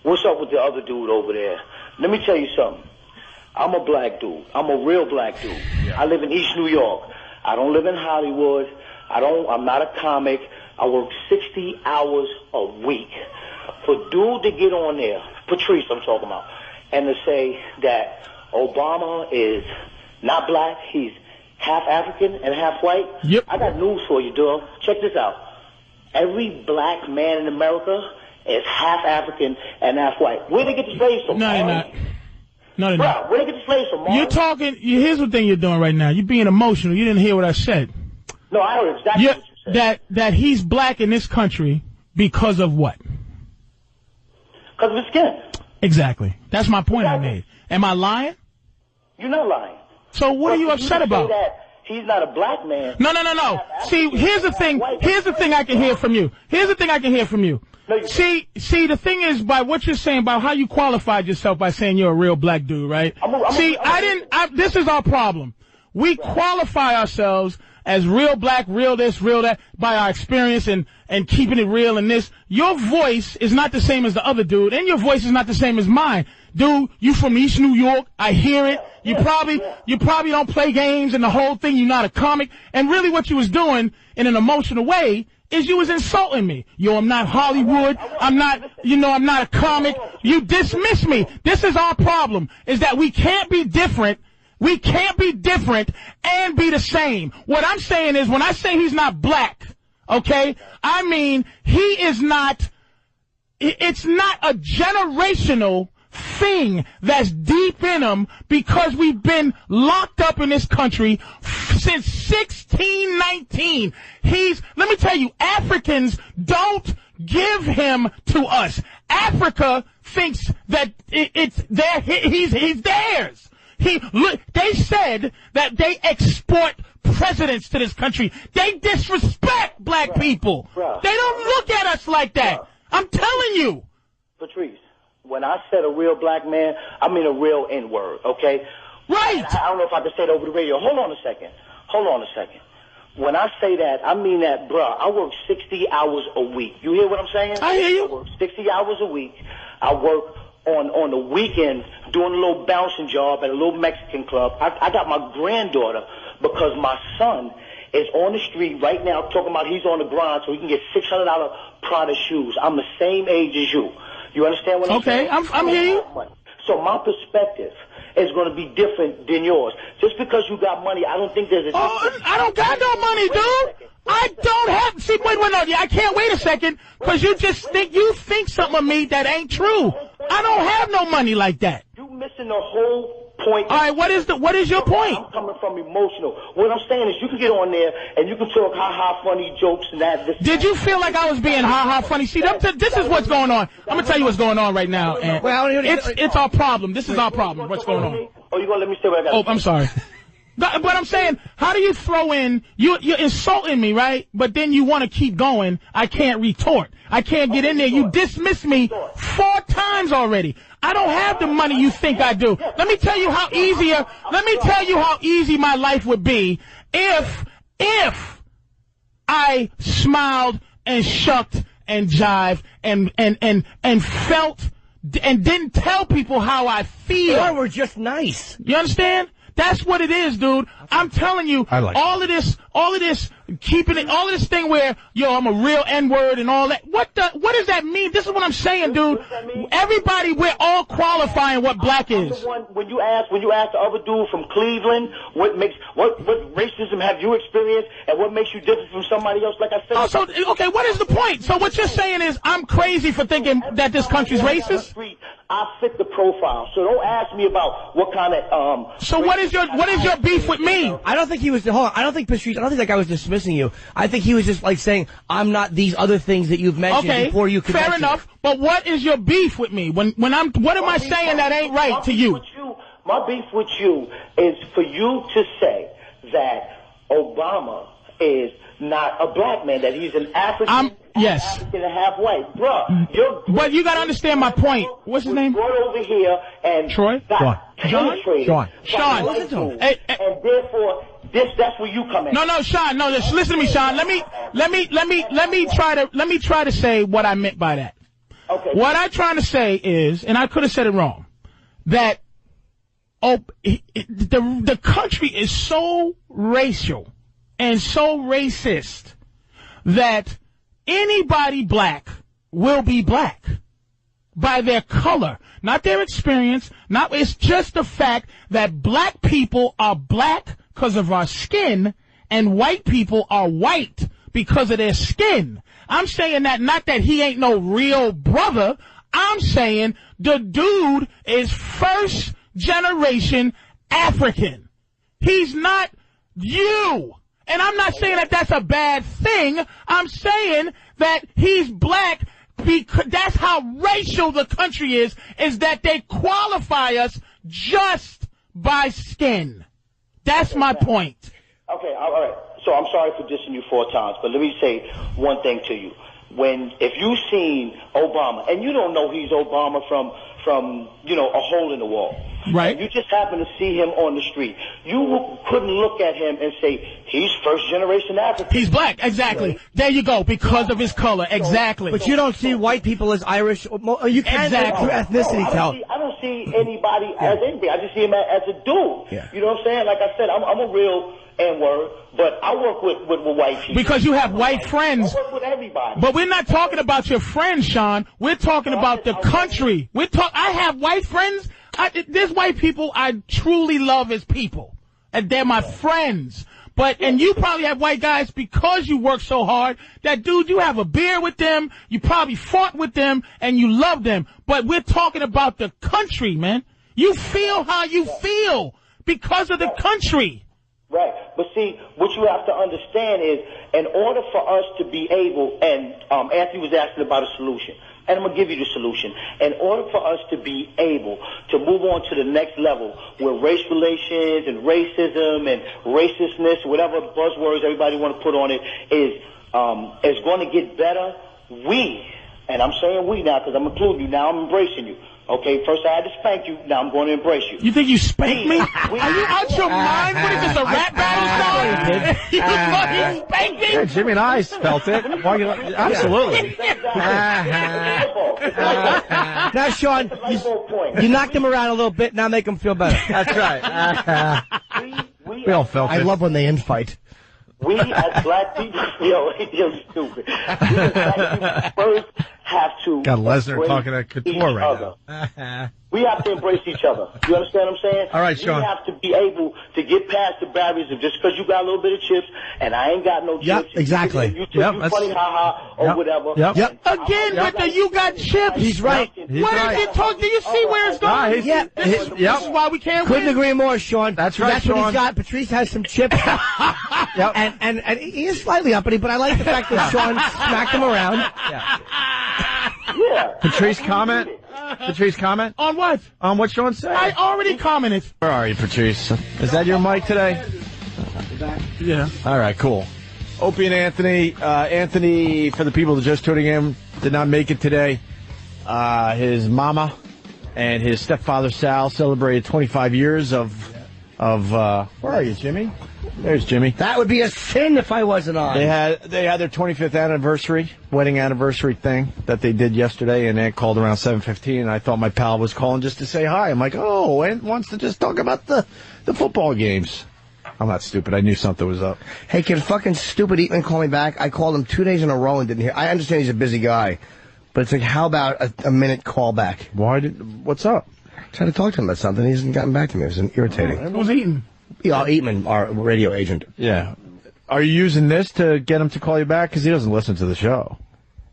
what's up with the other dude over there? Let me tell you something. I'm a black dude. I'm a real black dude. Yeah. I live in East New York. I don't live in Hollywood. I'm not a comic. I work 60 hours a week. For dude to get on there, Patrice I'm talking about, and to say that Obama is not black, he's half African and half white. Yep. I got news for you, dog. Check this out. Every black man in America is half African and half white. Where they get the slaves from? No, they're not. No, they're not. Where they get the slaves from, Martin? You're talking. Here's the thing you're doing right now. You're being emotional. You didn't hear what I said. No, I heard exactly what you said. That he's black in this country because of what? Because of his skin. Exactly. That's my point I made. Am I lying? You're not lying. So what are you upset about? That he's not a black man. No. See, here's the thing. Here's the thing I can hear from you. See, the thing is, by what you're saying, about how you qualified yourself by saying you're a real black dude, right? This is our problem. We qualify ourselves as real black, real this, real that, by our experience and keeping it real and this. Your voice is not the same as the other dude, and your voice is not the same as mine. Dude, you from East New York, I hear it. You probably don't play games and the whole thing, you're not a comic. And really what you was doing in an emotional way is you was insulting me. Yo, I'm not Hollywood. I'm not a comic. You dismiss me. This is our problem, is that we can't be different. We can't be different and be the same. What I'm saying is, when I say he's not black, okay, I mean he is not, it's not a generational thing that's deep in him, because we've been locked up in this country since 1619. Let me tell you, Africans don't give him to us. Africa thinks that he's theirs. They said that they export presidents to this country. They disrespect black people. They don't look at us like that. I'm telling you. Patrice, when I said a real black man, I mean a real N-word, okay? Right. I don't know if I can say it over the radio. Hold on a second. When I say that, I mean that, bruh, I work 60 hours a week. You hear what I'm saying? I hear you. I work 60 hours a week. I work on the weekend doing a little bouncing job at a little Mexican club. I got my granddaughter because my son is on the street right now talking about he's on the grind so he can get $600 Prada shoes. I'm the same age as you. You understand what I'm saying? Okay, I'm hearing you. So my perspective is going to be different than yours. Just because you got money, I don't think there's a difference. Oh, I don't got no money, dude. I don't have. See, wait, no, I can't wait a second, because you think something of me that ain't true. I don't have no money like that. You missing the whole point. All right, what is your point? I'm coming from emotional. What I'm saying is, you can get on there and you can talk funny jokes and that. Did you feel like I was being funny? See, this is what's going on. I'm gonna tell you what's going on right now, and it's our problem. This is our problem. What's going on? Oh, you gonna let me say what I got? Oh, I'm sorry. But I'm saying, how do you throw in, you're insulting me, right? But then you want to keep going. I can't retort. I can't get in there. You dismissed me 4 times already. I don't have the money you think I do. Let me tell you how easy my life would be if I smiled and shucked and jived and felt and didn't tell people how I feel. Or we're just nice. You understand? That's what it is, dude. I'm telling you, all of this thing where, I'm a real N-word and all that. What does that mean? This is what I'm saying, dude. Everybody, we're all qualifying what black is. When you ask the other dude from Cleveland, what racism have you experienced and what makes you different from somebody else, like I said. Okay, what is the point? So what you're saying is I'm crazy for thinking that this country's racist? I fit the profile, so don't ask me about what kind of So what is your beef with me? I don't think he was. Hold on. I don't think Patrice. I don't think that guy was dismissing you. I think he was just like saying, "I'm not these other things that you've mentioned before you." Fair enough. But what is your beef with me? What am I saying that ain't right to you? My beef with you is for you to say that Obama is not a black man, that he's an African. Yes. African and half white. Bruh, but you gotta understand my point. What's his name? Brought over here and Troy? Sean. Listen to him. And therefore, that's where you come in. No, Sean, no, listen to me, Sean. Let me try to say what I meant by that. Okay. What I'm trying to say is, and I could have said it wrong, that the country is so racial and so racist that anybody black will be black by their color, not their experience. It's just the fact that black people are black because of our skin and white people are white because of their skin. I'm saying that not that he ain't no real brother. I'm saying the dude is first generation African. He's not you. And I'm not saying that that's a bad thing. I'm saying that he's black because that's how racial the country is that they qualify us just by skin. That's my point. Okay, all right. So I'm sorry for dissing you 4 times, but let me say one thing to you. If you've seen Obama, and you don't know he's Obama from a hole in the wall. Right. And you just happen to see him on the street. You couldn't look at him and say, he's first generation African. He's black, exactly. Right. There you go, because of his color, exactly. But you don't see white people as Irish. You can't through ethnicity tell. I don't see anybody as anything. I just see him as a dude. Yeah. You know what I'm saying? Like I said, I'm a real N-word, but I work with white people. Because you have white friends. I work with everybody. But we're not talking about your friends, Sean. We're talking about the country. I have white friends. There's white people I truly love as people. And they're my friends. And you probably have white guys because you work so hard that, dude, you have a beer with them, you probably fought with them, and you love them. But we're talking about the country, man. You feel how you feel because of the country. Right. But see, what you have to understand is, in order for us to be able, and Anthony was asking about a solution, and I'm going to give you the solution. In order for us to be able to move on to the next level where race relations and racism and racistness, whatever buzzwords everybody want to put on it, is going to get better, and I'm saying we now because I'm including you, now I'm embracing you. Okay, first I had to spank you, now I'm going to embrace you. You think you spanked me? Are you out your mind? What is this, a rap battle? You spanked me? Yeah, Jimmy and I felt it. Absolutely. Now, Sean, you knocked him around a little bit, now make him feel better. That's right. We all felt it. I love when they infight. We as black people, you're stupid. We as black people first have to Got Lesnar embrace talking at Couture each right other. now. We have to embrace each other. You understand what I'm saying? All right, Sean. We have to be able to get past the barriers of just because you got a little bit of chips and I ain't got no chips. Yep, exactly. You funny, ha-ha, or whatever. Yep. Again, with the you got chips. He's right. Where is it talk? Do you see where it's going? This is why we can't Couldn't win. agree more, Sean. That's right, That's what Sean. he's got. Patrice has some chips. And he is slightly uppity, but I like the fact that Sean smacked him around. Yeah. Patrice, comment? Patrice, comment? On what? On what Sean said? I already commented. Where are you, Patrice? Is that your mic today? Yeah. All right, cool. Opie and Anthony. Anthony, for the people that are just tuning in, did not make it today. His mama and his stepfather, Sal, celebrated 25 years of where are you, Jimmy? There's Jimmy. That would be a sin if I wasn't on. They had their 25th anniversary, wedding anniversary thing that they did yesterday, and Aunt called around 7:15, and I thought my pal was calling just to say hi. I'm like, oh, Aunt wants to just talk about the football games. I'm not stupid. I knew something was up. Hey, can fucking stupid Eatman call me back? I called him 2 days in a row and didn't hear. I understand he's a busy guy, but it's like, how about a minute call back? What's up? I'm trying to talk to him about something. He hasn't gotten back to me. It was irritating. Who's eating? Yeah, Eatman, our radio agent. Yeah. Are you using this to get him to call you back? Because he doesn't listen to the show.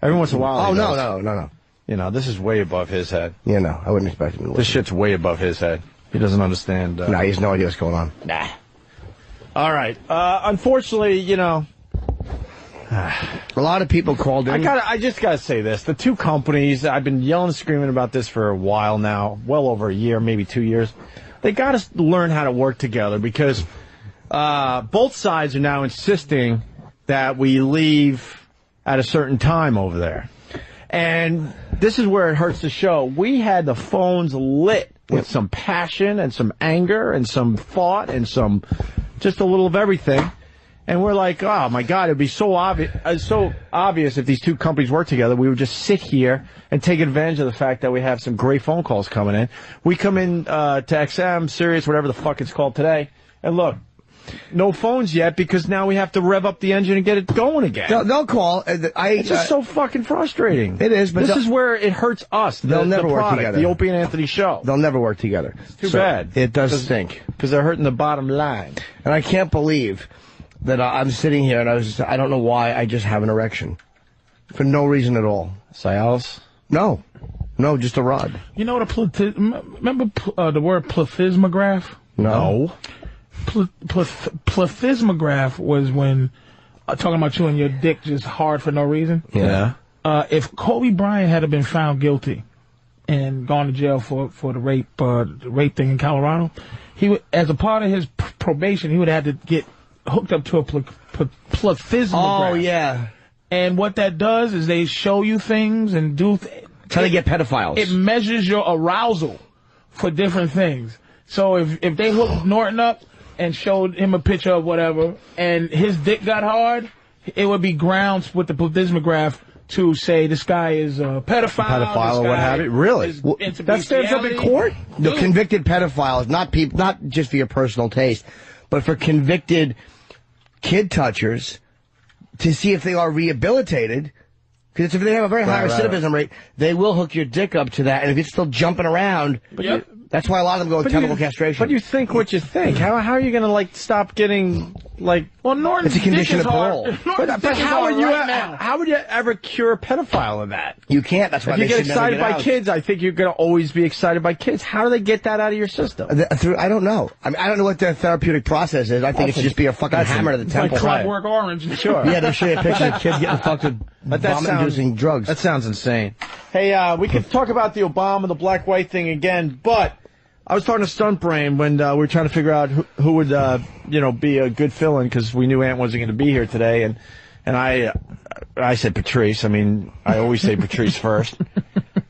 Every once in a while. Oh, no. You know, this is way above his head. Yeah, no, I wouldn't expect him to listen. This shit's way above his head. He doesn't understand. No, he has no idea what's going on. Nah. All right. Unfortunately, you know. A lot of people called in. I just gotta say this. The two companies, I've been yelling and screaming about this for a while now, well over a year, maybe 2 years. They gotta learn how to work together because both sides are now insisting that we leave at a certain time over there. And this is where it hurts the show. We had the phones lit with some passion and some anger and some thought and some just a little of everything. And we're like, oh, my God, it would be so obvious if these two companies worked together. We would just sit here and take advantage of the fact that we have some great phone calls coming in. We come in to XM, Sirius, whatever the fuck it's called today, and look, no phones yet because now we have to rev up the engine and get it going again. They'll call. It's just so fucking frustrating. It is, but this is where it hurts us. They'll never work together. The Opie and Anthony show. They'll never work together. It's too bad. It does stink. Because they're hurting the bottom line. And I can't believe that I'm sitting here and I don't know why I just have an erection. For no reason at all. Cialis? No, just a rod. You know what remember the word plethysmograph? No. Plethysmograph was when, talking about you and your dick just hard for no reason. Yeah. If Kobe Bryant had been found guilty and gone to jail for the rape thing in Colorado, he would, as a part of his probation, he would have had to get hooked up to a plethysmograph. Oh, yeah. And what that does is they show you things and do... Try to get pedophiles. It measures your arousal for different things. So if they hooked Norton up and showed him a picture of whatever, and his dick got hard, it would be grounds with the plethysmograph to say this guy is a pedophile or what have you. Really? That stands up in court? The convicted pedophiles, not just for your personal taste, but for convicted kid touchers to see if they are rehabilitated. Because if they have a very high recidivism rate, they will hook your dick up to that. And if it's still jumping around, that's why a lot of them go with chemical castration. But you think what you think. How are you going to stop getting Well, Norton's it's a condition of parole. But how would you ever cure a pedophile in that? You can't. That's why if you get excited by kids, I think you're going to always be excited by kids. How do they get that out of your system? I don't know. I mean, I don't know what their therapeutic process is. I think it should just be a fucking hammer to the temple. Like Clockwork Orange. Sure. Yeah, they'll show you a picture of kids getting fucked with vomit-inducing drugs. That sounds insane. Hey, we could talk about the Obama, the black-white thing again, but I was talking to Stunt Brain when we were trying to figure out who would, be a good fill-in because we knew Ant wasn't going to be here today, and I said Patrice. I mean, I always say Patrice first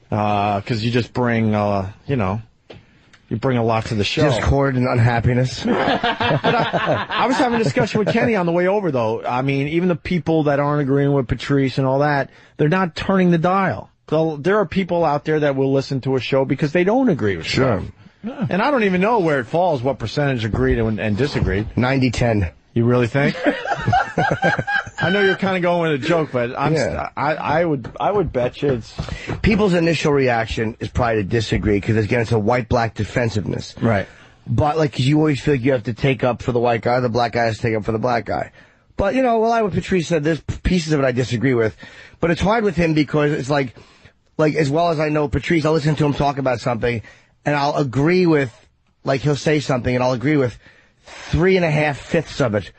because you just bring, you bring a lot to the show. Discord and unhappiness. But I was having a discussion with Kenny on the way over, though. I mean, even the people that aren't agreeing with Patrice and all that, they're not turning the dial. So there are people out there that will listen to a show because they don't agree with Sure. stuff. And I don't even know where it falls, what percentage agreed and disagreed. 90-10. You really think? I know you're kind of going with a joke, but I would bet you it's... People's initial reaction is probably to disagree because, again, it's a white-black defensiveness. Right. But, like, 'cause you always feel like you have to take up for the white guy, the black guy has to take up for the black guy. But, you know, what Patrice said, there's pieces of it I disagree with. But it's hard with him because it's like, as well as I know Patrice, I'll listen to him talk about something, and I'll agree with, like, he'll say something, and I'll agree with 3.5/5 of it,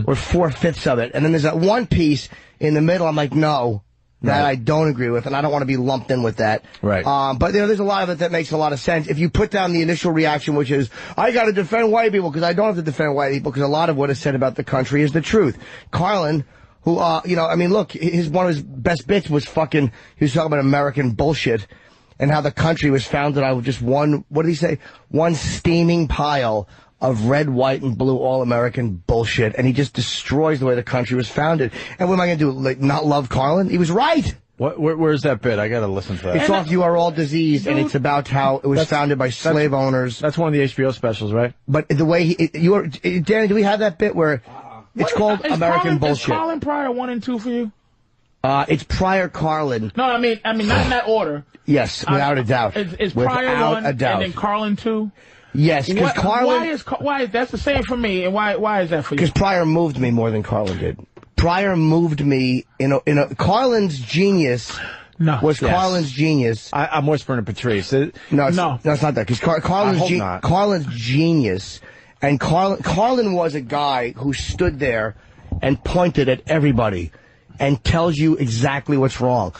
or 4/5 of it. And then there's that one piece in the middle, I'm like, no, that I don't agree with, and I don't want to be lumped in with that. Right. But, you know, there's a lot of it that makes a lot of sense. If you put down the initial reaction, which is, I got to defend white people, because I don't have to defend white people, because a lot of what is said about the country is the truth. Carlin, who, you know, I mean, look, one of his best bits was he was talking about American bullshit, and how the country was founded on just one steaming pile of red, white, and blue all-American bullshit, and he just destroys the way the country was founded. And what am I going to do, like, not love Carlin? He was right! Where's that bit? I got to listen to that. It's off You Are All Diseased, and it's about how it was founded by slave owners. That's one of the HBO specials, right? But the way Danny, do we have that bit where it's called American Bullshit? Is Carlin Pryor 1 and 2 for you? It's Pryor Carlin. No, I mean not in that order. Yes, without a doubt. Is Pryor 1 and then Carlin 2? Yes, because Carlin... Why is that's the same for me, and why is that for you? Because Pryor moved me more than Carlin did. Pryor moved me in a Carlin's genius... Carlin's genius. I'm whispering to Patrice. No, it's not that. Because Carlin's genius, and Carlin was a guy who stood there and pointed at everybody and tells you exactly what's wrong.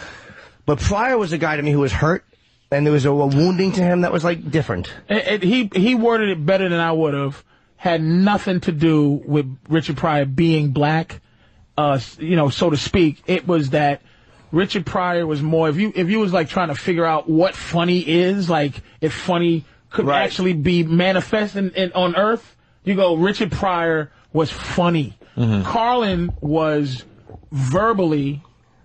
But Pryor was a guy to me who was hurt, and there was a wounding to him that was, like, different. He worded it better than I would have. Had nothing to do with Richard Pryor being black, you know, so to speak. It was that Richard Pryor was more, if you was, like, trying to figure out what funny is, like, if funny could actually be manifested on Earth, you go, Richard Pryor was funny. Carlin was verbally...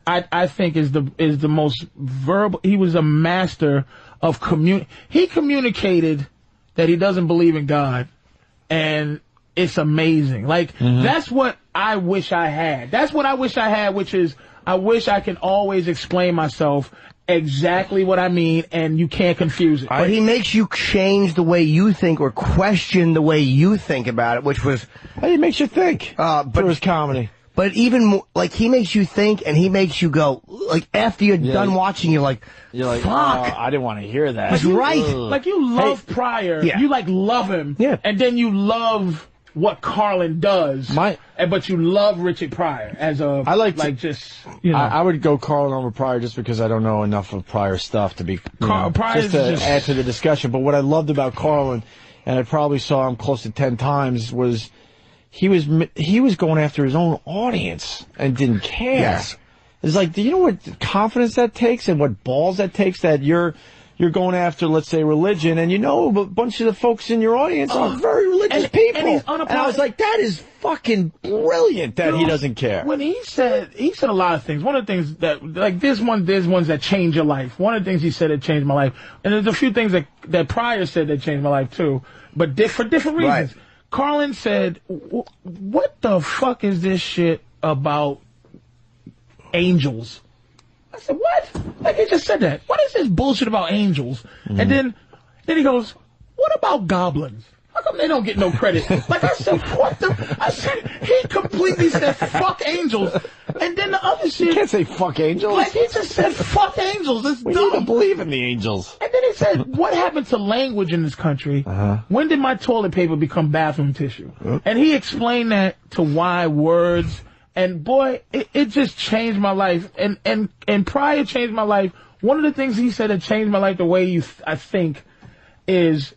I think is the most verbal. He was a master of He communicated that he doesn't believe in God, and it's amazing. Like that's what I wish I had. That's what I wish I had, which is I wish I can always explain myself exactly what I mean, and you can't confuse it. But he makes you change the way you think or question the way you think about it, which was he makes you think. But it was comedy. But even more, like, he makes you think, and he makes you go, like, after you're done watching, you're like, fuck. I didn't want to hear that. That's right. Like, you love Pryor. Yeah. You, like, love him. Yeah. And then you love what Carlin does. But you love Richard Pryor as a, just, you know. I would go Carlin over Pryor just because I don't know enough of Pryor's stuff to be, just to add to the discussion. But what I loved about Carlin, and I probably saw him close to 10 times, was... He was going after his own audience and didn't care. Yes. It's like, do you know what confidence that takes and what balls that takes that you're going after, let's say, religion, and you know a bunch of the folks in your audience are very religious people. And I was like, that is fucking brilliant that he doesn't care. When he said a lot of things. One of the things that, like, there's ones that change your life. One of the things he said that changed my life. And there's a few things that Pryor said that changed my life too, but for different reasons. Right. Carlin said, what the fuck is this shit about angels? I said, what? Like, he just said that. What is this bullshit about angels? And then he goes, what about goblins? How come they don't get no credit? Like, I said, he completely said, fuck angels. And then the other shit. You can't say fuck angels. Like, he just said, fuck angels. It's we dumb. Need to believe in the angels. And then he said, what happened to language in this country? When did my toilet paper become bathroom tissue? And he explained that to why words, and boy, it just changed my life. And Pryor changed my life. One of the things he said that changed my life the way I think is,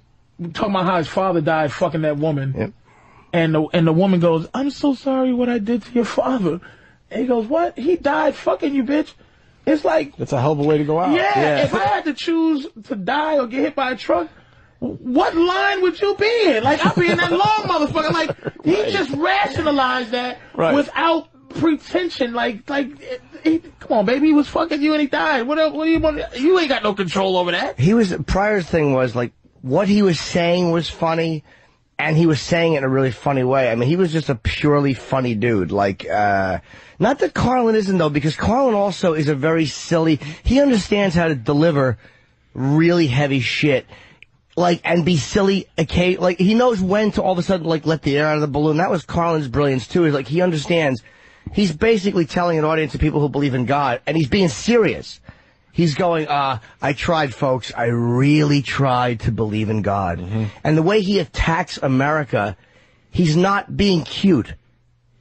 talking about how his father died fucking that woman. Yep. And the woman goes, I'm so sorry what I did to your father. And he goes, what? He died fucking you, bitch. It's like... That's a hell of a way to go out. Yeah, if I had to choose to die or get hit by a truck, what line would you be in? Like, I'd be in that long motherfucker. Like, he just rationalized that without pretension. Like, come on, baby, he was fucking you and he died. What do you want? You ain't got no control over that. Pryor's thing was, like, what he was saying was funny, And he was saying it in a really funny way. I mean, he was just a purely funny dude. Like, not that Carlin isn't, though, because Carlin also is a very silly... He understands how to deliver really heavy shit, like, and be silly. Okay, like, he knows when to all of a sudden, like, let the air out of the balloon. That was Carlin's brilliance, too. Is like, he understands. He's basically telling an audience of people who believe in God, and he's being serious. He's going, I tried, folks. I really tried to believe in God. Mm-hmm. And the way he attacks America, he's not being cute.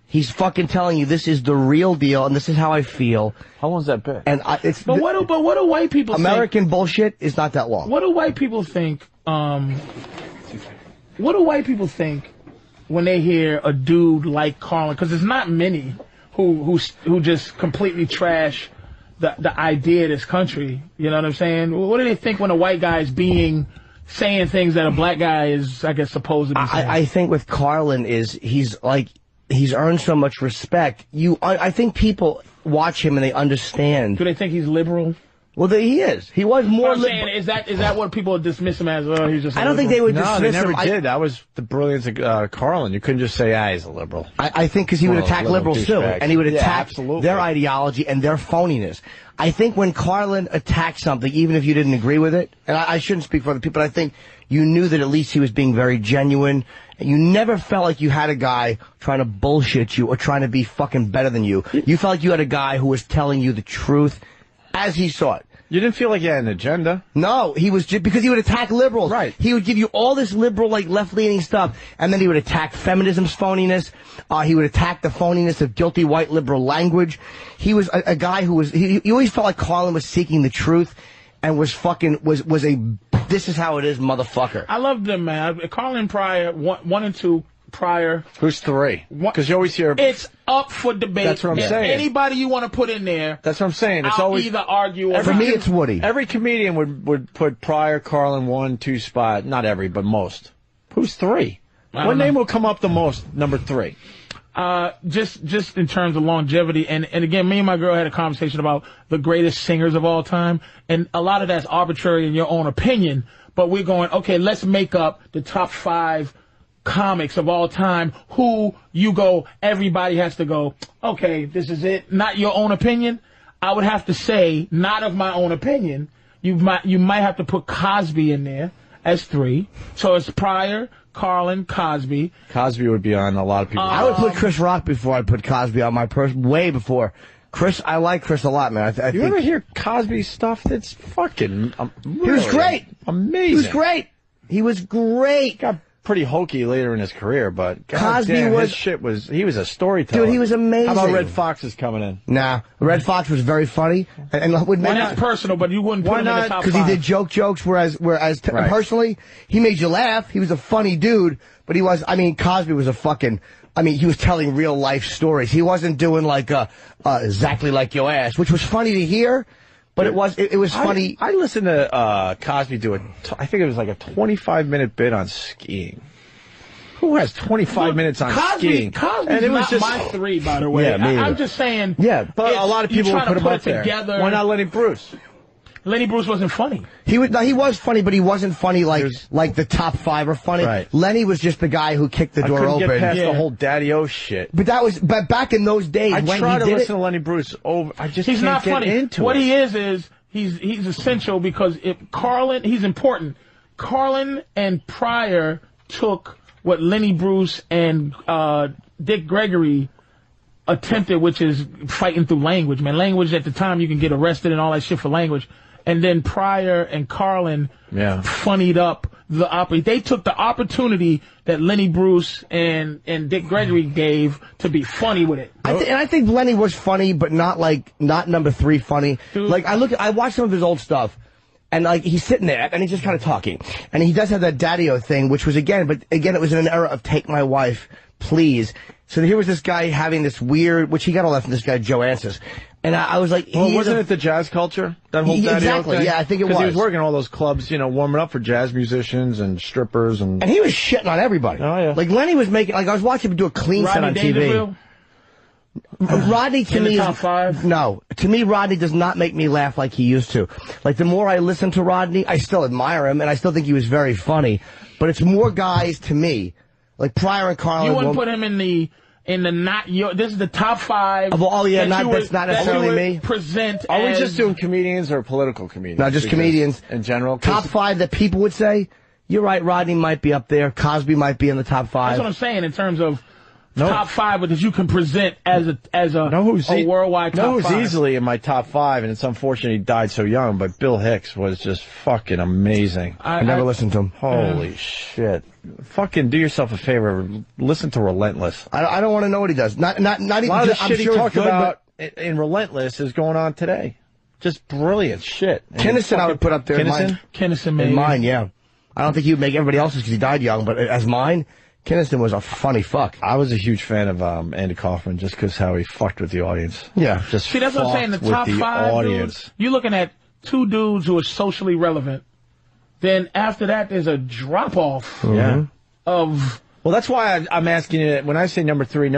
He's fucking telling you this is the real deal, and this is how I feel. How long's that been? And what do white people think? American bullshit is not that long. What do white people think? What do white people think when they hear a dude like Carlin? Because there's not many who just completely trash the idea of this country. You know what I'm saying? What do they think when a white guy is saying things that a black guy is, I guess, supposed to be saying? I think with Carlin he's earned so much respect. I think people watch him and they understand. Do they think he's liberal? Well, he is. He was more liberal. Is that what people dismiss him as? Oh, he's just. I don't think they would dismiss him. No, they never did. That was the brilliance of Carlin. You couldn't just say, he's a liberal. I think because he would attack liberals too, and he would attack their ideology and their phoniness. I think when Carlin attacked something, even if you didn't agree with it, and I shouldn't speak for other people, but I think you knew that at least he was being very genuine. You never felt like you had a guy trying to bullshit you or trying to be fucking better than you. You felt like you had a guy who was telling you the truth as he saw it. You didn't feel like you had an agenda? No, he was just because he would attack liberals. Right. He would give you all this liberal, like, left-leaning stuff, and then he would attack feminism's phoniness. He would attack the phoniness of guilty white liberal language. He was a guy who was... He always felt like Carlin was seeking the truth and was a... This is how it is, motherfucker. I love them, man. Carlin Pryor, 1 and 2... Pryor. Who's 3? Because you always hear... It's up for debate. That's what I'm saying. Anybody you want to put in there... That's what I'm saying. It's I'll always... either argue or... For me, it's Woody. Every comedian would put Pryor, Carlin 1, 2 spot. Not every, but most. Who's 3? What name will come up the most, number 3? Just in terms of longevity, and again, me and my girl had a conversation about the greatest singers of all time, and a lot of that's arbitrary in your own opinion, but we're going, okay, let's make up the top 5 comics of all time who you go, everybody has to go, okay, this is it, not your own opinion. I would have to say, not of my own opinion, you might have to put Cosby in there as 3. So it's Pryor, Carlin, Cosby. Cosby would be on a lot of people. I would put Chris Rock before I'd put Cosby on my person, way before. Chris, I like Chris a lot, man. I think ever hear Cosby stuff? That's fucking really He was great. Amazing. He was great. He was great. Got pretty hokey later in his career, but Cosby he was a storyteller. Dude, he was amazing. How about Red Fox is coming in? Nah, Red Fox was very funny. And that's personal, but you wouldn't put him in the top 5. Because he did jokes, whereas right. Personally, he made you laugh. He was a funny dude, but Cosby was he was telling real life stories. He wasn't doing like exactly like your ass, which was funny to hear. But it was funny. I listened to Cosby do I think it was like a 25-minute bit on skiing. Who has 25 minutes on skiing? Cosby's and it was just my 3, by the way. Yeah, I'm just saying. Yeah, but a lot of people would put him up there. Together. Why not Lenny Bruce? Lenny Bruce wasn't funny. He was funny, but he wasn't funny like the top 5 are funny. Right. Lenny was just the guy who kicked the door open. I couldn't get past the whole Daddy-O shit. But back in those days, I try to listen to Lenny Bruce over. He's not get funny. Into what it. he is he's essential because he's important. Carlin and Pryor took what Lenny Bruce and Dick Gregory attempted, which is fighting through language, man. Language at the time you can get arrested and all that shit for language. And then Pryor and Carlin funnied up the opera. They took the opportunity that Lenny Bruce and Dick Gregory gave to be funny with it. I think Lenny was funny, but not number 3 funny. Dude. Like I watched some of his old stuff, and like he's sitting there and he's just kind of talking, and he does have that Daddy-O thing, which was again it was in an era of Take My Wife, Please. So here was this guy having this weird, which he got all that from this guy Joe Ansis. And I was like... Well, wasn't it the jazz culture? That whole exactly, thing? yeah, I think it was. Because he was working in all those clubs, warming up for jazz musicians and strippers. And he was shitting on everybody. Oh, yeah. Like, Lenny was making... Like, I was watching him do a clean set on TV. Rodney, to me, top 5? No. To me, Rodney does not make me laugh like he used to. Like, the more I listen to Rodney, I still admire him, and I still think he was very funny. But it's more guys, to me, Like Pryor and Carlin. You wouldn't put him in the not your. This is the top 5. That's not necessarily me. Present. Are we just doing comedians or political comedians? No, just comedians in general. Top 5 that people would say. You're right. Rodney might be up there. Cosby might be in the top 5. That's what I'm saying in terms of top 5, but that you can present as a worldwide top 5. Who's easily in my top 5, and it's unfortunate he died so young. But Bill Hicks was just fucking amazing. I never listened to him. Holy shit! Fucking do yourself a favor. Listen to Relentless. I don't want to know what he does. Not even. A lot of the shit he talked about in Relentless is going on today. Just brilliant shit. Kinnison, I would put up there. Kinnison, maybe. In mine, yeah. I don't think he would make everybody else's because he died young, but as mine, Kinnison was a funny fuck. I was a huge fan of Andy Kaufman just because how he fucked with the audience. Yeah. Just see, that's what I'm saying. The top 5 audience. Dudes, you're looking at 2 dudes who are socially relevant. Then after that, there's a drop-off of... Well, that's why I'm asking you, when I say number 3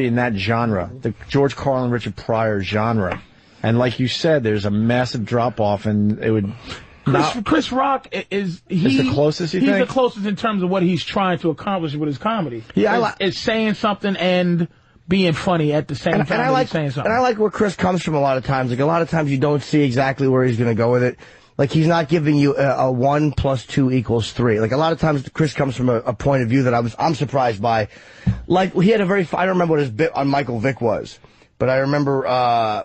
in that genre, the George Carlin, Richard Pryor genre. And like you said, there's a massive drop-off, and it would... Chris Rock is the closest. He's the closest in terms of what he's trying to accomplish with his comedy. Yeah, it's saying something and being funny at the same time. And I like saying something. And I like where Chris comes from a lot of times. Like a lot of times you don't see exactly where he's going to go with it. Like he's not giving you a 1 + 2 = 3. Like a lot of times Chris comes from a point of view that I'm surprised by. Like he had I don't remember what his bit on Michael Vick was. But I remember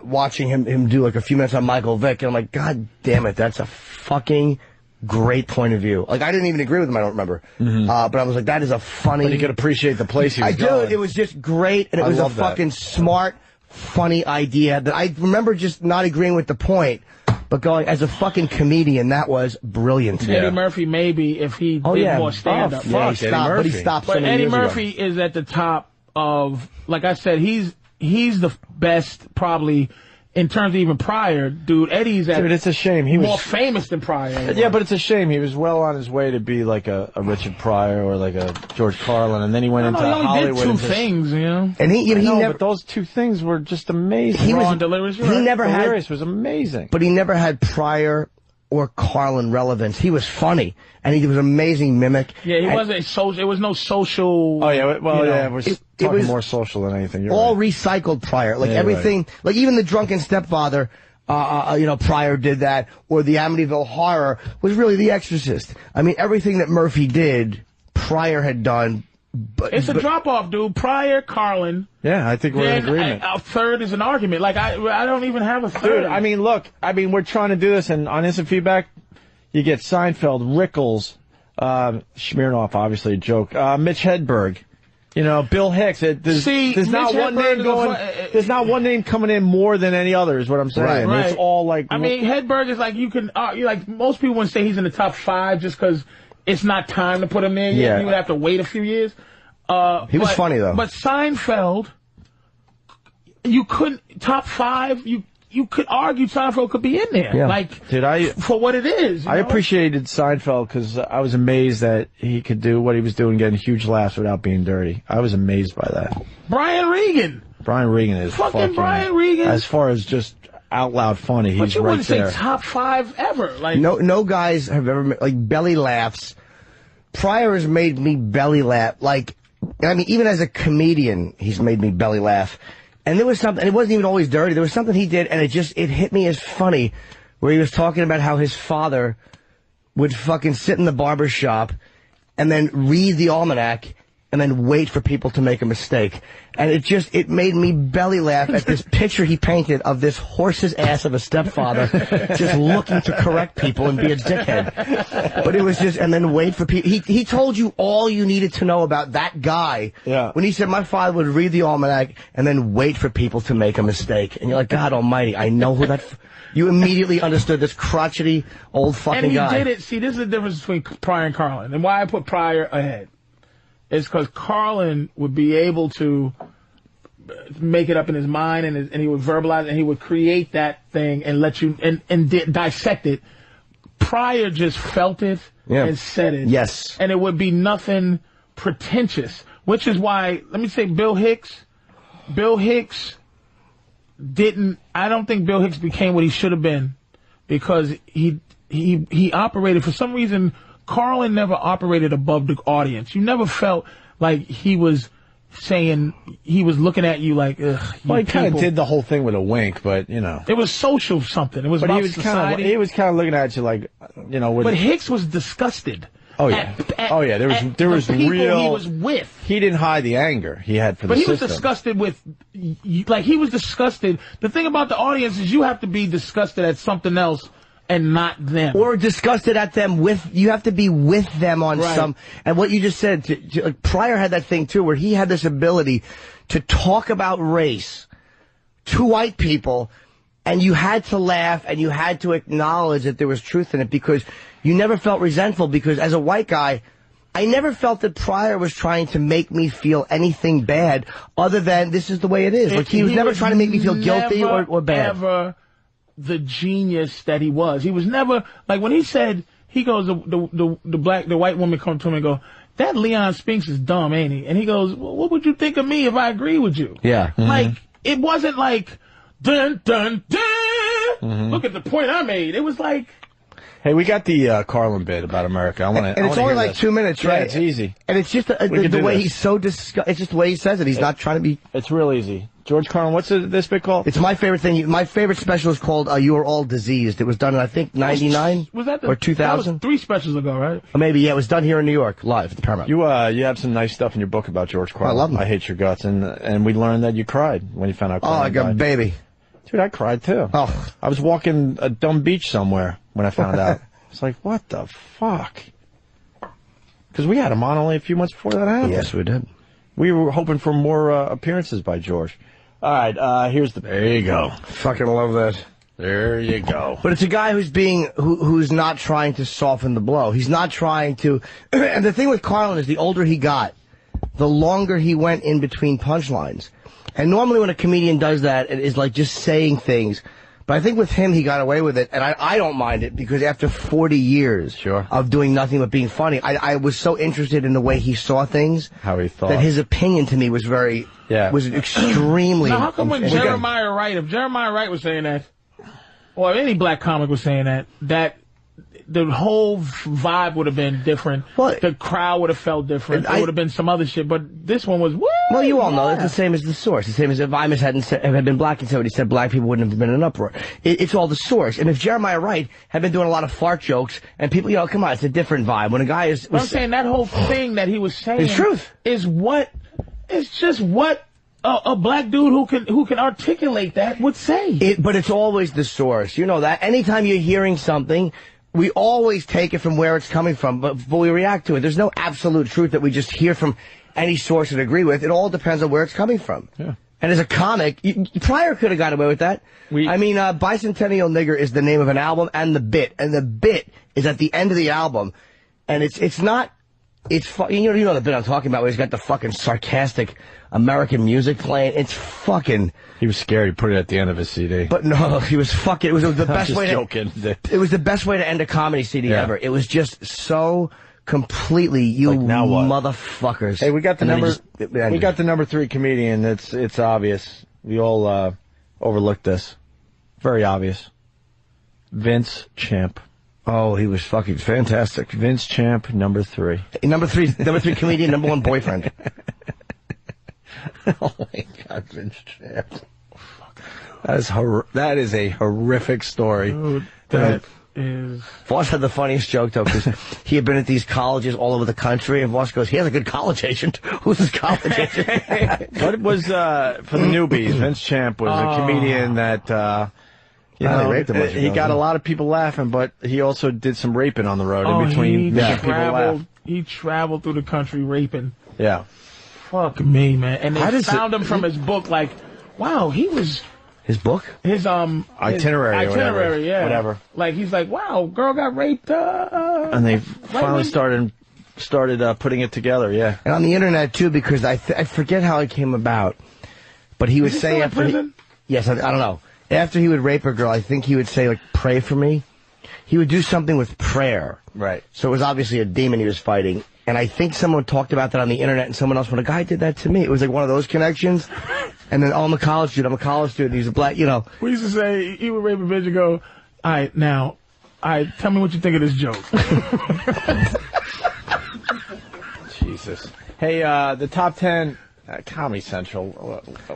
watching him do like a few minutes on Michael Vick, and I'm like, God damn it, that's a fucking great point of view. Like I didn't even agree with him, I don't remember. But I was like, that is a funny... But you could appreciate the place he was going. It was just great, and it was a fucking smart, funny idea that I remember just not agreeing with the point, but going, as a fucking comedian, that was brilliant. Yeah. Eddie Murphy, maybe, if he did more stand-up. But he stopped so many Eddie years Murphy ago. is at the top of, like I said, he's the best, probably, in terms of even Pryor, dude. Eddie's it's a shame. He was more famous than Pryor. Yeah, but it's a shame. He was well on his way to be like a Richard Pryor or like a George Carlin, and then he went into Hollywood. He only did 2 things, you know. And he never. But those 2 things were just amazing. He never had. Delirious was amazing. But he never had Pryor or Carlin relevance. He was funny, and he was an amazing mimic. Yeah, he wasn't social. It was no social. Oh yeah, well yeah, it was more social than anything. You're all right. recycled Pryor, like everything, like even the Drunken Stepfather. Pryor did that, or the Amityville Horror was really The Exorcist. I mean, everything that Murphy did, Pryor had done. But it's a drop-off, dude. Pryor, Carlin. Yeah, I think we're in agreement. A third is an argument. Like, I don't even have a third. Dude, I mean, look. I mean, we're trying to do this, and on Instant Feedback, you get Seinfeld, Rickles, Smirnoff, obviously a joke, Mitch Hedberg, Bill Hicks. There's not one name going. There's not one name coming in more than any other, is what I'm saying. Right. It's all like. I mean, Hedberg is like, you can, like, most people wouldn't say he's in the top 5 just because it's not time to put him in yet. Yeah. You would have to wait a few years. He was funny, though. But Seinfeld, you couldn't, top 5, you could argue Seinfeld could be in there. Yeah. Like, Dude, for what it is. I appreciated Seinfeld because I was amazed that he could do what he was doing, getting huge laughs without being dirty. I was amazed by that. Brian Regan is fucking Brian Regan. As far as just out loud funny, he's right there. But you wouldn't say top 5 ever. Like, no guys have ever made, like, belly laughs. Pryor has made me belly laugh. Like, I mean, even as a comedian, he's made me belly laugh. And there was something, and it wasn't even always dirty. There was something he did, and it hit me as funny, where he was talking about how his father would fucking sit in the barber shop and then read the almanac and then wait for people to make a mistake. And it made me belly laugh at this picture he painted of this horse's ass of a stepfather just looking to correct people and be a dickhead. But it was just, and then wait for people. He told you all you needed to know about that guy. Yeah. When he said my father would read the almanac and then wait for people to make a mistake. And you're like, God almighty, I know who that... You immediately understood this crotchety old fucking guy. And he did it. See, this is the difference between Pryor and Carlin. And why I put Pryor ahead. It's because Carlin would be able to make it up in his mind, and he would verbalize it, and he would create that thing and let you and dissect it. Pryor just felt it and said it. Yes. And it would be nothing pretentious, which is why, let me say, Bill Hicks didn't, I don't think Bill Hicks became what he should have been because he operated, for some reason, Carlin never operated above the audience. You never felt, like he was saying, he was looking at you like, ugh. Well, he kind of did the whole thing with a wink, but, you know. It was social something. It was about society. He was kind of looking at you like, you know. But Hicks was disgusted. Oh, yeah. There was people real. He was with. He didn't hide the anger he had for the system. But he was disgusted with, like, he was disgusted. The thing about the audience is you have to be disgusted at something else and not them. Or disgusted at them you have to be with them on some, and what you just said, Pryor had that thing too, where he had this ability to talk about race to white people, and you had to laugh and you had to acknowledge that there was truth in it, because you never felt resentful, because as a white guy, I never felt that Pryor was trying to make me feel anything bad other than this is the way it is. Like he was never trying to make me feel guilty or bad. Ever the genius that he was. He was never, like when he said, he goes, the white woman come to him and go, that Leon Spinks is dumb, ain't he? And he goes, well, what would you think of me if I agree with you? Yeah. Mm-hmm. Like, it wasn't like, dun, dun, dun, look at the point I made. It was like, hey, we got the Carlin bit about America. And it's only like 2 minutes, right? Yeah, it's easy. And it's just the way he's so it's just the way he says it. He's not trying to be. It's real easy. George Carlin, what's this bit called? It's my favorite thing. My favorite special is called "You Are All Diseased." It was done in, I think, 99 was that or 2000. That was 3 specials ago, right? Or maybe, yeah. It was done here in New York, live at the Paramount. You have some nice stuff in your book about George Carlin. I love him. I Hate Your Guts, and we learned that you cried when you found out. Carlin like a baby. Dude, I cried too. Oh, I was walking a dumb beach somewhere when I found out. It's like, what the fuck? Because we had him on only a few months before that happened. Yes, we did. We were hoping for more appearances by George. All right, here's the. There you go. Fucking love that. There you go. But it's a guy who's not trying to soften the blow. He's not trying to. And the thing with Carlin is, the older he got, the longer he went in between punchlines. And normally when a comedian does that, it is like just saying things. But I think with him, he got away with it, and I don't mind it, because after 40 years of doing nothing but being funny, I was so interested in the way he saw things, how he thought, that his opinion to me was was extremely. Now, how come when Jeremiah Wright, if Jeremiah Wright was saying that, or any black comic was saying that the whole vibe would have been different. Well, the crowd would have felt different. It would have been some other shit. But this one was, woo! Well, you all know it's the same as the source. The same as if Imus had been black and somebody said black people wouldn't have been in an uproar. It's all the source. And if Jeremiah Wright had been doing a lot of fart jokes, and people, come on, it's a different vibe. When a guy is... I'm saying that whole thing that he was saying... It's truth. It's just what... a black dude who can articulate that would say. But it's always the source. You know that. Anytime you're hearing something, we always take it from where it's coming from, but we react to it. There's no absolute truth that we just hear from any source and agree with. It all depends on where it's coming from. Yeah. And as a comic, Pryor could have got away with that. Bicentennial Nigger is the name of an album and the bit is at the end of the album, and it's not. You know the bit I'm talking about, where he's got the fucking sarcastic American music playing. It's fucking. He was scared. He put it at the end of his CD. But no, he was fucking. It was the best way. Joking. It was the best way to end a comedy CD ever. It was just so completely now what? Motherfuckers. Hey, we got the number. We got the number 3 comedian. It's obvious. We all overlooked this. Very obvious. Vince Champ. Oh, he was fucking fantastic. Vince Champ, number 3. Number three comedian, number 1 boyfriend. Oh my God, Vince Champ. That is a horrific story. Dude, that is... Voss had the funniest joke, though, because he had been at these colleges all over the country, and Voss goes, he has a good college agent. Who's his college agent? But it was, for the newbies, Vince Champ was a comedian that... he got a lot of people laughing, but he also did some raping on the road in between people laugh. He traveled through the country raping. Yeah. Fuck me, man. And they found him from his book, like, wow, he was... His book? His, itinerary or whatever. Yeah. Whatever. Like, he's like, wow, girl got raped, and they finally started putting it together, yeah. And on the internet, too, because I forget how it came about, but he would say after... Yes, I don't know. After he would rape a girl, I think he would say, like, pray for me. He would do something with prayer. Right. So it was obviously a demon he was fighting. And I think someone talked about that on the internet, and someone else, when a guy did that to me, it was like one of those connections. And then, I'm a college student, he's a black, We used to say, he would rape a bitch and go, all right, now, tell me what you think of this joke. Jesus. Hey, the top 10, Comedy Central,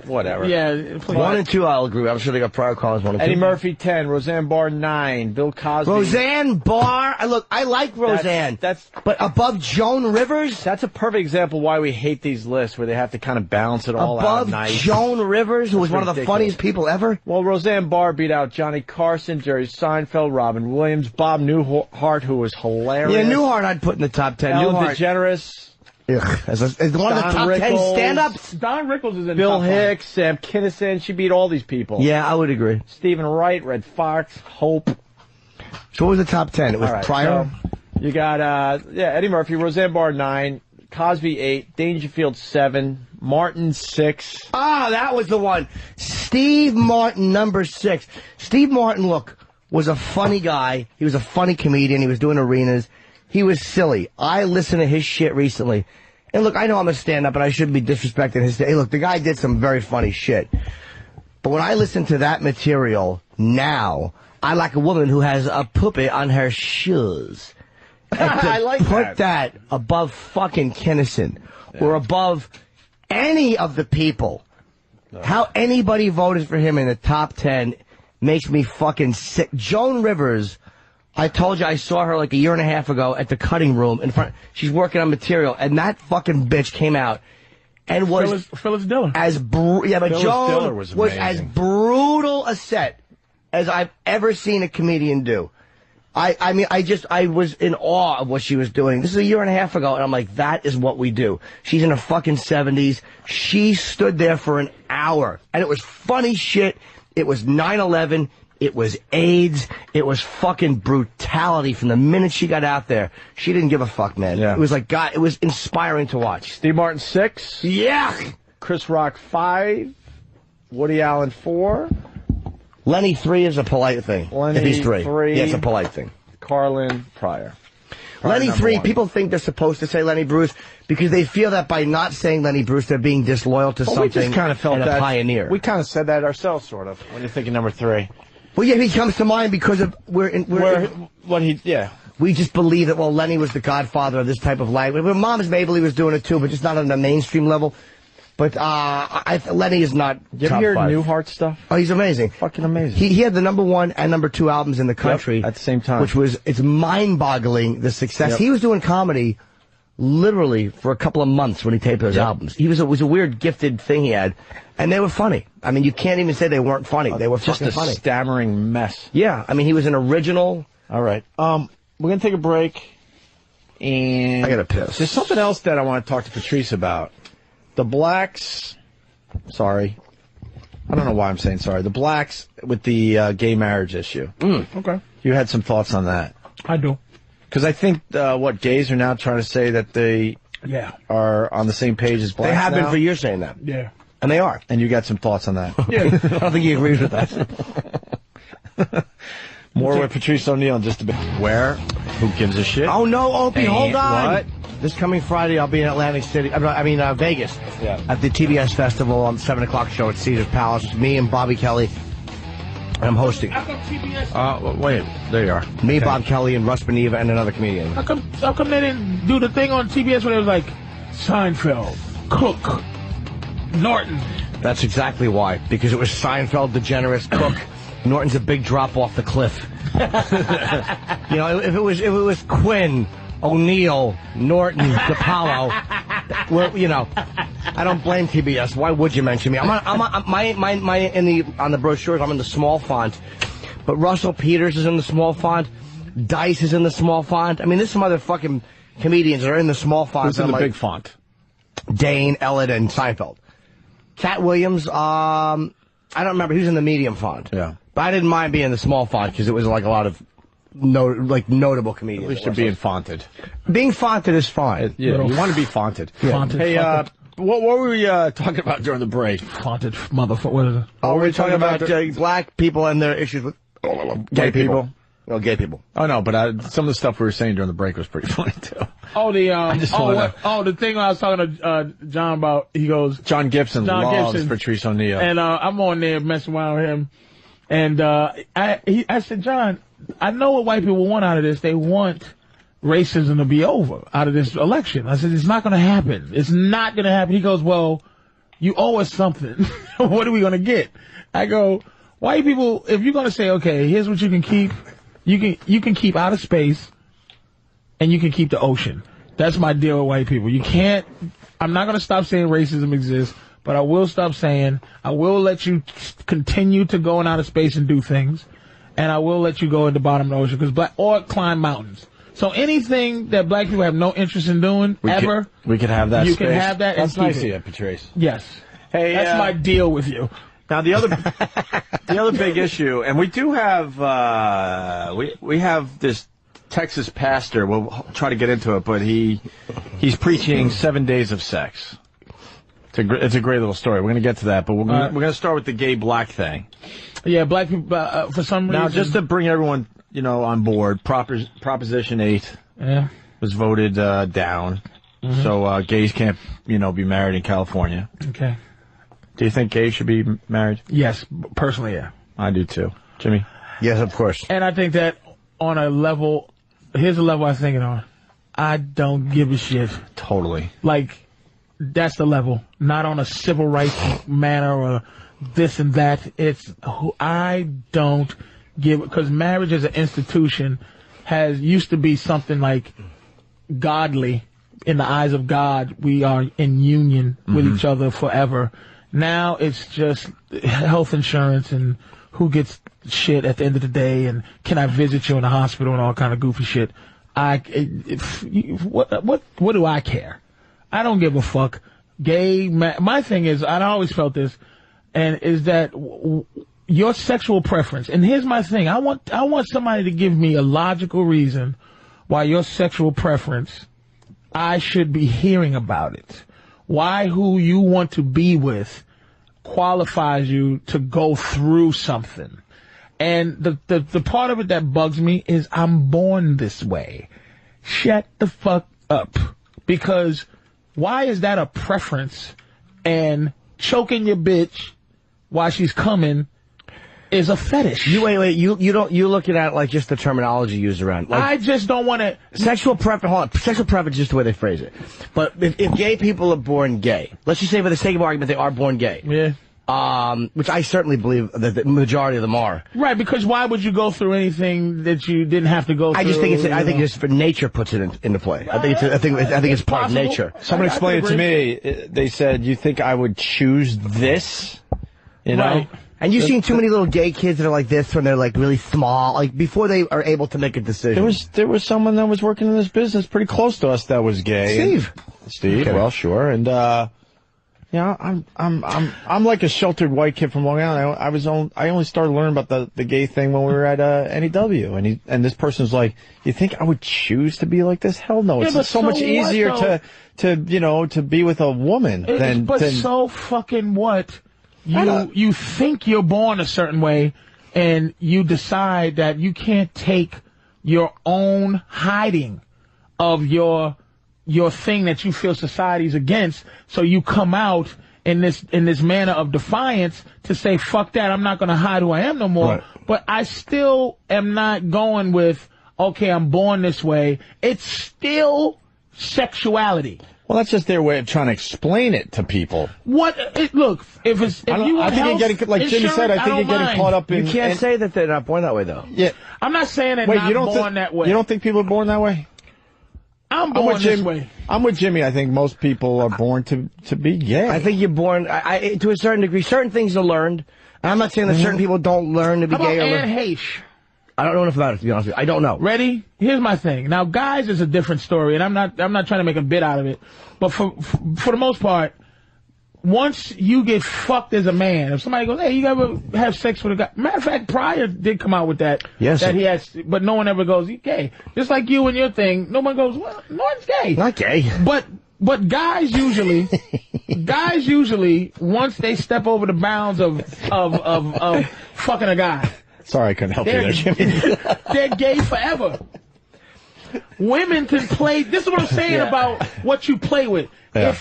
whatever. Yeah. Please. 1 and 2, I'll agree. I'm sure they got prior callers 1 and 2. Eddie Murphy, 10. Roseanne Barr, 9. Bill Cosby. Roseanne Barr. Look, I like Roseanne. But above Joan Rivers? That's a perfect example why we hate these lists, where they have to kind of balance it all out. Above Nice. Joan Rivers, who was one of the funniest people ever? Well, Roseanne Barr beat out Johnny Carson, Jerry Seinfeld, Robin Williams, Bob Newhart, who was hilarious. Yeah, Newhart I'd put in the top 10. Ellen Newhart. DeGeneres. Ugh. As one of the top 10 stand-ups? Don Rickles is in Bill top Hicks, Sam Kinison. She beat all these people. Yeah, I would agree. Stephen Wright, Red Fox, Hope. So what was the top 10? It was Pryor? So you got, Eddie Murphy, Roseanne Barr, 9. Cosby, 8. Dangerfield, 7. Martin, 6. Ah, that was the one. Steve Martin, number 6. Steve Martin, look, was a funny guy. He was a funny comedian. He was doing arenas. He was silly. I listened to his shit recently. And look, I know I'm a stand-up, and I shouldn't be disrespecting his... Hey, look, the guy did some very funny shit. But when I listen to that material now, I like a woman who has a puppet on her shoes. I like that. Put that above fucking Kinison, or above any of the people. How anybody voted for him in the top 10 makes me fucking sick. Joan Rivers... I told you I saw her like a year and a half ago at the cutting room in front. She's working on material, and that fucking bitch came out and was Phyllis Diller. Phyllis Joan was as brutal a set as I've ever seen a comedian do. I mean, I was in awe of what she was doing. This is a year and a half ago, and I'm like, that is what we do. She's in her fucking 70s. She stood there for an hour, and it was funny shit. It was 9/11. It was AIDS. It was fucking brutality from the minute she got out there. She didn't give a fuck, man. Yeah. It was like, God, it was inspiring to watch. Steve Martin, 6. Yeah. Chris Rock, 5. Woody Allen, 4. Lenny, 3 is a polite thing. Lenny, if he's 3. 3. Yeah, it's a polite thing. Carlin, Pryor. Lenny 3, people think they're supposed to say Lenny Bruce because they feel that by not saying Lenny Bruce, they're being disloyal to something. We just kind of felt and that. A pioneer. We kind of said that ourselves, sort of, when you're thinking number 3. Well, yeah, he comes to mind because of we just believe that, well, Lenny was the godfather of this type of language. Well, Moms Mabley was doing it too, but just not on the mainstream level. But Lenny is not. You ever hear Newhart stuff? Oh, he's amazing. Fucking amazing. He had the number 1 and number 2 albums in the country at the same time, it's mind-boggling the success. Yep. He was doing comedy literally for a couple of months when he taped those albums. It was a weird gifted thing he had, and they were funny. I mean, you can't even say they weren't funny. They were just fucking funny. Just a stammering mess. Yeah, I mean, he was an original. All right. We're gonna take a break, and I gotta piss. There's something else that I want to talk to Patrice about. The blacks. Sorry, I don't know why I'm saying sorry. The blacks with the gay marriage issue. Okay. You had some thoughts on that? I do. Because I think gays are now trying to say that they are on the same page as blacks. They have now. been for years saying that. Yeah. And they are. And you got some thoughts on that? Yeah. I don't think he agrees with that. More with Patrice O'Neill in just a bit. Where? Who gives a shit? Oh, no, Opie, hold on. What? This coming Friday, I'll be in Atlantic City. Vegas. Yeah. At the TBS Festival on the 7 o'clock show at Caesar's Palace. It's me and Bobby Kelly. And I'm hosting. How come TBS? Wait, there you are. Me, okay. Bob Kelly, and Russ Beneva, and another comedian. How come they didn't do the thing on TBS where it was like Seinfeld, Cook, Norton? That's exactly why. Because it was Seinfeld, DeGeneres, Cook. Norton's a big drop off the cliff. You know, if it was Quinn, O'Neill, Norton, DePaulo, well, you know, I don't blame TBS. Why would you mention me? On the brochures, I'm in the small font. But Russell Peters is in the small font. Dice is in the small font. I mean, there's some other fucking comedians that are in the small font. Who's in the big font? Dane, Ellett, and Seinfeld. Cat Williams, I don't remember. He was in the medium font. Yeah. But I didn't mind being in the small font because it was like a lot of notable comedians. At least you're being fonted. Being fonted is fine. You want to be fonted. Yeah. Fonted. Hey, what were we talking about during the break? Fonted motherfucker. What is it? Oh, we're talking about black people and their issues with gay people. Well, gay people. Oh no, but some of the stuff we were saying during the break was pretty funny too. Oh, the thing I was talking to John about. He goes, John Gibson loves Patrice O'Neill, and I'm on there messing around with him, and I said, John, I know what white people want out of this. They want racism to be over out of this election. I said, it's not going to happen. It's not going to happen. He goes, well, you owe us something. What are we going to get? I go, white people, if you're going to say, okay, here's what you can keep, you can keep outer space and you can keep the ocean. That's my deal with white people. You can't, I'm not going to stop saying racism exists, but I will stop saying, I will let you continue to go in outer space and do things, and I will let you go at the bottom of the ocean, or climb mountains. So anything that black people have no interest in doing we could have that. You space. can have that. That's and nice keep of it. you, Patrice. Yes. Hey, that's my deal with you. Now the other big issue, and we do have we have this Texas pastor. We'll try to get into it, but he's preaching 7 days of sex. It's a great little story. We're going to get to that, but we're going to start with the gay black thing. Yeah, black people for some reason. Now, just to bring everyone on board, Proposition 8 was voted down, so gays can't be married in California. Okay. Do you think gays should be married? Yes, personally, yeah. I do too. Jimmy? Yes, of course. And I think that on a level, here's a level I'm thinking on. I don't give a shit. Totally. Like, that's the level. Not on a civil rights manner or this and that. It's who I don't give, because marriage as an institution used to be something like godly. In the eyes of God, we are in union with each other forever. Now it's just health insurance and who gets shit at the end of the day, and can I visit you in the hospital and all kind of goofy shit. What do I care? I don't give a fuck. My thing is, I always felt this, and is that your sexual preference. And here's my thing: I want somebody to give me a logical reason why your sexual preference, I should be hearing about it. Why who you want to be with qualifies you to go through something. And the part of it that bugs me is I'm born this way. Shut the fuck up. Because why is that a preference? And choking your bitch while she's coming is a fetish. You looking at like just the terminology used around. Like, I just don't want to. Sexual preference is just the way they phrase it. But if gay people are born gay, let's just say for the sake of argument they are born gay. Yeah. Which I certainly believe that the majority of them are. Right, because why would you go through anything that you didn't have to go through? I think it's for nature puts it into play. I think it's part of nature. Someone explained it to me. They said, "You think I would choose this?" You know. Right. And you've seen too many little gay kids that are like this when they're like really small, like before they are able to make a decision. There was someone that was working in this business pretty close to us that was gay. Steve. Okay. Well, sure. And I'm like a sheltered white kid from Long Island. I only started learning about the gay thing when we were at NEW, and this person's like, "You think I would choose to be like this? Hell no! It's so much easier to be with a woman than." But so fucking what? You think you're born a certain way, and you decide that you can't take your own hiding of your thing that you feel society's against, so you come out in this manner of defiance to say, fuck that, I'm not going to hide who I am no more. Right. But I still am not going with, okay, I'm born this way. It's still sexuality. Well, that's just their way of trying to explain it to people. Look, I think you're getting, like Jimmy said, I think you're getting caught up in. You can't say that they're not born that way, though. Yeah, I'm not saying they're not born that way. You don't think people are born that way? I'm born this way. I'm with Jimmy. I think most people are born to be gay. I think you're born to a certain degree. Certain things are learned. I'm not saying that certain people don't learn to be gay. How about Anne Heche? I don't know enough about it, to be honest with you. I don't know. Ready? Here's my thing. Now, guys is a different story, and I'm not trying to make a bit out of it. But for the most part, once you get fucked as a man, if somebody goes, "Hey, you ever have sex with a guy?" Matter of fact, Pryor did come out with that. Yes. That he has, but no one ever goes, "You gay?" Just like you and your thing, no one goes, "Well, no one's gay." Not gay. But guys usually, once they step over the bounds of fucking a guy. Sorry, I couldn't help you there, Jimmy. They're gay forever. Women can play. This is what I'm saying about what you play with. Yeah.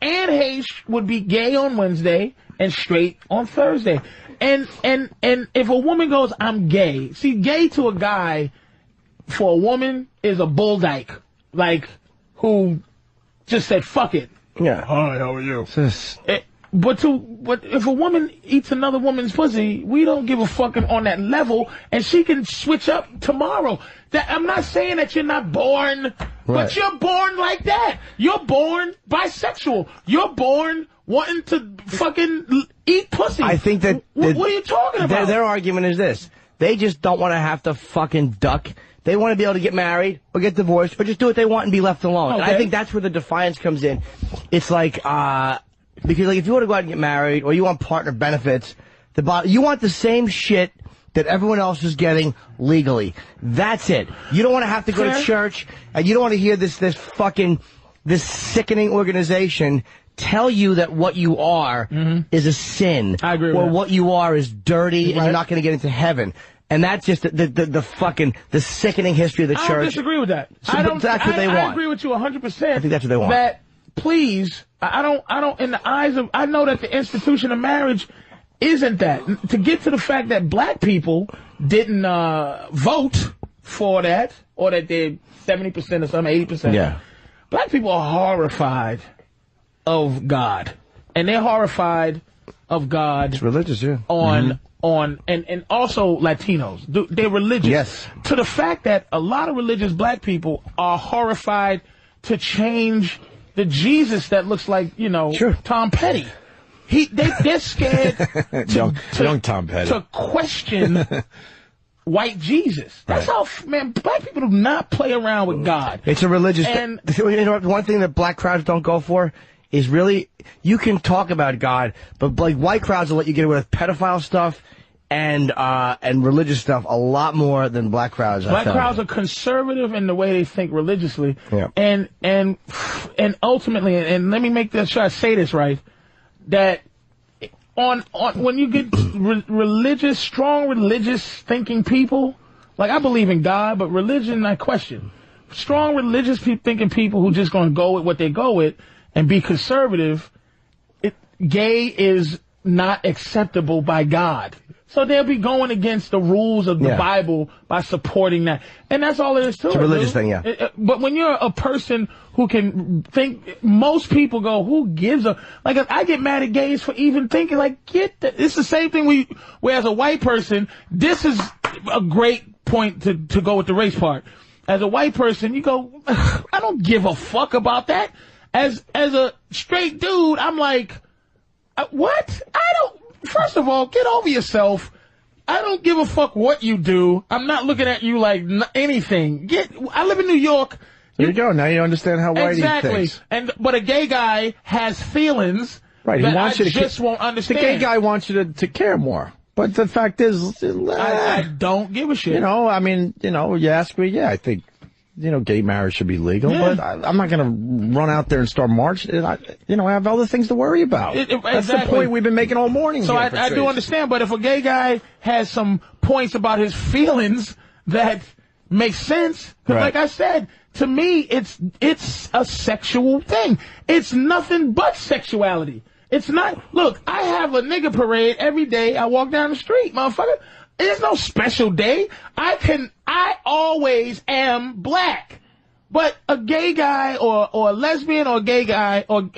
Anne Heche would be gay on Wednesday and straight on Thursday. And if a woman goes, "I'm gay," see, gay to a guy for a woman is a bull dyke, like, who just said, fuck it. Yeah. Hi, how are you? But if a woman eats another woman's pussy, we don't give a fuck on that level, and she can switch up tomorrow. I'm not saying that you're not born, but you're born like that. You're born bisexual. You're born wanting to fucking eat pussy. I think that... What are you talking about? Their argument is this. They just don't want to have to fucking duck. They want to be able to get married or get divorced or just do what they want and be left alone. Okay. And I think that's where the defiance comes in. It's like, because like if you want to go out and get married or you want partner benefits, you want the same shit that everyone else is getting legally. That's it. You don't want to have to go to church, and you don't want to hear this sickening organization tell you that what you are is a sin. I agree with or that. what you are is dirty and you're not going to get into heaven. And that's just the sickening history of the church. I don't disagree with that. So that's what they want. I agree with you 100%. I think that's what they want. That, please, I don't, in the eyes of, I know that the institution of marriage isn't that. To get to the fact that black people didn't vote for that, or that they're 70% or something, 80%. Yeah. Black people are horrified of God. And they're horrified of God. It's religious, yeah. And also Latinos. They're religious. Yes. To the fact that a lot of religious black people are horrified to change the Jesus that looks like, Tom Petty. They're scared young Tom Petty. to question white Jesus. That's how, man, black people do not play around with God. It's a religious thing. One thing that black crowds don't go for is really, you can talk about God, but like white crowds will let you get away with pedophile stuff and religious stuff a lot more than black crowds. Black crowds are conservative in the way they think religiously. Yeah. And ultimately, and let me make this sure I say this right, that on when you get strong religious thinking people, like I believe in God, but religion I question. Strong religious thinking people who just going to go with what they go with and be conservative, gay is not acceptable by God. So they'll be going against the rules of the Bible by supporting that. And that's all it is to it. It's a religious thing, yeah. But when you're a person who can think, most people go, who gives a... Like, I get mad at gays for even thinking, like, get that. It's the same thing where as a white person, this is a great point to go with the race part. As a white person, you go, I don't give a fuck about that. As a straight dude, I'm like, what? First of all, get over yourself. I don't give a fuck what you do. I'm not looking at you like anything. I live in New York. There you go. Now you understand how white he thinks. But a gay guy has feelings. Right. He wants you to just won't understand. The gay guy wants you to care more. But the fact is, I don't give a shit. I mean, you ask me, I think, gay marriage should be legal, but I'm not going to run out there and start marching. I have other things to worry about. That's the point we've been making all morning. So I do understand, but if a gay guy has some points about his feelings that make sense, like I said, to me, it's a sexual thing. It's nothing but sexuality. It's not, look, I have a nigga parade every day I walk down the street, motherfucker. There's no special day. I always am black. But a gay guy or a lesbian or a gay guy or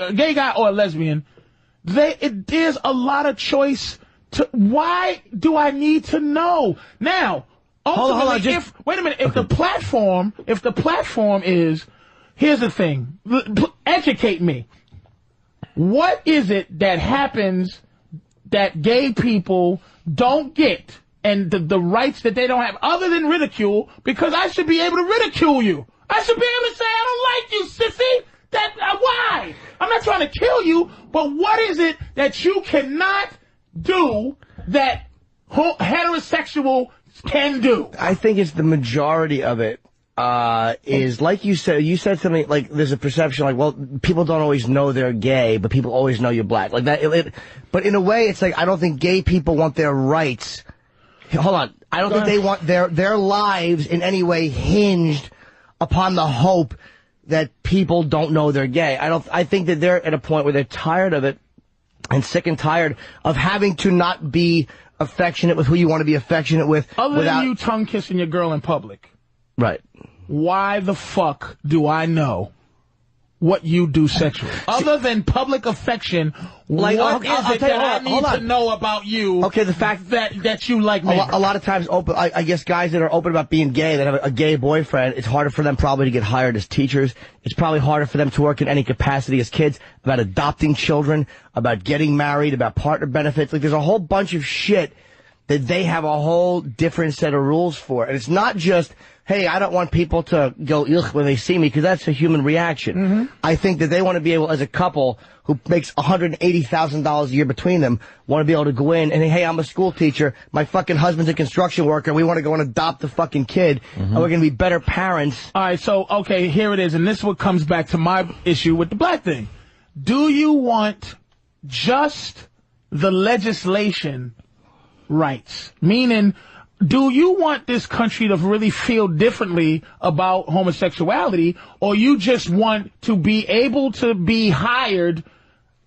a lesbian, there's a lot of choice to, why do I need to know? Now, ultimately, wait a minute, if the platform is, here's the thing, educate me. What is it that happens that gay people don't get? And the rights that they don't have, other than ridicule, because I should be able to ridicule you. I should be able to say, I don't like you, sissy. Why? I'm not trying to kill you, but what is it that you cannot do that heterosexual can do? I think it's the majority of it is, like you said something like there's a perception like, well, people don't always know they're gay, but people always know you're black. Like that. But in a way, it's like I don't think gay people want their rights. Hold on. I don't think they want their lives in any way hinged upon the hope that people don't know they're gay. I think that they're at a point where they're tired of it and sick and tired of having to not be affectionate with who you want to be affectionate with. Other than you tongue kissing your girl in public. Right. Why the fuck do I know what you do sexually? Other than public affection, like, what is it that I need to know about you? Okay, the fact that you like me. A lot of times, I guess guys that are open about being gay, that have a gay boyfriend, it's harder for them probably to get hired as teachers. It's probably harder for them to work in any capacity as kids, about adopting children, about getting married, about partner benefits. Like, there's a whole bunch of shit that they have a whole different set of rules for. And it's not just, hey, I don't want people to go ugh when they see me, because that's a human reaction. I think that they want to be able, as a couple who makes $180,000 a year between them, want to be able to go in and, hey, I'm a school teacher, my fucking husband's a construction worker, we want to go and adopt the fucking kid, and we're going to be better parents. All right, so, okay, here it is, and this is what comes back to my issue with the black thing. Do you want just the legislation rights? Meaning, do you want this country to really feel differently about homosexuality, or you just want to be able to be hired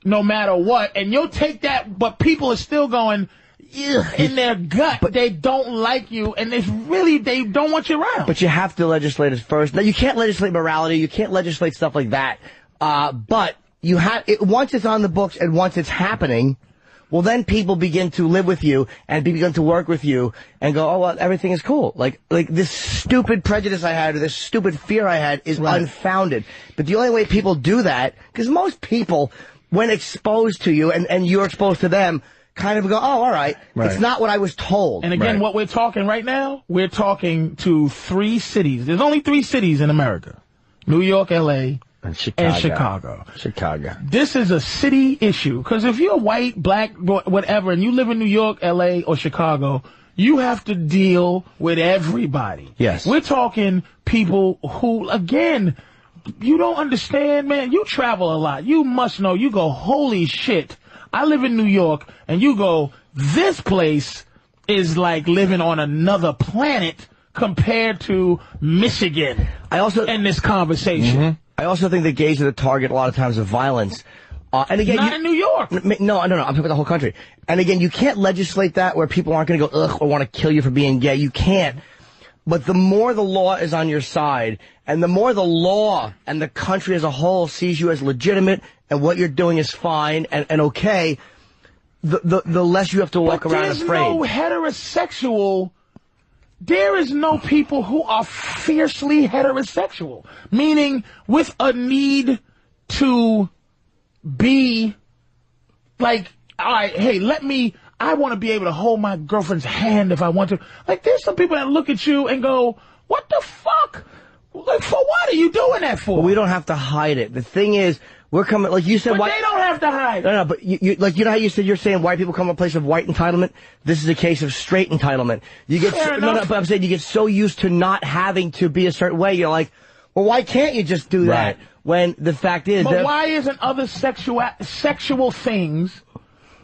no matter what, and you'll take that, but people are still going, in their gut, but they don't like you, and it's really, they don't want you around. But you have to legislate it first. Now, you can't legislate morality, you can't legislate stuff like that, but you have, once it's on the books and once it's happening, well, then people begin to live with you and begin to work with you and go, oh, well, everything is cool. Like this stupid prejudice I had or this stupid fear I had is unfounded. But the only way people do that, because most people, when exposed to you and you're exposed to them, kind of go, oh, all right. It's not what I was told. And again, what we're talking right now, we're talking to 3 cities. There's only 3 cities in America. New York, L.A., and Chicago. This is a city issue, because if you're white, black, whatever, and you live in New York, L.A., or Chicago, you have to deal with everybody. Yes. We're talking people who, again, you don't understand, man. You travel a lot. You must know. You go, holy shit, I live in New York, and you go, this place is like living on another planet compared to Michigan. In this conversation. I also think that gays are the target a lot of times of violence. And again, not in New York. No, I'm talking about the whole country. And again, you can't legislate that where people aren't going to go ugh or want to kill you for being gay. You can't. But the more the law is on your side, and the more the law and the country as a whole sees you as legitimate and what you're doing is fine and okay, the less you have to walk around afraid. There's no heterosexual. There is no people who are fiercely heterosexual, meaning with a need to be like, all right, hey, I want to be able to hold my girlfriend's hand if I want to. Like, there's some people that look at you and go, what the fuck? Like, for what are you doing that for? Well, we don't have to hide it. The thing is, we're coming, like you said, but they don't have to hide. No, but you know how you said you're saying white people come from a place of white entitlement? This is a case of straight entitlement. You get but I'm saying you get so used to not having to be a certain way, you're like, well, why can't you just do that? When the fact is, but why isn't other sexual things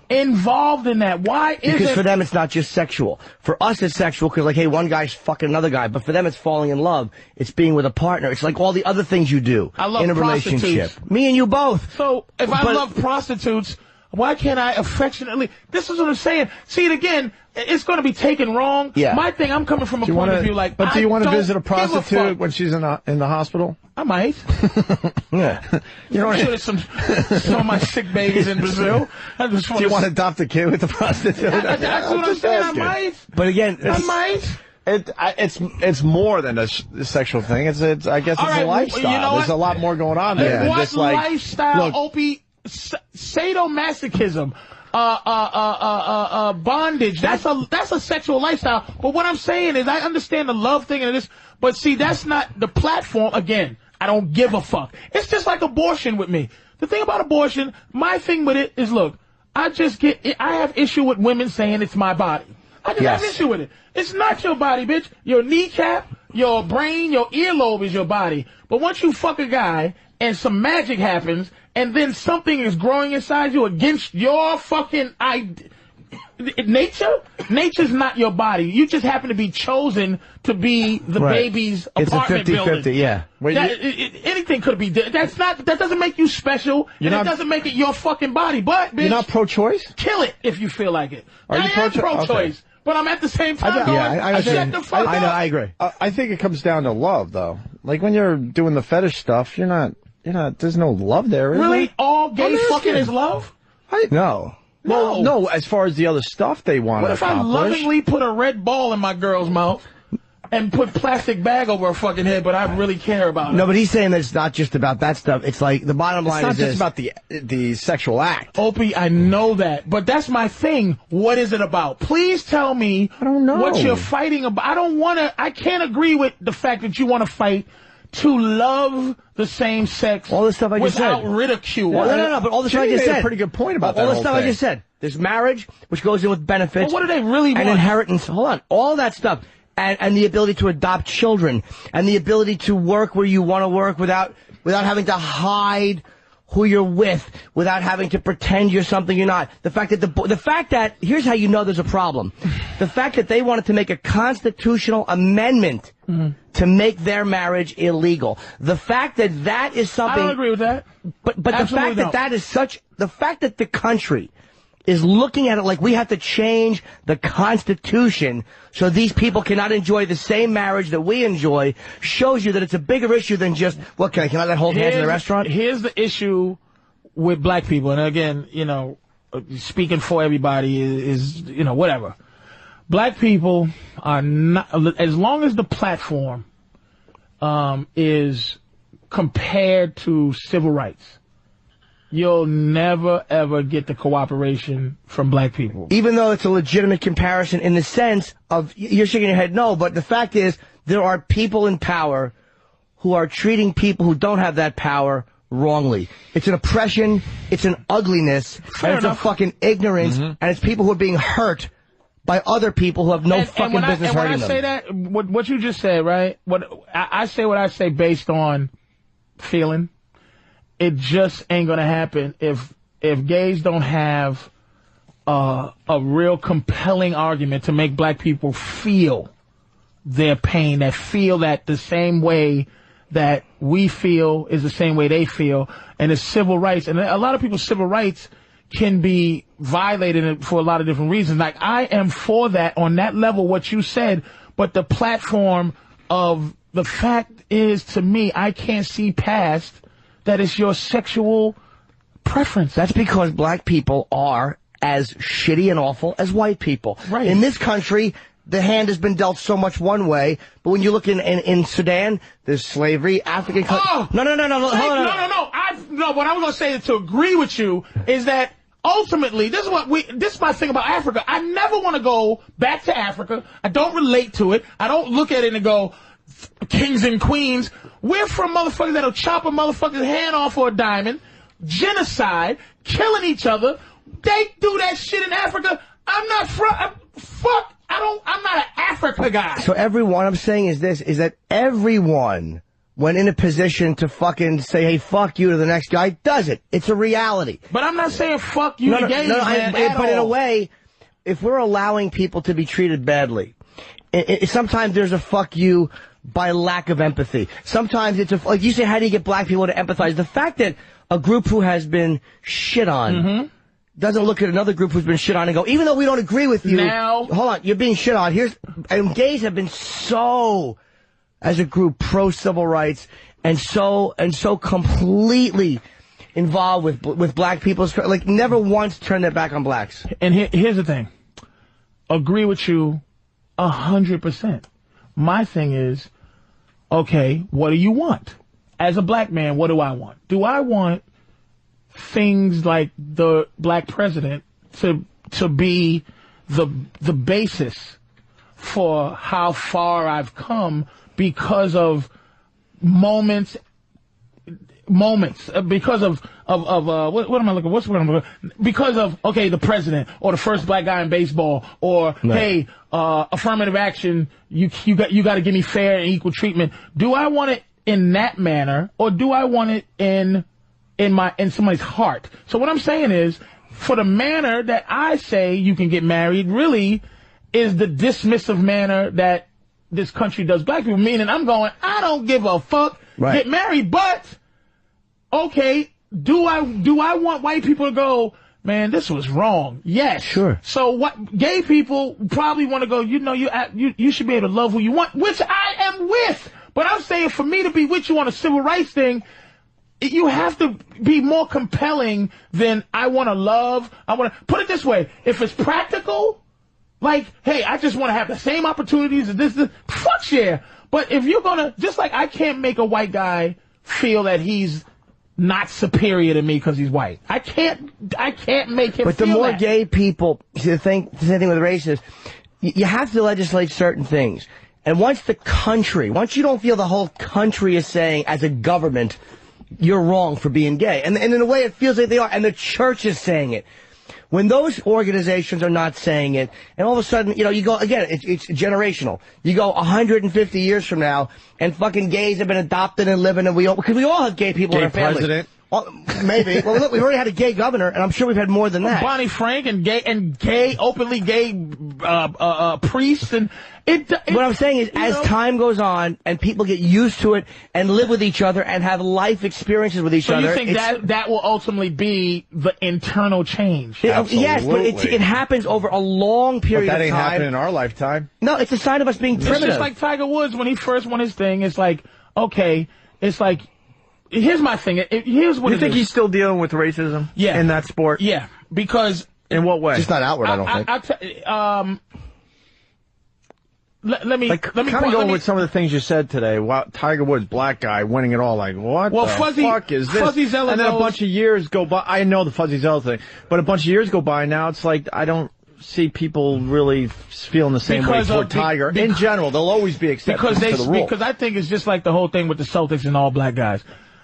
involved in that? Why isn't? Because for them it's not just sexual. For us it's sexual because, like, hey, one guy's fucking another guy. But for them it's falling in love. It's being with a partner. It's like all the other things you do in a relationship. Me and you both. So if I love prostitutes, why can't I affectionately? This is what I'm saying. See it again. It's going to be taken wrong. Yeah. My thing, I'm coming from a point of view like. But do you want to visit a prostitute when she's in the hospital? I might. Yeah. You know, I'm sure there's some of my sick babies in Brazil. Do you want to adopt a kid with a prostitute? That's what I'm saying. I might. But again, I might. It's more than a sexual thing. I guess it's a lifestyle. You know, there's a lot more going on there. What just like, lifestyle, Opie? Sadomasochism. Bondage. That's a sexual lifestyle. But what I'm saying is, I understand the love thing and this, but see, that's not the platform. Again, I don't give a fuck. It's just like abortion with me. The thing about abortion, my thing with it is, look, I have issue with women saying it's my body. I just have issue with it. It's not your body, bitch. Your kneecap, your brain, your earlobe is your body. But once you fuck a guy and some magic happens, and then something is growing inside you against your fucking nature? Nature's not your body. You just happen to be chosen to be the baby's apartment building. It's a 50-50, yeah. Anything could be. That doesn't make you special, and it doesn't make it your fucking body. But, bitch, you're not pro-choice? Kill it if you feel like it. Are you pro-choice? But I'm at the same time shut the fuck up. I know, I agree. I think it comes down to love, though. Like, when you're doing the fetish stuff, you're not, there's no love there, is Really? there? All gay fucking is love? No. Well, no, as far as the other stuff they want to accomplish. What if I lovingly put a red ball in my girl's mouth and put plastic bag over her fucking head, but I really care about it? No, but he's saying that it's not just about that stuff. It's like, the bottom line is it's not just about the sexual act. Opie, I know that, but that's my thing. What is it about? Please tell me what you're fighting about. I can't agree with the fact that you want to fight to love the same sex all the stuff I just without said. ridicule. No, but all the stuff I just said. A pretty good point about all that the stuff I just said. There's marriage, which goes in with benefits. But what do they really want? And inheritance. Hold on. All that stuff. And the ability to adopt children. And the ability to work where you want to work without having to hide who you're with, without having to pretend you're something you're not. The fact that here's how you know there's a problem. The fact that they wanted to make a constitutional amendment to make their marriage illegal. The fact that is something. I don't agree with that. But the fact that is the fact that the country is looking at it like we have to change the Constitution so these people cannot enjoy the same marriage that we enjoy shows you that it's a bigger issue than just, what, can I let hold hands in the restaurant? Here's the issue with black people, and again, speaking for everybody is whatever. Black people are not, as long as the platform is compared to civil rights, you'll never, ever get the cooperation from black people. Even though it's a legitimate comparison in the sense of, you're shaking your head no, but the fact is, there are people in power who are treating people who don't have that power wrongly. It's an oppression, it's an ugliness, and it's a fucking ignorance, and it's people who are being hurt by other people who have no fucking business hurting them. When I say that, what you just said, right? I say what I say based on feeling. It just ain't gonna happen if gays don't have a real compelling argument to make black people feel their pain, that feel that the same way that we feel is the same way they feel, and it's civil rights. And a lot of people's civil rights can be violated for a lot of different reasons. Like, I am for that on that level, what you said, but the platform of the fact is, to me, I can't see past that it's your sexual preference. That's because black people are as shitty and awful as white people. Right. In this country, the hand has been dealt so much one way, but when you look in Sudan, there's slavery, African... No. Hold on. No, what I'm going to say is, to agree with you is that ultimately, this is my thing about Africa. I never want to go back to Africa. I don't relate to it. I don't look at it and go, kings and queens. We're from motherfuckers that'll chop a motherfucker's hand off for a diamond, genocide, killing each other. They do that shit in Africa. I'm not I'm not an Africa guy. So everyone, I'm saying is that everyone, when in a position to fucking say, hey, fuck you to the next guy, does it. It's a reality. But I'm not saying fuck you to gays, man, but in a way, if we're allowing people to be treated badly, sometimes there's a fuck you by lack of empathy. Sometimes it's like you say, how do you get black people to empathize? The fact that a group who has been shit on doesn't look at another group who's been shit on and go, even though we don't agree with you, hold on, you're being shit on. And gays have been so, as a group, pro-civil rights and so completely involved with black people, like never once turned their back on blacks. And here's the thing. Agree with you 100%. My thing is, okay, what do you want? As a black man, what do I want? Do I want things like the black president to be the basis for how far I've come because of moments, because of what am I looking? What's what I'm looking? Because of, okay, the president or the first black guy in baseball, or hey, affirmative action. You got to give me fair and equal treatment. Do I want it in that manner, or do I want it in somebody's heart? So what I'm saying is, for the manner that I say you can get married, really is the dismissive manner that this country does black people. Meaning, I'm going, I don't give a fuck. Right. Get married, but okay, do I want white people to go, man, this was wrong. Yes. Sure. So what? Gay people probably want to go, you should be able to love who you want, which I am with. But I'm saying for me to be with you on a civil rights thing, you have to be more compelling than I want to love. I want to put it this way. If it's practical, like, hey, I just want to have the same opportunities as this, fuck yeah. But if you're going to, just like I can't make a white guy feel that he's not superior to me because he's white. I can't make him feel that. But the more gay people, the same thing with races, you have to legislate certain things. And once you don't feel the whole country is saying, as a government, you're wrong for being gay. And in a way it feels like they are, and the church is saying it. When those organizations are not saying it, and all of a sudden, you go, again, it's generational. You go 150 years from now, and fucking gays have been adopted and living, and because we all have gay people in our family. President. Maybe. Well, look, we've already had a gay governor, and I'm sure we've had more than that. Bonnie Frank and openly gay priests, and what I'm saying is, as time goes on and people get used to it and live with each other and have life experiences with each other. So you think that will ultimately be the internal change? Yes, but it happens over a long period of time. That ain't happening in our lifetime. No, it's a sign of us being primitive. It's just like Tiger Woods when he first won his thing. It's like, okay, it's like, here's my thing. Here's what you think he's still dealing with racism? Yeah. In that sport? Yeah, because in what way? Just not outward, I don't think. Let me go with some of the things you said today. Wow, Tiger Woods, black guy, winning it all. Like, what the fuck is this? Fuzzy Zeller and then a bunch of years go by. I know the Fuzzy Zeller thing, but a bunch of years go by now. It's like I don't see people really feeling the same way toward Tiger. In general, they'll always be exceptions to the rule. Because I think it's just like the whole thing with the Celtics and all black guys.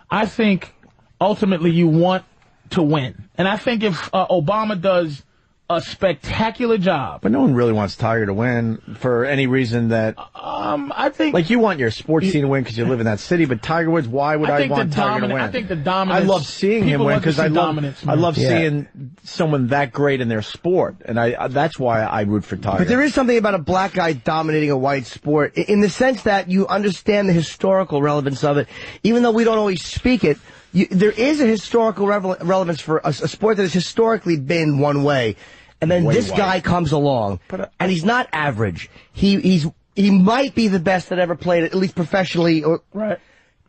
I think ultimately you want to win, and I think if Obama does a spectacular job. But no one really wants Tiger to win for any reason that... I think... Like, you want your sports team to win because you live in that city, but Tiger Woods, why would I want Tiger to win? I think the dominance... I love seeing him win because I love seeing someone that great in their sport, and that's why I root for Tiger. But there is something about a black guy dominating a white sport, in the sense that you understand the historical relevance of it, even though we don't always speak it. There is a historical relevance for a sport that has historically been one way. And then this guy comes along, and he's not average. He might be the best that ever played it, at least professionally. Right.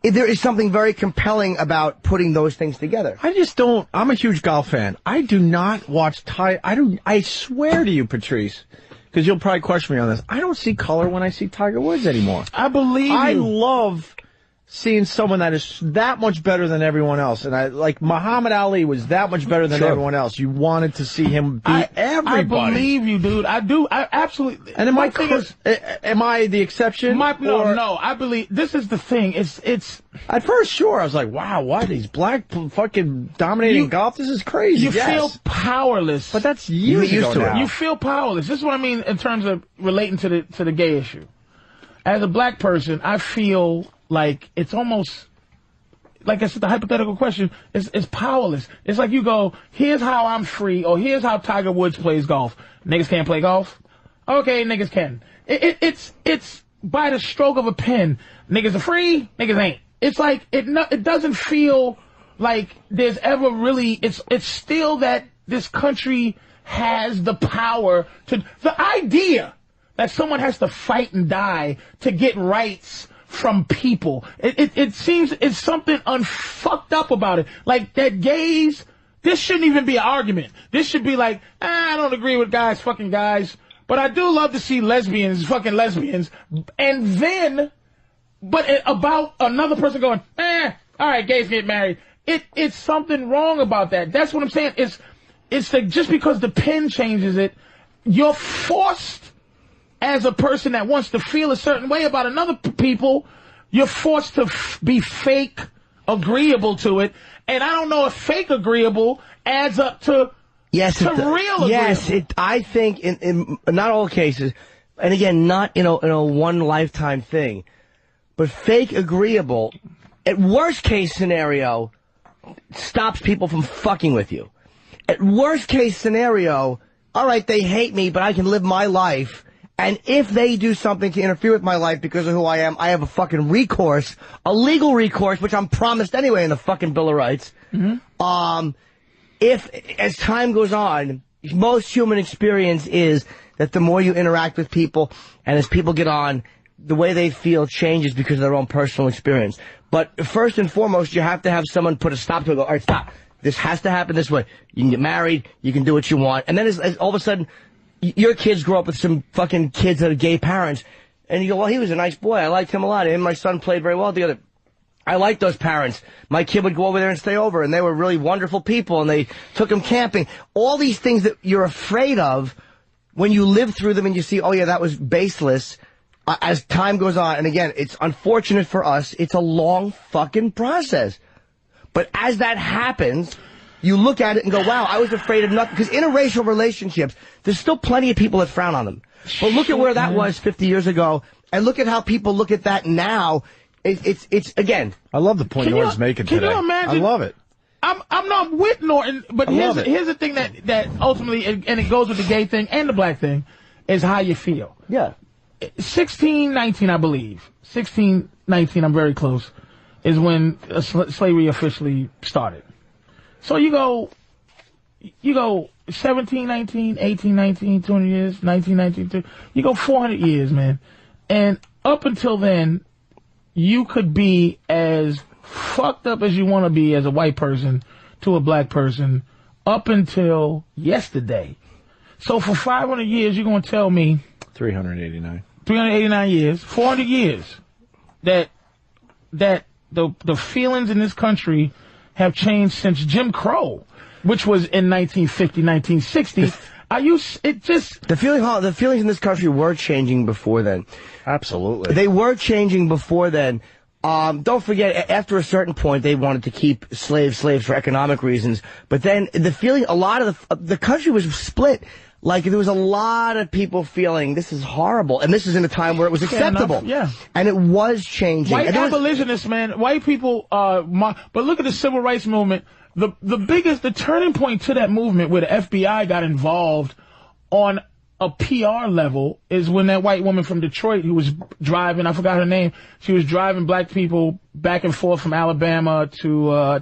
There is something very compelling about putting those things together. I just don't. I'm a huge golf fan. I do not watch I swear to you, Patrice, because you'll probably question me on this. I don't see color when I see Tiger Woods anymore. I believe you. I love seeing someone that is that much better than everyone else. And like Muhammad Ali was that much better than everyone else. You wanted to see him beat everybody. I believe you, dude. I do. I absolutely. And am I the exception? No. I believe this is the thing. It's at first, sure. I was like, wow, what? These black fucking dominating golf? This is crazy. You feel powerless. But that's years ago now. You feel powerless. This is what I mean in terms of relating to the gay issue. As a black person, I feel like it's almost, like I said, the hypothetical question is powerless. It's like you go, here's how I'm free, or here's how Tiger Woods plays golf. Niggas can't play golf? Okay, niggas can. It's by the stroke of a pen. Niggas are free, niggas ain't. It's like, it doesn't feel like there's ever really, it's still that this country has the power to, the idea that someone has to fight and die to get rights from people. It seems it's something unfucked up about it. Like that gays, this shouldn't even be an argument. This should be like, I don't agree with guys, fucking guys, but I do love to see lesbians, fucking lesbians. And then, about another person going, all right, gays get married. It's something wrong about that. That's what I'm saying. It's like just because the pen changes it, you're forced. As a person that wants to feel a certain way about another people, you're forced to be fake agreeable to it. And I don't know if fake agreeable adds up to real agreeable. Yes, I think in not all cases, and again, not in a one lifetime thing, but fake agreeable, at worst case scenario, stops people from fucking with you. At worst case scenario, all right, they hate me, but I can live my life. And if they do something to interfere with my life because of who I am, I have a fucking recourse, a legal recourse, which I'm promised anyway in the fucking Bill of Rights. Mm-hmm. if, as time goes on, most human experience is that the more you interact with people, and as people get on, the way they feel changes because of their own personal experience. But first and foremost, you have to have someone put a stop to it. Go, all right, stop. This has to happen this way. You can get married. You can do what you want. And then as all of a sudden, your kids grow up with some fucking kids that are gay parents. And you go, well, he was a nice boy. I liked him a lot. Him and my son played very well together. I like those parents. My kid would go over there and stay over. And they were really wonderful people. And they took him camping. All these things that you're afraid of, when you live through them and you see, oh, yeah, that was baseless. As time goes on, and again, it's unfortunate for us, it's a long fucking process. But as that happens, you look at it and go, wow, I was afraid of nothing. Because interracial relationships, there's still plenty of people that frown on them. But look at where that was 50 years ago, and look at how people look at that now. It's again. I love the point Norton's making today. Can you imagine? I love it. I'm not with Norton, but here's the thing that ultimately, and it goes with the gay thing and the black thing, is how you feel. Yeah. 16, 19, I believe. 16, 19, I'm very close, is when slavery officially started. So you go 17, 19, 18, 19, 20 years, 19, 19, you go 400 years, man. And up until then, you could be as fucked up as you want to be as a white person to a black person up until yesterday. So for 500 years, you're going to tell me 389 years, 400 years, that the feelings in this country have changed since Jim Crow, which was in 1950, 1960. The feelings in this country were changing before then. Absolutely. They were changing before then. Don't forget, after a certain point, they wanted to keep slaves for economic reasons. But then the feeling, a lot of the country was split. Like, there was a lot of people feeling, this is horrible. And this is in a time where it was acceptable. Yeah. And it was changing. White abolitionists, man. White people, but look at the civil rights movement. The turning point to that movement where the FBI got involved on a PR level is when that white woman from Detroit who was driving, I forgot her name, she was driving black people back and forth from Alabama to,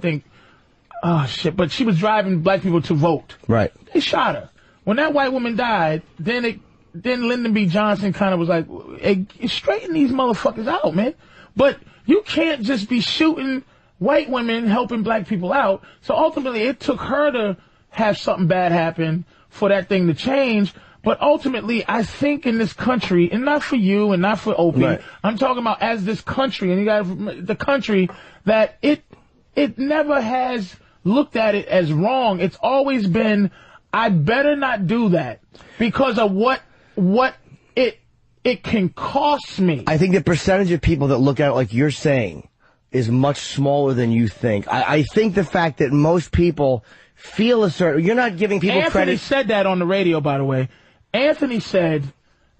but she was driving black people to vote. Right. They shot her. When that white woman died, then Lyndon B. Johnson kind of was like, hey, straighten these motherfuckers out, man. But you can't just be shooting white women helping black people out. So ultimately, it took her to have something bad happen for that thing to change. But ultimately, I think in this country, and not for you and not for Opie, right. I'm talking about as this country, and you got the country, that it never has looked at it as wrong. It's always been, I better not do that because of what it can cost me. I think the percentage of people that look at it like you're saying is much smaller than you think. I think the fact that most people feel a certain, you're not giving people credit. Anthony said that on the radio, by the way. Anthony said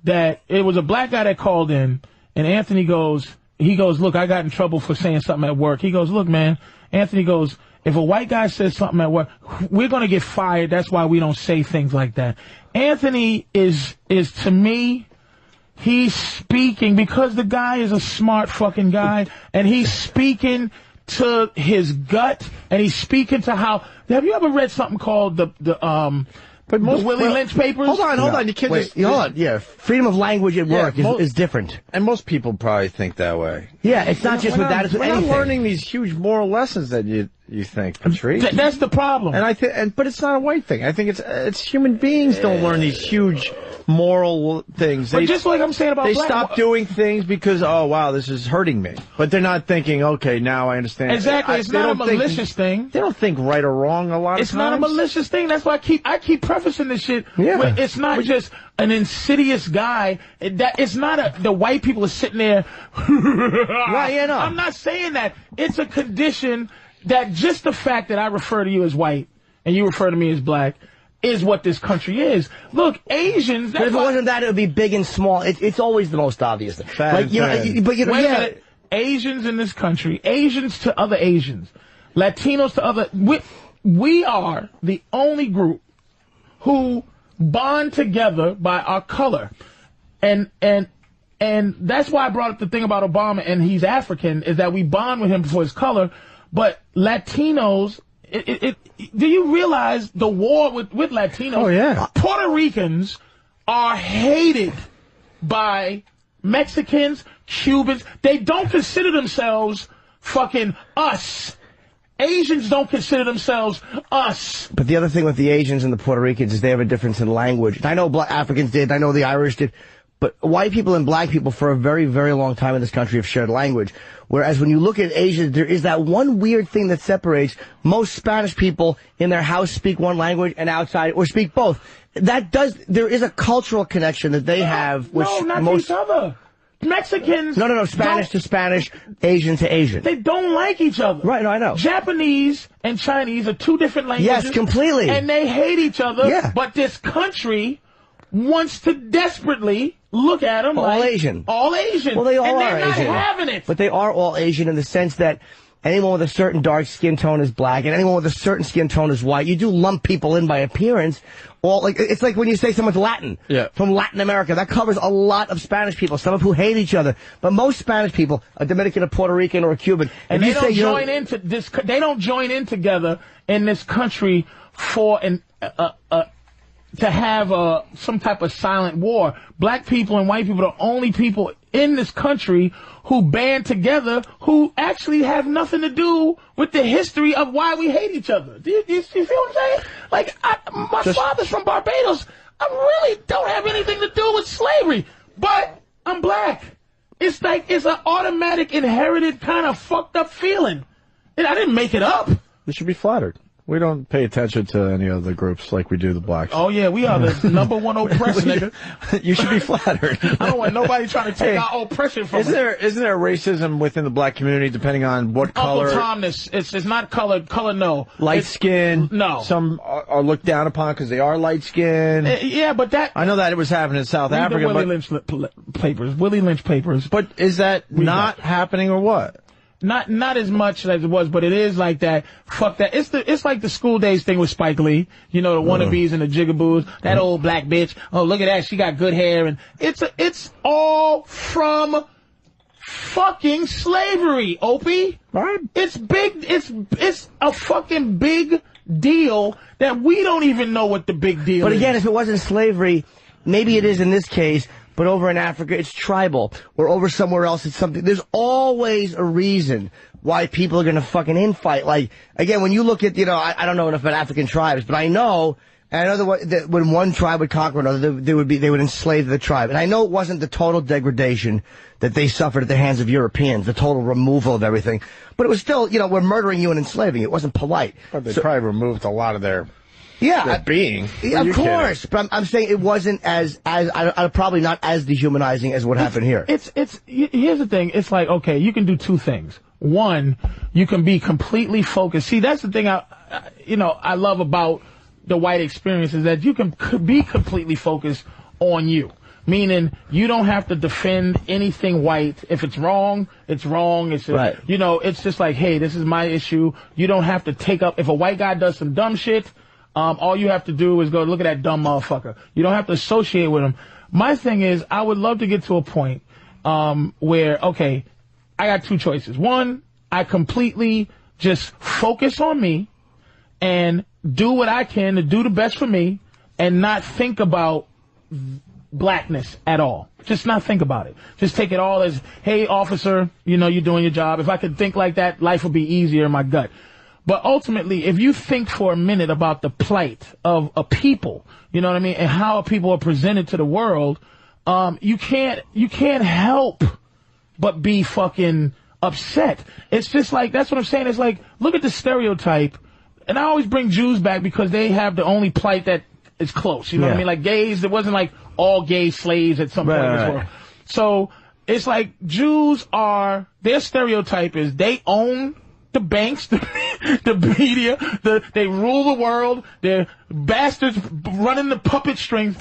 that it was a black guy that called in, and Anthony goes, look, I got in trouble for saying something at work. He goes, look, man, Anthony goes, if a white guy says something at work, we're going to get fired. That's why we don't say things like that. Anthony is to me, he's speaking because the guy is a smart fucking guy, and he's speaking to his gut, and he's speaking to how. Have you ever read something called the Willie Lynch papers? Hold on. You can't hold on. Yeah, freedom of language at work is different. And most people probably think that way. Yeah, it's not just with that. It's with anything. We're not learning these huge moral lessons that you think, Patrice. That's the problem. And but it's not a white thing. I think it's human beings don't learn these huge moral things. But just like I'm saying about they stop doing things because, oh wow, this is hurting me. But they're not thinking, okay, now I understand. Exactly, it's not a malicious thing. They don't think right or wrong a lot of times. It's not a malicious thing. That's why I keep prefacing this shit. Yeah. It's not just an insidious guy. It's not the white people are sitting there. Right, yeah, no. I'm not saying that. It's a condition that just the fact that I refer to you as white and you refer to me as black is what this country is. Look, Asians. But if it wasn't that, it would be big and small. It's always the most obvious thing. Wait a minute. Asians in this country, Asians to other Asians, Latinos to other. We are the only group who bond together by our color, and that's why I brought up the thing about Obama and he's African, is that we bond with him for his color, but Latinos do you realize the war with Latinos? Oh, yeah. Puerto Ricans are hated by Mexicans, Cubans. They don't consider themselves fucking us. Asians don't consider themselves us. But the other thing with the Asians and the Puerto Ricans is they have a difference in language. And I know Black Africans did. I know the Irish did. But white people and black people for a very, very long time in this country have shared language. Whereas when you look at Asia, there is that one weird thing that separates. Most Spanish people in their house speak one language and outside, or speak both. There is a cultural connection that they have. Which not each other. Mexicans. No. Spanish to Spanish, Asian to Asian. They don't like each other. Right, no, I know. Japanese and Chinese are two different languages. Yes, completely. And they hate each other. Yeah. But this country wants to desperately look at them all Asian. All Asian. Well, they all and are they're Asian. not having it. But they are all Asian in the sense that anyone with a certain dark skin tone is black, and anyone with a certain skin tone is white. You do lump people in by appearance. It's like when you say someone's Latin, from Latin America. That covers a lot of Spanish people, some of who hate each other. But most Spanish people, a Dominican, a Puerto Rican, or a Cuban, and they don't join into this. They don't join in together in this country for to have some type of silent war. Black people and white people are the only people in this country who band together, who actually have nothing to do with the history of why we hate each other. Do you feel what I'm saying? Like, my father's from Barbados. I really don't have anything to do with slavery, but I'm black. It's like, it's an automatic, inherited kind of fucked up feeling. And I didn't make it up. You should be flattered. We don't pay attention to any other groups like we do the blacks. Oh, yeah, we are the number one oppressed, nigga. You should be flattered. I don't want nobody trying to take our oppression from us. Isn't there racism within the black community depending on what color? Uncle Tom, it's not color, no. Light skin. No. Some are looked down upon because they are light skinned. Yeah, but that... I know that it was happening in South Africa. The Willie Lynch papers. But is that not happening or what? Not as much as it was, but it is like that. Fuck that. It's like the School Days thing with Spike Lee. You know, the wannabes and the jigaboos. That old black bitch. Oh, look at that. She got good hair. And it's all from fucking slavery, Opie. Right. It's big. It's a fucking big deal that we don't even know what the big deal is. But again, if it wasn't slavery, maybe it is in this case. But over in Africa, it's tribal. Or over somewhere else, it's something. There's always a reason why people are going to fucking infight. Like, again, when you look at, I don't know enough about African tribes, but I know that when one tribe would conquer another, they would enslave the tribe. And I know it wasn't the total degradation that they suffered at the hands of Europeans, the total removal of everything. But it was still, we're murdering you and enslaving you. It wasn't polite. But they probably removed a lot of their... being. Yeah, of course. But I'm saying it wasn't probably not as dehumanizing as what happened here. Here's the thing. It's like, okay, you can do two things. One, you can be completely focused. See, that's the thing I love about the white experience is that you can be completely focused on you. Meaning, you don't have to defend anything white. If it's wrong, it's wrong. Right. It's just like, hey, this is my issue. You don't have to take up, if a white guy does some dumb shit, all you have to do is go look at that dumb motherfucker. You don't have to associate with him. My thing is, I would love to get to a point where, okay, I got two choices. One, I completely just focus on me and do what I can to do the best for me and not think about blackness at all. Just not think about it. Just take it all as, hey, officer, you're doing your job. If I could think like that, life would be easier in my gut. But ultimately, if you think for a minute about the plight of a people, you know what I mean, and how people are presented to the world, you can't help but be fucking upset. It's just like, that's what I'm saying. It's like, look at the stereotype. And I always bring Jews back because they have the only plight that is close. You know what I mean? Like gays, there wasn't like all gay slaves at some point in this world. So it's like Jews their stereotype is they own the banks, the media, they rule the world, they're bastards running the puppet strings.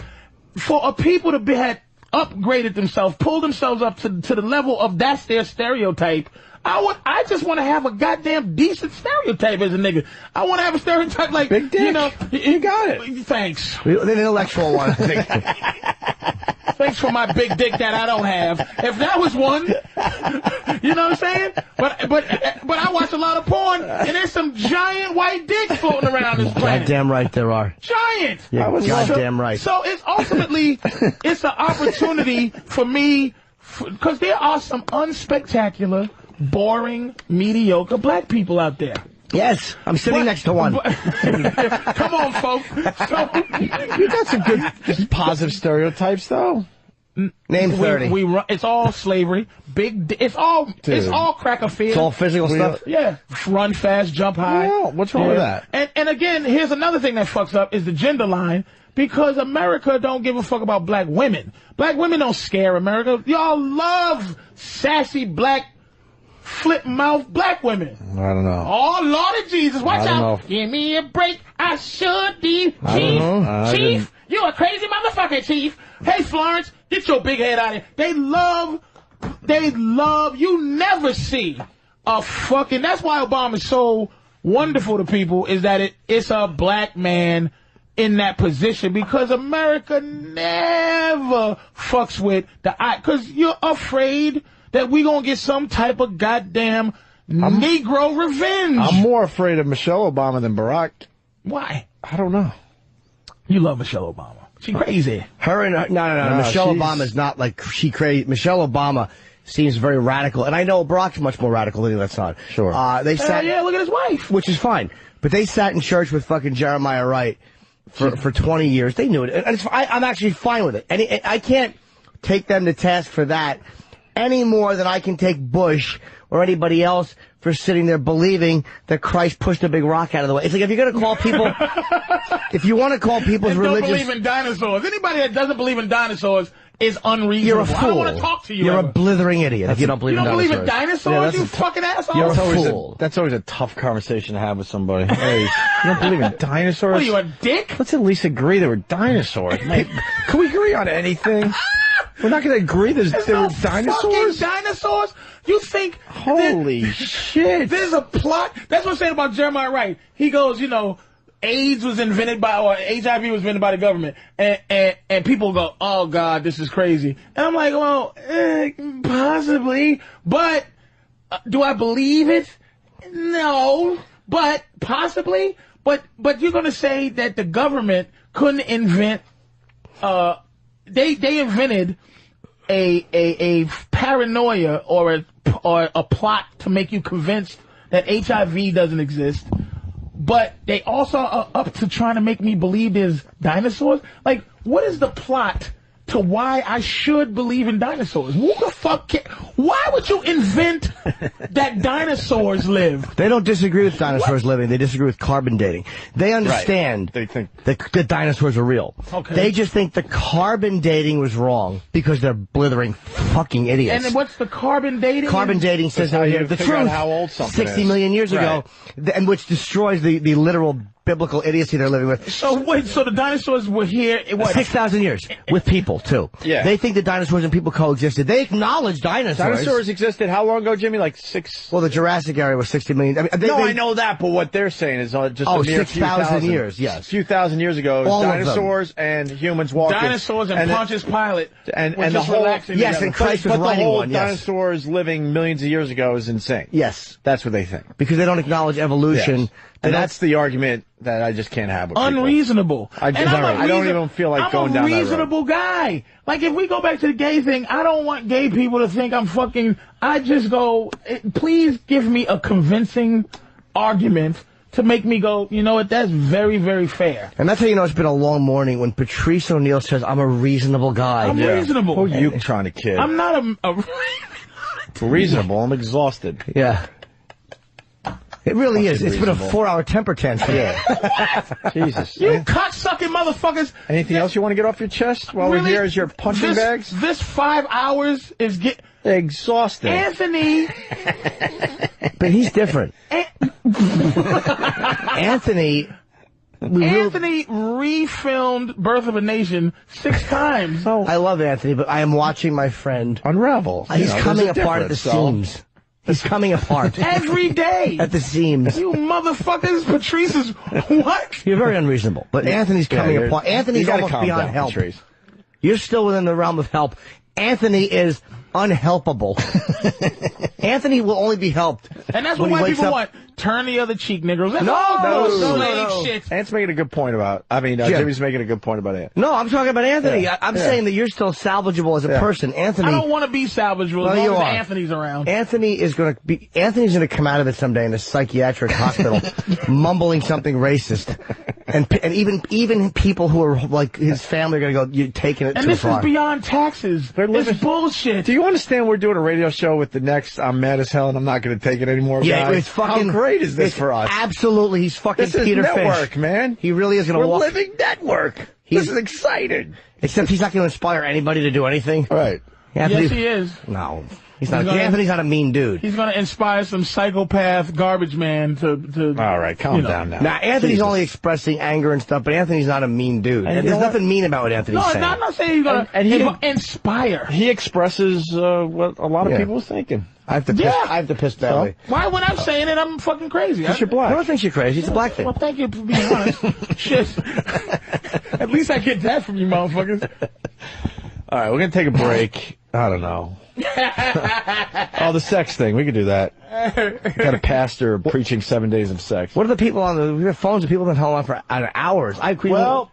For a people to had upgraded themselves, pulled themselves up to the level of that's their stereotype, I just want to have a goddamn decent stereotype as a nigga. I want to have a stereotype like, big dick. You know, you got it. Thanks. The intellectual one. Thanks for my big dick that I don't have. If that was one, you know what I'm saying? But I watch a lot of porn, and there's some giant white dicks floating around this planet. Goddamn right there are. Giant. Yeah, goddamn right. So it's ultimately, it's an opportunity for me, because there are some unspectacular, boring, mediocre black people out there. Yes, I'm sitting next to one. Come on, folks. So, You got some good, just positive stereotypes, though. Name 30. It's all slavery. It's all crack of fear. It's all physical stuff. Yeah, run fast, jump high. Well, what's wrong with that? And again, here's another thing that fucks up is the gender line, because America don't give a fuck about black women. Black women don't scare America. Y'all love sassy black flip mouth black women. I don't know. Oh, Lord of Jesus, watch out. know. Give me a break. I should be. Chief, you a crazy motherfucker, Chief. Hey, Florence, get your big head out of here. They love, you never see a fucking, that's why Obama's so wonderful to people, is that it's a black man in that position, because America never fucks with because you're afraid that we gonna get some type of goddamn Negro revenge. I'm more afraid of Michelle Obama than Barack. Why? I don't know. You love Michelle Obama. She crazy. No. Michelle Obama's not like she crazy. Michelle Obama seems very radical, and I know Barack's much more radical than that's not. Sure. They sat. Yeah, look at his wife. Which is fine, but they sat in church with fucking Jeremiah Wright for 20 years. They knew it, and I'm actually fine with it. And I can't take them to task for that any more than I can take Bush or anybody else for sitting there believing that Christ pushed a big rock out of the way. It's like, if you're going to call people, if you want to call people's religious... don't believe in dinosaurs. Anybody that doesn't believe in dinosaurs is unreasonable. You're a fool. I don't want to talk to you. You're a blithering idiot if you don't believe in dinosaurs. You don't believe in dinosaurs, you fucking asshole? You're a fool. That's always a tough conversation to have with somebody. Hey, you don't believe in dinosaurs? What are you, a dick? Let's at least agree there were dinosaurs. Can we agree on anything? We're not going to agree there were dinosaurs? Fucking dinosaurs? You think... Holy shit. There's a plot. That's what I'm saying about Jeremiah Wright. He goes, AIDS was invented or HIV was invented by the government. And people go, oh, God, this is crazy. And I'm like, well, possibly. But do I believe it? No. But possibly. But you're going to say that the government couldn't invent... They invented a paranoia or a plot to make you convinced that HIV doesn't exist, but they also are up to trying to make me believe there's dinosaurs. Like, what is the plot to why I should believe in dinosaurs? Who the fuck why would you invent that dinosaurs live? They don't disagree with dinosaurs living. They disagree with carbon dating. They understand They think that dinosaurs are real. Okay. They just think the carbon dating was wrong because they're blithering fucking idiots. And then what's the carbon dating? Carbon dating says how you the figure out truth how old something 60 is. million years ago, and which destroys the literal biblical idiocy they're living with. So wait, so the dinosaurs were here, 6,000 years with people too. Yeah. They think that dinosaurs and people coexisted. They acknowledge dinosaurs. Dinosaurs existed how long ago, Jimmy? Like 6... Well, the Jurassic area was 60 million. I mean, I know that, but what they're saying is just a mere 6,000 years, yes. A few thousand years ago, All dinosaurs and humans walking. Dinosaurs and Pontius Pilate. And were the just whole... relaxing Yes, together. and Christ was but the writing whole one, yes. dinosaurs living millions of years ago is insane. Yes. That's what they think. Because they don't acknowledge evolution. Yes. And that's the argument that I just can't have with people. Unreasonable. I don't even feel like going down that road. I'm a reasonable guy. Like, if we go back to the gay thing, I don't want gay people to think I'm fucking... I just go, please give me a convincing argument to make me go, you know what, that's very, very fair. And that's how you know it's been a long morning when Patrice O'Neill says, I'm a reasonable guy. I'm reasonable. Who are you trying to kid? I'm not reasonable. I'm exhausted. Yeah. It really is. It's reasonable. been a 4-hour temper tantrum. Yeah. Jesus. You cocksucking motherfuckers. Anything else you want to get off your chest while we're here as your punching bags? This 5 hours is exhausting. Anthony. But he's different. Anthony refilmed Birth of a Nation 6 times. I love Anthony, but I am watching my friend unravel. He's coming apart at the seams. He's coming apart. Every day. At the seams. You motherfuckers, Patrice is, what? You're very unreasonable. But Anthony's coming apart. Anthony's almost beyond help. Patrice. You're still within the realm of help. Anthony is unhelpable. Anthony will only be helped. And that's what white people want. Turn the other cheek, niggers. No. Shit. Ant's making a good point about, Jimmy's making a good point about Ant. No, I'm talking about Anthony. Yeah. I'm saying that you're still salvageable as a person. Anthony. I don't want to be salvageable as long as Anthony's around. Anthony's going to come out of it someday in a psychiatric hospital, mumbling something racist. And even people who are like his family are going to go, you're taking it too far. And this is beyond taxes. It's bullshit. Do you understand we're doing a radio show with the next I'm mad as hell and I'm not going to take it anymore, guys? It's fucking... How great is this for us? Absolutely. He's fucking Peter Fish. This is network, man. He really is going to walk... We're living network. This is exciting. Except he's not going to inspire anybody to do anything. Right. Anthony... Yes, he is. No. Anthony's not a mean dude. He's going to inspire some psychopath garbage man to all right, calm down now. Now, Anthony's only expressing anger and stuff, but Anthony's not a mean dude. And there's nothing mean about what Anthony's saying. No, I'm not saying he's going to inspire. He expresses what a lot of people are thinking. I have to piss badly. So? Why, when I'm saying it, I'm fucking crazy? You're black. I don't think you're crazy. It's a black thing. Well, thank you for being honest. Shit. At least I get that from you motherfuckers. All right, we're going to take a break. I don't know. The sex thing. We could do that. Got a pastor preaching 7 days of sex. What are the people on we have phones of people that hold on for hours? Well,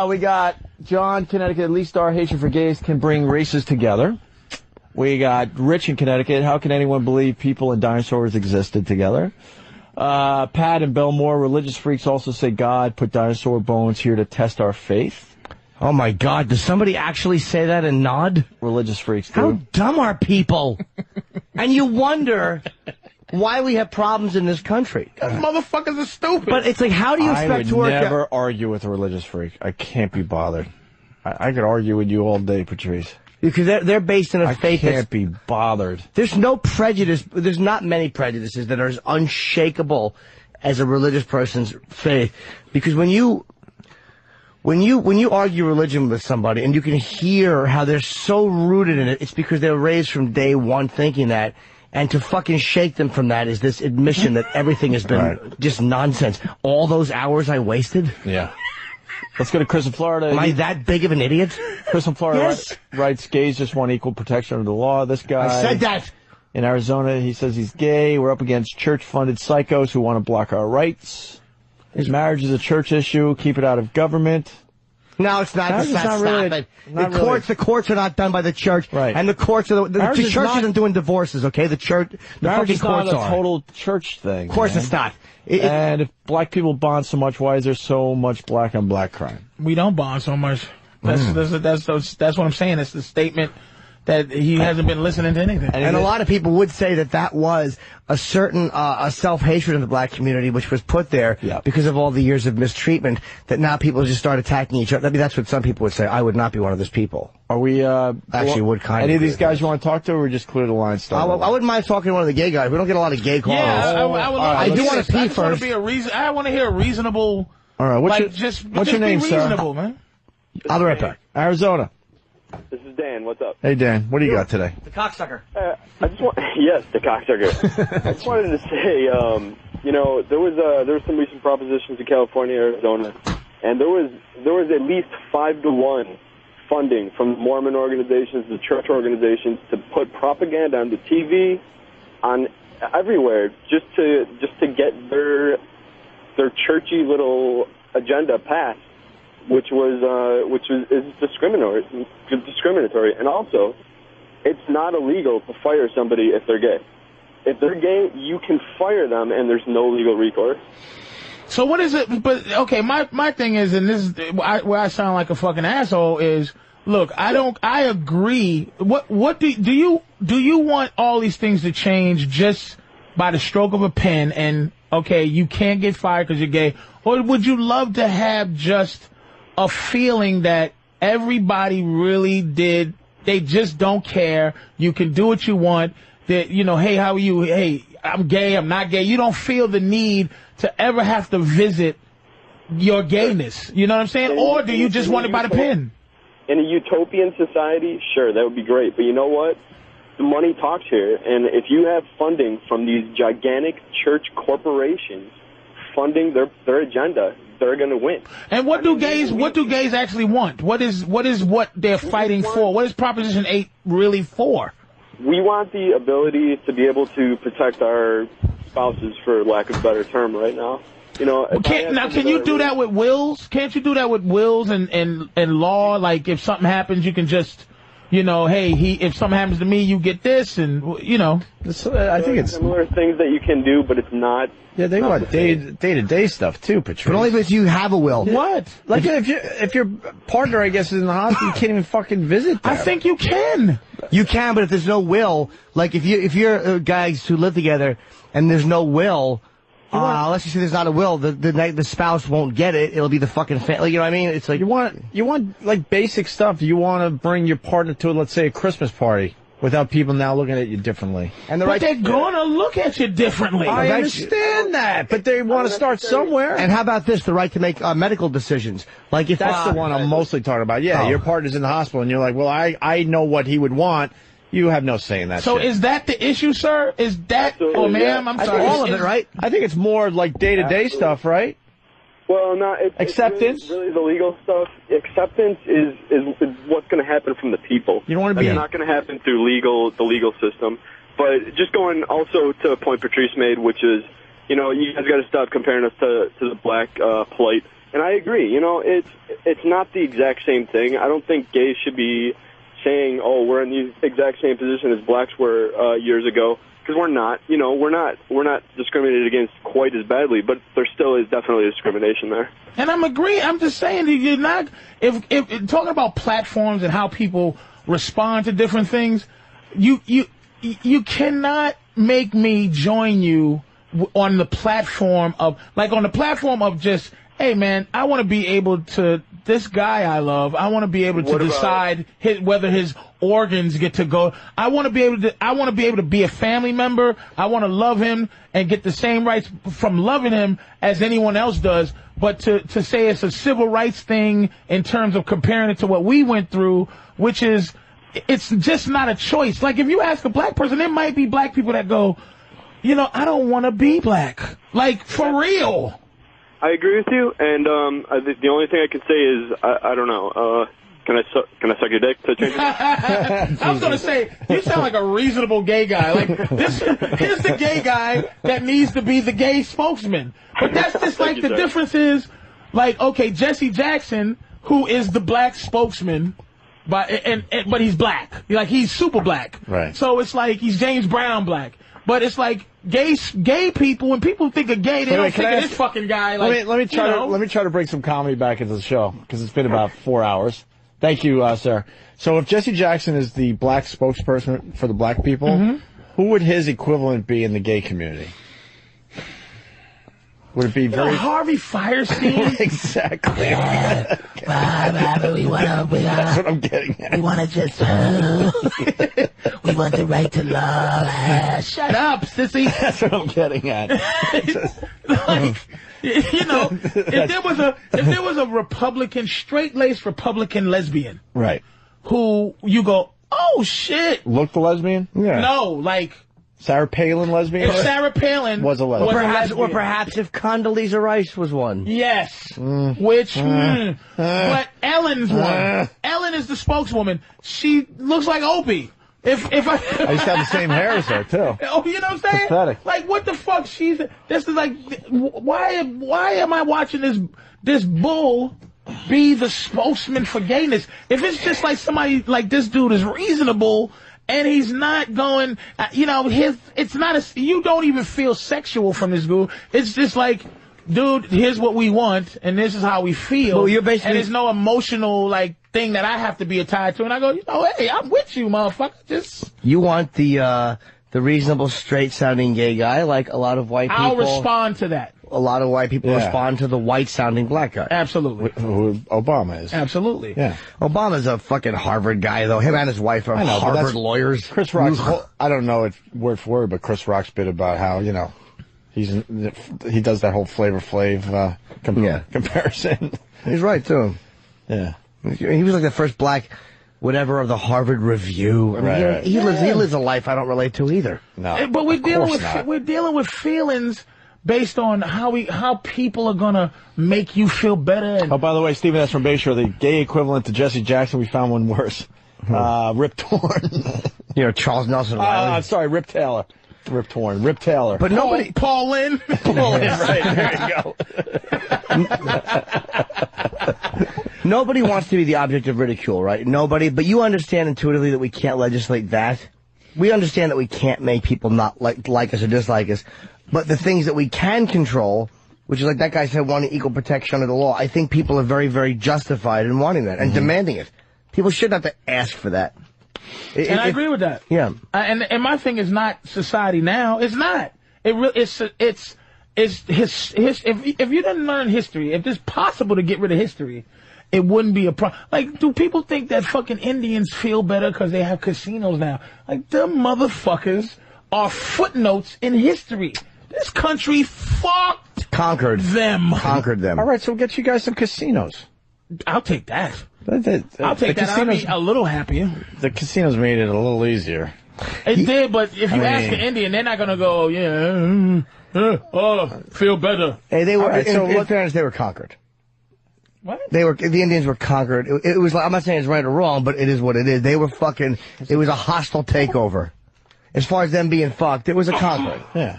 we got John, Connecticut. At least our hatred for gays can bring races together. We got Rich in Connecticut. How can anyone believe people and dinosaurs existed together? Pat in Belmore. Religious freaks also say God put dinosaur bones here to test our faith. Oh, my God. Does somebody actually say that and nod? Religious freaks do. How dumb are people? And you wonder why we have problems in this country. Those motherfuckers are stupid. But it's like, how do you expect to work out? I would never argue with a religious freak. I can't be bothered. I could argue with you all day, Patrice. Because they're based in a faith I can't be bothered. There's no prejudice. There's not many prejudices that are as unshakable as a religious person's faith. Because when you argue religion with somebody and you can hear how they're so rooted in it, it's because they were raised from day one thinking that. And to fucking shake them from that is this admission that everything has been just nonsense. All those hours I wasted? Yeah. Let's go to Chris in Florida. Am I that big of an idiot? Chris in Florida writes, gays just want equal protection under the law. This guy... I said that! In Arizona, he says he's gay. We're up against church-funded psychos who want to block our rights. His marriage is a church issue. Keep it out of government. No, it's not. The courts are not done by the church. Right. And the courts are the church isn't doing divorces, okay? The fucking courts are. It's not a total church thing. Of course it's not. And if black people bond so much, why is there so much black on black crime? We don't bond so much. That's what I'm saying. It's the statement that he hasn't been listening to anything. And a lot of people would say that was a certain self-hatred in the black community, which was put there because of all the years of mistreatment, that now people just start attacking each other. I mean, that's what some people would say. I would not be one of those people. Are we, actually would kind of. Any of these guys you want to talk to, or just clear the line stuff? I wouldn't mind talking to one of the gay guys. We don't get a lot of gay calls. Yeah, I do want to pee first. I want to hear a reasonable. All right, what's your name, sir? Reasonable, man. I'll be right back. Arizona. This is Dan. What's up? Hey, Dan. What do you got today? The cocksucker. I just want, yes, the cocksucker. I just wanted to say, there was some recent propositions in California, Arizona, and there was at least 5-to-1 funding from Mormon organizations, the church organizations, to put propaganda on the TV, on everywhere, just to get their churchy little agenda passed. Which is discriminatory, and also, it's not illegal to fire somebody if they're gay. If they're gay, you can fire them, and there's no legal recourse. So what is it? But okay, my thing is, and this is where I sound like a fucking asshole is. Look, I agree. What do you want all these things to change just by the stroke of a pen? And okay, you can't get fired because you're gay, or would you love to have just a feeling that everybody really did, they just don't care, you can do what you want, that, hey, how are you, hey, I'm gay, I'm not gay, you don't feel the need to ever have to visit your gayness, you know what I'm saying, or do you just want it by the pen? In a utopian society, sure, that would be great, but you know what? the money talks here, and if you have funding from these gigantic church corporations funding their agenda, they're going to win. And what do gays actually want? What is what they're fighting for? What is Proposition 8 really for? We want the ability to be able to protect our spouses, for lack of a better term, right now. You know, can you do that with wills? Can't you do that with wills and law? Like, if something happens, you can just, you know, hey, if something happens to me, you get this, and, you know. I think it's similar things that you can do, but it's not. Yeah, they want day-to-day stuff, too, Patrice. But only if you have a will. What? Like, if your partner, I guess, is in the hospital, you can't even fucking visit them. I think you can. You can, but if there's no will, like, if you're guys who live together and there's no will, unless you say there's not a will, the spouse won't get it. It'll be the fucking family. You know what I mean? It's like you want like basic stuff. You want to bring your partner to, let's say, a Christmas party without people now looking at you differently. And they're gonna look at you differently. I understand that, but they want to start somewhere. And how about this? The right to make medical decisions. Like if that's the one I'm mostly talking about. Yeah, your partner's in the hospital, and you're like, well, I know what he would want. You have no say in that. So shit. Is that the issue, sir? Is that, ma'am, I'm sorry. All of it, right? I think it's more like day-to-day stuff, right? Well, no, it's acceptance. It's really the legal stuff. Acceptance is what's going to happen from the people. You don't want to be. It's not going to happen through the legal system. But just going also to a point Patrice made, which is, you know, you guys got to stop comparing us to the black plight. And I agree. You know, it's not the exact same thing. I don't think gays should be saying, oh, we're in the exact same position as blacks were years ago, because we're not. You know, we're not discriminated against quite as badly, but there still is definitely discrimination there. And I'm agreeing. I'm just saying that you're not. If talking about platforms and how people respond to different things, you cannot make me join you on the platform of just, hey man, I want to be able to. This guy I love, I want to be able to decide whether his organs get to go. I want to be able to be a family member. I want to love him and get the same rights from loving him as anyone else does. But to say it's a civil rights thing in terms of comparing it to what we went through, which is, it's just not a choice. Like if you ask a black person, there might be black people that go, you know, I don't want to be black. Like for real. I agree with you, and the only thing I can say is I don't know. Can I suck your dick to change it? I was gonna say you sound like a reasonable gay guy. Like here's the gay guy that needs to be the gay spokesman. But that's just like the difference is, like, okay, Jesse Jackson, who is the black spokesman, but he's black. Like he's super black. Right. So it's like he's James Brown black. But it's like gay people. When people think of gay, they don't think of this fucking guy. Like, let me try to bring some comedy back into the show because it's been about 4 hours. Thank you, sir. So if Jesse Jackson is the black spokesperson for the black people, who would his equivalent be in the gay community? Would it be very Harvey Firestein? Exactly. That's what I'm getting at. We want to just we want the right to love. Shut up, sissy. That's what I'm getting at. Like, you know, if there was a Republican, straight-laced Republican lesbian, right, who you go, oh shit, look the lesbian? Yeah. No, like. Sarah Palin lesbian? If Sarah Palin was a lesbian. Or perhaps if Condoleezza Rice was one. Yes. But Ellen's one. Ellen is the spokeswoman. She looks like Opie. I used to have the same hair as her, too. Oh, you know what I'm saying? Pathetic. Like, what the fuck? This is like, why am I watching this bull be the spokesman for gayness? If it's just like somebody like this dude is reasonable, and he's not going, you know, it's not you don't even feel sexual from this dude. It's just like, dude, here's what we want, and this is how we feel. Well, you're basically, and there's no emotional, like, thing that I have to be tied to. And I go, you know, hey, I'm with you, motherfucker. You want the reasonable, straight-sounding gay guy, like a lot of white people. I'll respond to that. A lot of white people respond to the white-sounding black guy. Absolutely. Who Obama is. Absolutely. Yeah. Obama's a fucking Harvard guy, though. Him and his wife are Harvard lawyers. Chris Rock's, I don't know it word for word, but Chris Rock's bit about how, you know, he does that whole Flavor Flav comparison. He's right, too. Yeah. He was like the first black whatever of the Harvard Review. I mean, he lives a life I don't relate to either. No, but we're dealing with feelings based on how people are gonna make you feel better. Oh, by the way, Stephen, that's from Bayshore. The gay equivalent to Jesse Jackson, we found one worse. Rip Torn. Charles Nelson Riley. Sorry, Rip Taylor. Rip Torn. Rip Taylor. But nobody... Paul Lynn. Paul Lynn, right. There you go. Nobody wants to be the object of ridicule, right? Nobody. But you understand intuitively that we can't legislate that. We understand that we can't make people not like us or dislike us. But the things that we can control, which is like that guy said, wanting equal protection under the law, I think people are very, very justified in wanting that and demanding it. People shouldn't have to ask for that. And I agree with that. Yeah. And my thing is not society now. It's not. If you didn't learn history, if it's possible to get rid of history, it wouldn't be a problem. Like, do people think that fucking Indians feel better because they have casinos now? Like, them motherfuckers are footnotes in history. This country conquered them. All right, so we'll get you guys some casinos. I'll take that. I'll take that. I'll be a little happier. The casinos made it a little easier. It did, but if you ask an Indian, they're not going to go, feel better. Hey, they were, in fairness, they were conquered. What? The Indians were conquered. It was like, I'm not saying it's right or wrong, but it is what it is. They were it was a hostile takeover. As far as them being fucked, it was a conquering. Yeah.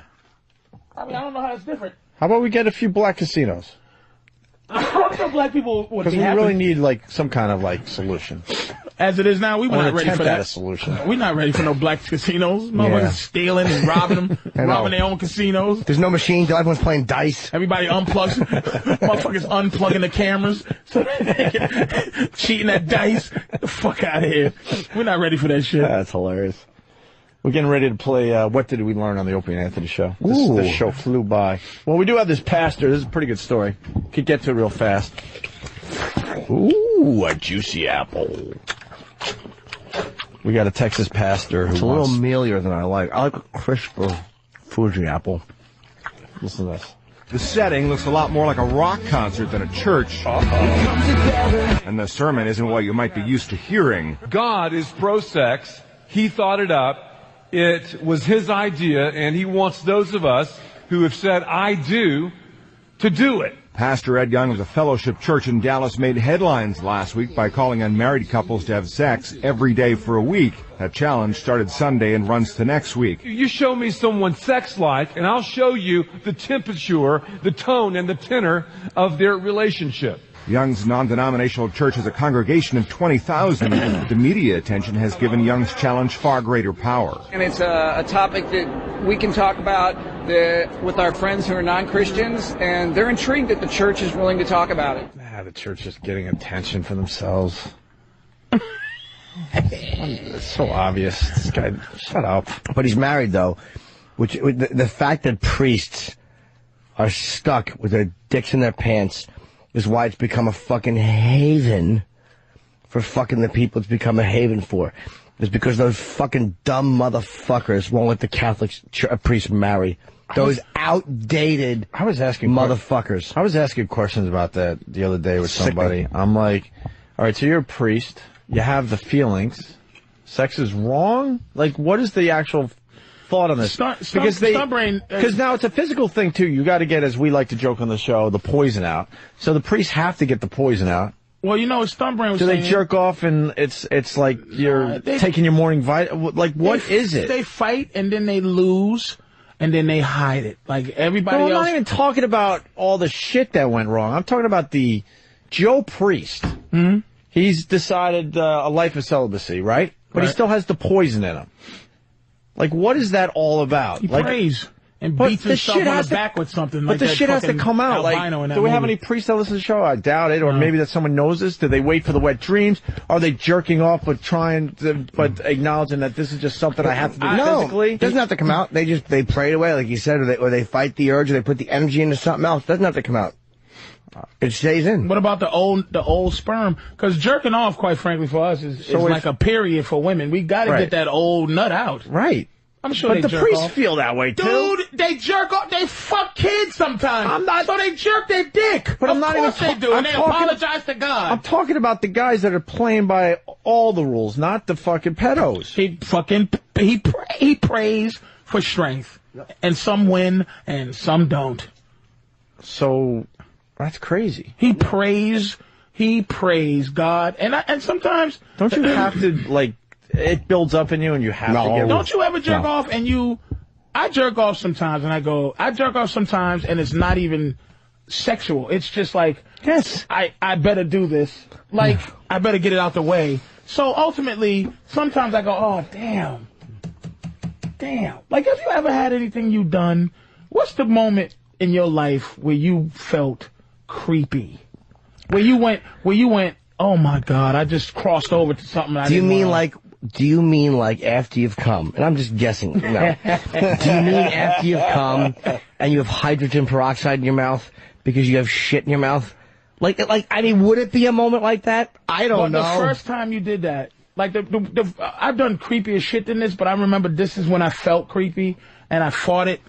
I mean, I don't know how it's different. How about we get a few black casinos? I'm sure black people would be happy. Because we really need, like, some kind of, solution. As it is now, we're not ready for that. A solution. We're not ready for no black casinos. Motherfuckers stealing and robbing them, robbing their own casinos. There's no machines. Everyone's playing dice. Everybody unplugs. Motherfuckers unplugging the cameras. So cheating at dice. Get the fuck out of here. We're not ready for that shit. That's hilarious. We're getting ready to play What Did We Learn on the Opie and Anthony show. This show flew by. Well, we do have this pastor. This is a pretty good story. Could get to it real fast. Ooh, a juicy apple. We got a Texas pastor who It's a little mealier than I like. I like a crisper Fuji apple. Listen to this. The setting looks a lot more like a rock concert than a church. And the sermon isn't what you might be used to hearing. God is pro-sex. He thought it up. It was his idea, and he wants those of us who have said, I do, to do it. Pastor Ed Young of the Fellowship Church in Dallas made headlines last week by calling on married couples to have sex every day for a week. That challenge started Sunday and runs to next week. You show me someone's sex life, and I'll show you the temperature, the tone, and the tenor of their relationship. Young's non-denominational church has a congregation of 20,000. The media attention has given Young's challenge far greater power. And it's a topic that we can talk about with our friends who are non-Christians, and they're intrigued that the church is willing to talk about it. The church is getting attention for themselves. It's so obvious. This guy, shut up. But he's married, though, which the fact that priests are stuck with their dicks in their pants is why it's become a fucking haven for fucking the people it's become a haven for. It's because those fucking dumb motherfuckers won't let the Catholic priest marry. Those outdated motherfuckers. I was asking questions about that the other day with somebody. I'm like, all right, so you're a priest. You have the feelings. Sex is wrong? Like, what is the actual thought on this? Because now it's a physical thing, too. You got to get, as we like to joke on the show, the poison out. So the priests have to get the poison out. Well, Stuntbrain was saying... So they jerk off and it's like you're taking your morning Like, what is it? They fight and then they lose and then they hide it. Like, everybody else... I'm not even talking about all the shit that went wrong. I'm talking about the Joe Priest. Mm-hmm. He's decided a life of celibacy, right? But he still has the poison in him. Like, what is that all about? He prays and beats himself on the back with something. But the shit has to come out. Like, do we have any priests that listen to the show? I doubt it. Or maybe that someone knows this. Do they wait for the wet dreams? Are they jerking off but acknowledging that this is just something I have to do physically? It doesn't have to come out. They pray it away, like you said, or they fight the urge, or they put the energy into something else. It doesn't have to come out. It stays in. What about the old sperm? Because jerking off, quite frankly, for us is like a period for women. We got to get that old nut out. Right. I'm sure but they the jerk priests off. feel that way, too. Dude, they jerk off. They fuck kids sometimes. I'm not. So they jerk their dick. But of I'm not even. course they do. And they apologize to God. I'm talking about the guys that are playing by all the rules, not the fucking pedos. He prays for strength, and some win and some don't. So that's crazy. He prays God, and sometimes don't you have to like it builds up in you, and you have to get. Don't you ever jerk off and you? I jerk off sometimes, and I jerk off sometimes, and it's not even sexual. It's just like, yes, I better do this. Like, I better get it out the way. So ultimately, sometimes I go, oh, damn. Like, have you ever had anything you done? What's the moment in your life where you felt creepy? Where you went, oh my God, I just crossed over to something I didn't want. Do you mean like after you've come? And I'm just guessing. No. Do you mean after you've come and you have hydrogen peroxide in your mouth because you have shit in your mouth? Like, I mean, would it be a moment like that? I don't know. The first time you did that, like I've done creepier shit than this, but I remember this is when I felt creepy and I fought it.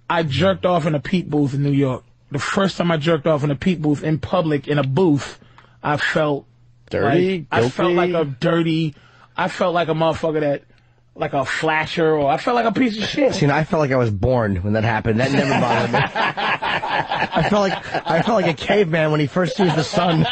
I jerked off in a Pete booth in New York. The first time I jerked off in a Pete booth in public in a booth, I felt dirty. I felt like a dirty. I felt like a motherfucker that, like a flasher, or I felt like a piece of shit. See, I felt like I was born when that happened. That never bothered me. I felt like a caveman when he first sees the sun.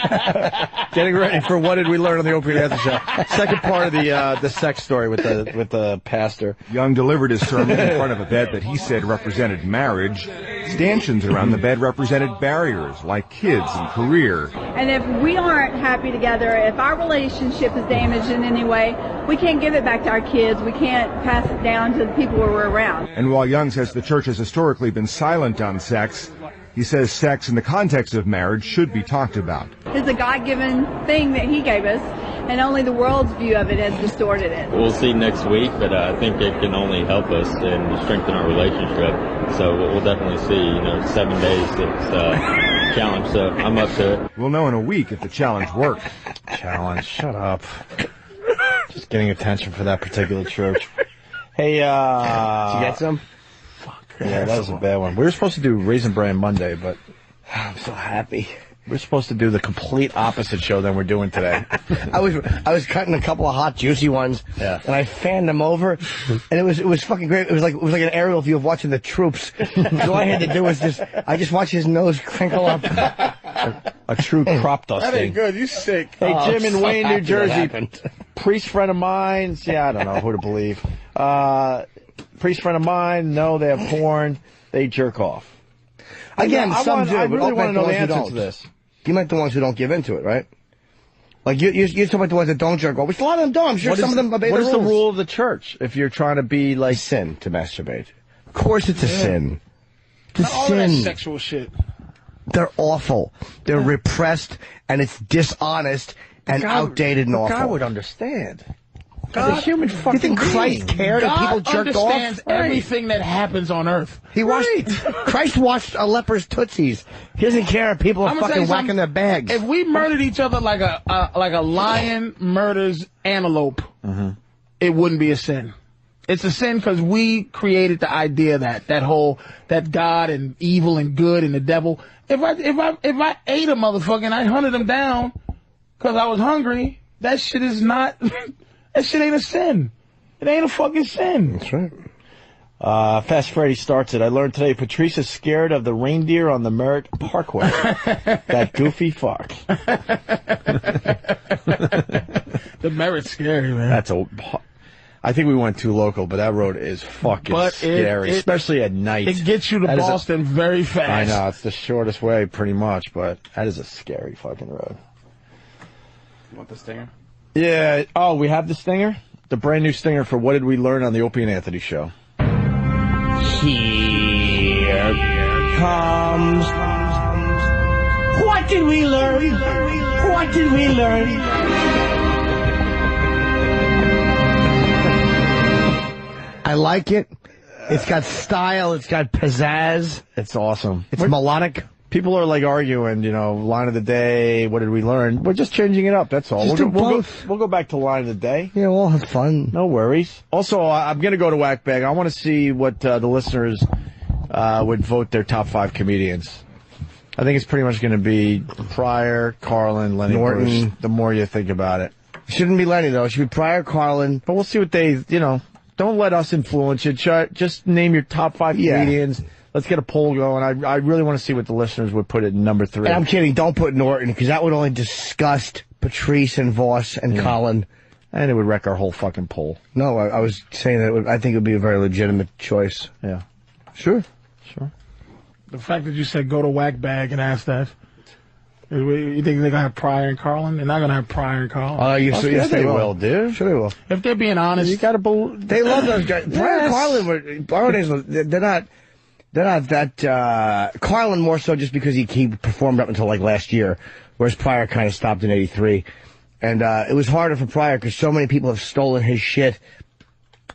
Getting ready for What Did We Learn on the Opie and Anthony Show. Second part of the sex story with the pastor. Young delivered his sermon in front of a bed that he said represented marriage. Stanchions around the bed represented barriers like kids and career. And if we aren't happy together, if our relationship is damaged in any way, we can't give it back to our kids. We can't pass it down to the people we're around. And while Young says the church has historically been silent on sex, he says sex in the context of marriage should be talked about. It's a God-given thing that he gave us, and only the world's view of it has distorted it. We'll see next week, but I think it can only help us and strengthen our relationship. So we'll definitely see. 7 days, it's a challenge, so I'm up to it. We'll know in a week if the challenge worked. Challenge, shut up. Just getting attention for that particular church. Hey, did you get some? Fuck. Yeah, that was a bad one. We were supposed to do Raisin Bran Monday, but I'm so happy. We're supposed to do the complete opposite show than we're doing today. I was cutting a couple of hot, juicy ones, and I fanned them over, and it was fucking great. It was like an aerial view of watching the troops. So all I had to do was just watch his nose crinkle up. A true crop dusting. That ain't good. You sick. Hey, Jim in so Wayne, New happy that Jersey. happened. Priest friend of mine. Yeah, I don't know who to believe. Priest friend of mine. No, they have porn. They jerk off. Again, some do. I but really I'll want to bet know the ones who answer don't. to this. You meant the ones who don't give into it, right? Like you're talking about the ones that don't jerk off, which a lot of them don't. I'm sure some of them obey the rules. What is the rule of the church if you're trying to be like sin to masturbate? Of course, it's a sin. It's a Not all that sin. sexual shit. They're awful. They're repressed, and it's dishonest and outdated and awful. God would understand. God's a human fucking You think being. Christ cared if people God jerked off? understands everything that happens on earth. He watched. Christ watched a leper's tootsies. He doesn't care if people are I'm gonna tell fucking you whacking something. their bags. If we murdered each other like a lion murders antelope, it wouldn't be a sin. It's a sin because we created the idea that God and evil and good and the devil. If I ate a motherfucker and I hunted him down because I was hungry, that shit is not. That shit ain't a sin. It ain't a fucking sin. That's right. Fast Freddy starts it. I learned today Patrice is scared of the reindeer on the Merritt Parkway. That goofy fuck. The Merritt's scary, man. I think we went too local, but that road is fucking scary, especially at night. It gets you to Boston very fast. I know, it's the shortest way pretty much, but that is a scary fucking road. You want the stinger? Yeah. Oh, we have the stinger? The brand new stinger for What Did We Learn on the Opie and Anthony Show. Here comes. What did we learn? What did we learn? I like it. It's got style. It's got pizzazz. It's awesome. It's melodic. People are like arguing, line of the day, what did we learn? We're just changing it up, that's all. We'll go back to line of the day. Yeah, we'll have fun. No worries. Also, I'm going to go to Whack Bag. I want to see what the listeners would vote their top 5 comedians. I think it's pretty much going to be Pryor, Carlin, Lenny Bruce, the more you think about it. Shouldn't be Lenny, though. It should be Pryor, Carlin. But we'll see what they, don't let us influence you. Just name your top 5 comedians. Let's get a poll going. I really want to see what the listeners would put at number 3. And I'm kidding. Don't put Norton, because that would only disgust Patrice and Voss and Colin. And it would wreck our whole fucking poll. No, I was saying that I think it would be a very legitimate choice. Yeah. Sure. The fact that you said go to Whack Bag and ask that. You think they're going to have Pryor and Carlin? They're not going to have Pryor and Carlin. Yes, they will, dude. Sure they will. If they're being honest. You got to believe. They love those guys. Pryor and Carlin they're not that, Carlin more so just because he performed up until like last year, whereas Pryor kind of stopped in '83. And, it was harder for Pryor because so many people have stolen his shit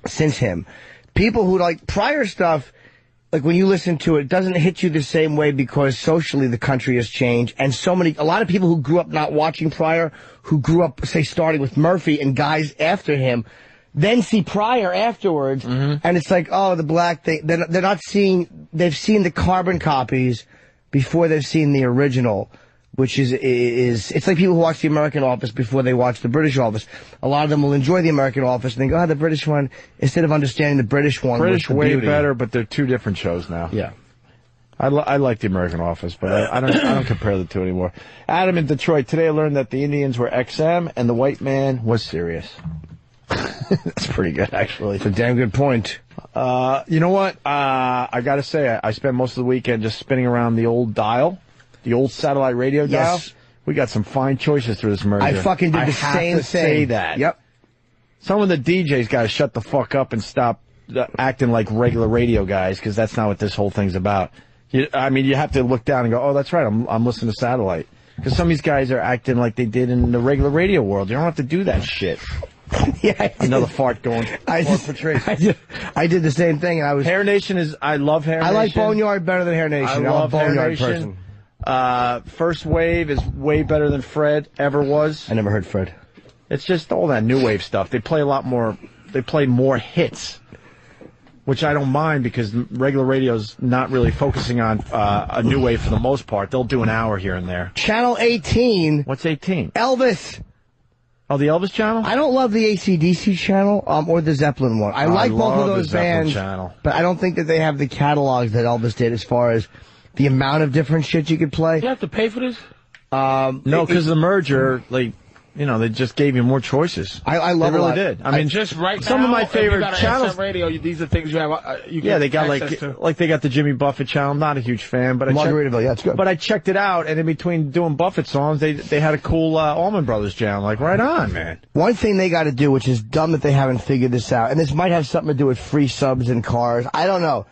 since him. People who like Pryor stuff, like when you listen to it, it doesn't hit you the same way because socially the country has changed. And a lot of people who grew up not watching Pryor, who grew up, say, starting with Murphy and guys after him, then see Pryor afterwards, and it's like, oh, the black thing. They're not seeing. They've seen the carbon copies before they've seen the original, which is it's like people who watch the American Office before they watch the British Office. A lot of them will enjoy the American Office and think, oh, the British one, instead of understanding the British one. British way better, but they're 2 different shows now. Yeah. I like the American Office, but I don't compare the 2 anymore. Adam in Detroit, today I learned that the Indians were XM and the white man was Sirius. That's pretty good, actually. It's a damn good point. You know what? I got to say, I spent most of the weekend just spinning around the old dial, the old satellite radio dial. We got some fine choices through this merger. I fucking did the same thing. Say that. Yep. Some of the DJs got to shut the fuck up and stop acting like regular radio guys, because that's not what this whole thing's about. You have to look down and go, oh, that's right, I'm listening to satellite. Because some of these guys are acting like they did in the regular radio world. You don't have to do that shit. Yeah, another fart going. I did the same thing, and I was. Hair Nation I love Hair Nation. I like Boneyard better than Hair Nation. I love Boneyard Hair Nation. First Wave is way better than Fred ever was. I never heard Fred. It's just all that new wave stuff. They play a lot more. They play more hits, which I don't mind because regular radio's not really focusing on a new wave for the most part. They'll do an hour here and there. Channel 18. What's 18? Elvis. Oh, the Elvis channel? I don't love the AC/DC channel or the Zeppelin one. I like both of those bands, but I don't think that they have the catalogs that Elvis did as far as the amount of different shit you could play. You have to pay for this? No, because the merger, they just gave you more choices. I love it. They really did. I mean, just right now, some of my favorite channels. Radio, these are things you have. They got they got the Jimmy Buffett channel. I'm not a huge fan, but Margaritaville, yeah, it's good. But I checked it out, and in between doing Buffett songs, they had a cool Allman Brothers channel. Like, right on, man. One thing they got to do, which is dumb that they haven't figured this out, and this might have something to do with free subs in cars. I don't know,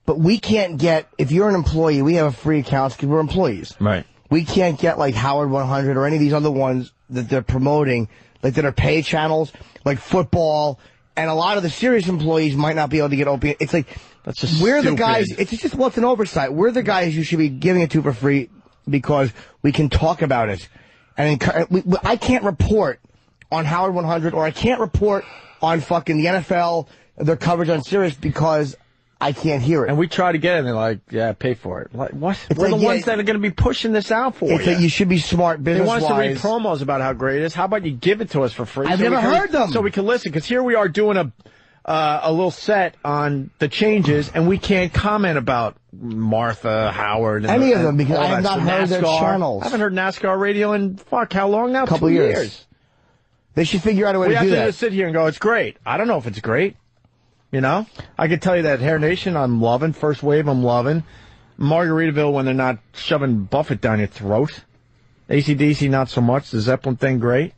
but we can't get, if you're an employee, we have a free account because we're employees. Right. We can't get like Howard 100 or any of these other ones that they're promoting, like that are pay channels, like football, and a lot of the serious employees might not be able to get Opie. It's like, that's just we're stupid. the guys, it's just, well, it's an oversight. We're the guys you should be giving it to for free because we can talk about it. And I can't report on Howard 100 or I can't report on fucking the NFL, their coverage on Sirius because I can't hear it. And we try to get it, and they're like, yeah, pay for it. Like, what? We're the ones that are going to be pushing this out for you. It's like you should be smart business-wise. They want us to read promos about how great it is. How about you give it to us for free? I've never heard them. So we can listen, because here we are doing a little set on the changes, and we can't comment about Martha, Howard, and any of them, because I have not heard their channels. I haven't heard NASCAR radio in, how long now? A couple years. They should figure out a way to do that. We have to just sit here and go, it's great. I don't know if it's great. I can tell you that Hair Nation, I'm loving. First Wave, I'm loving. Margaritaville, when they're not shoving Buffett down your throat. AC/DC, not so much. The Zeppelin thing, great.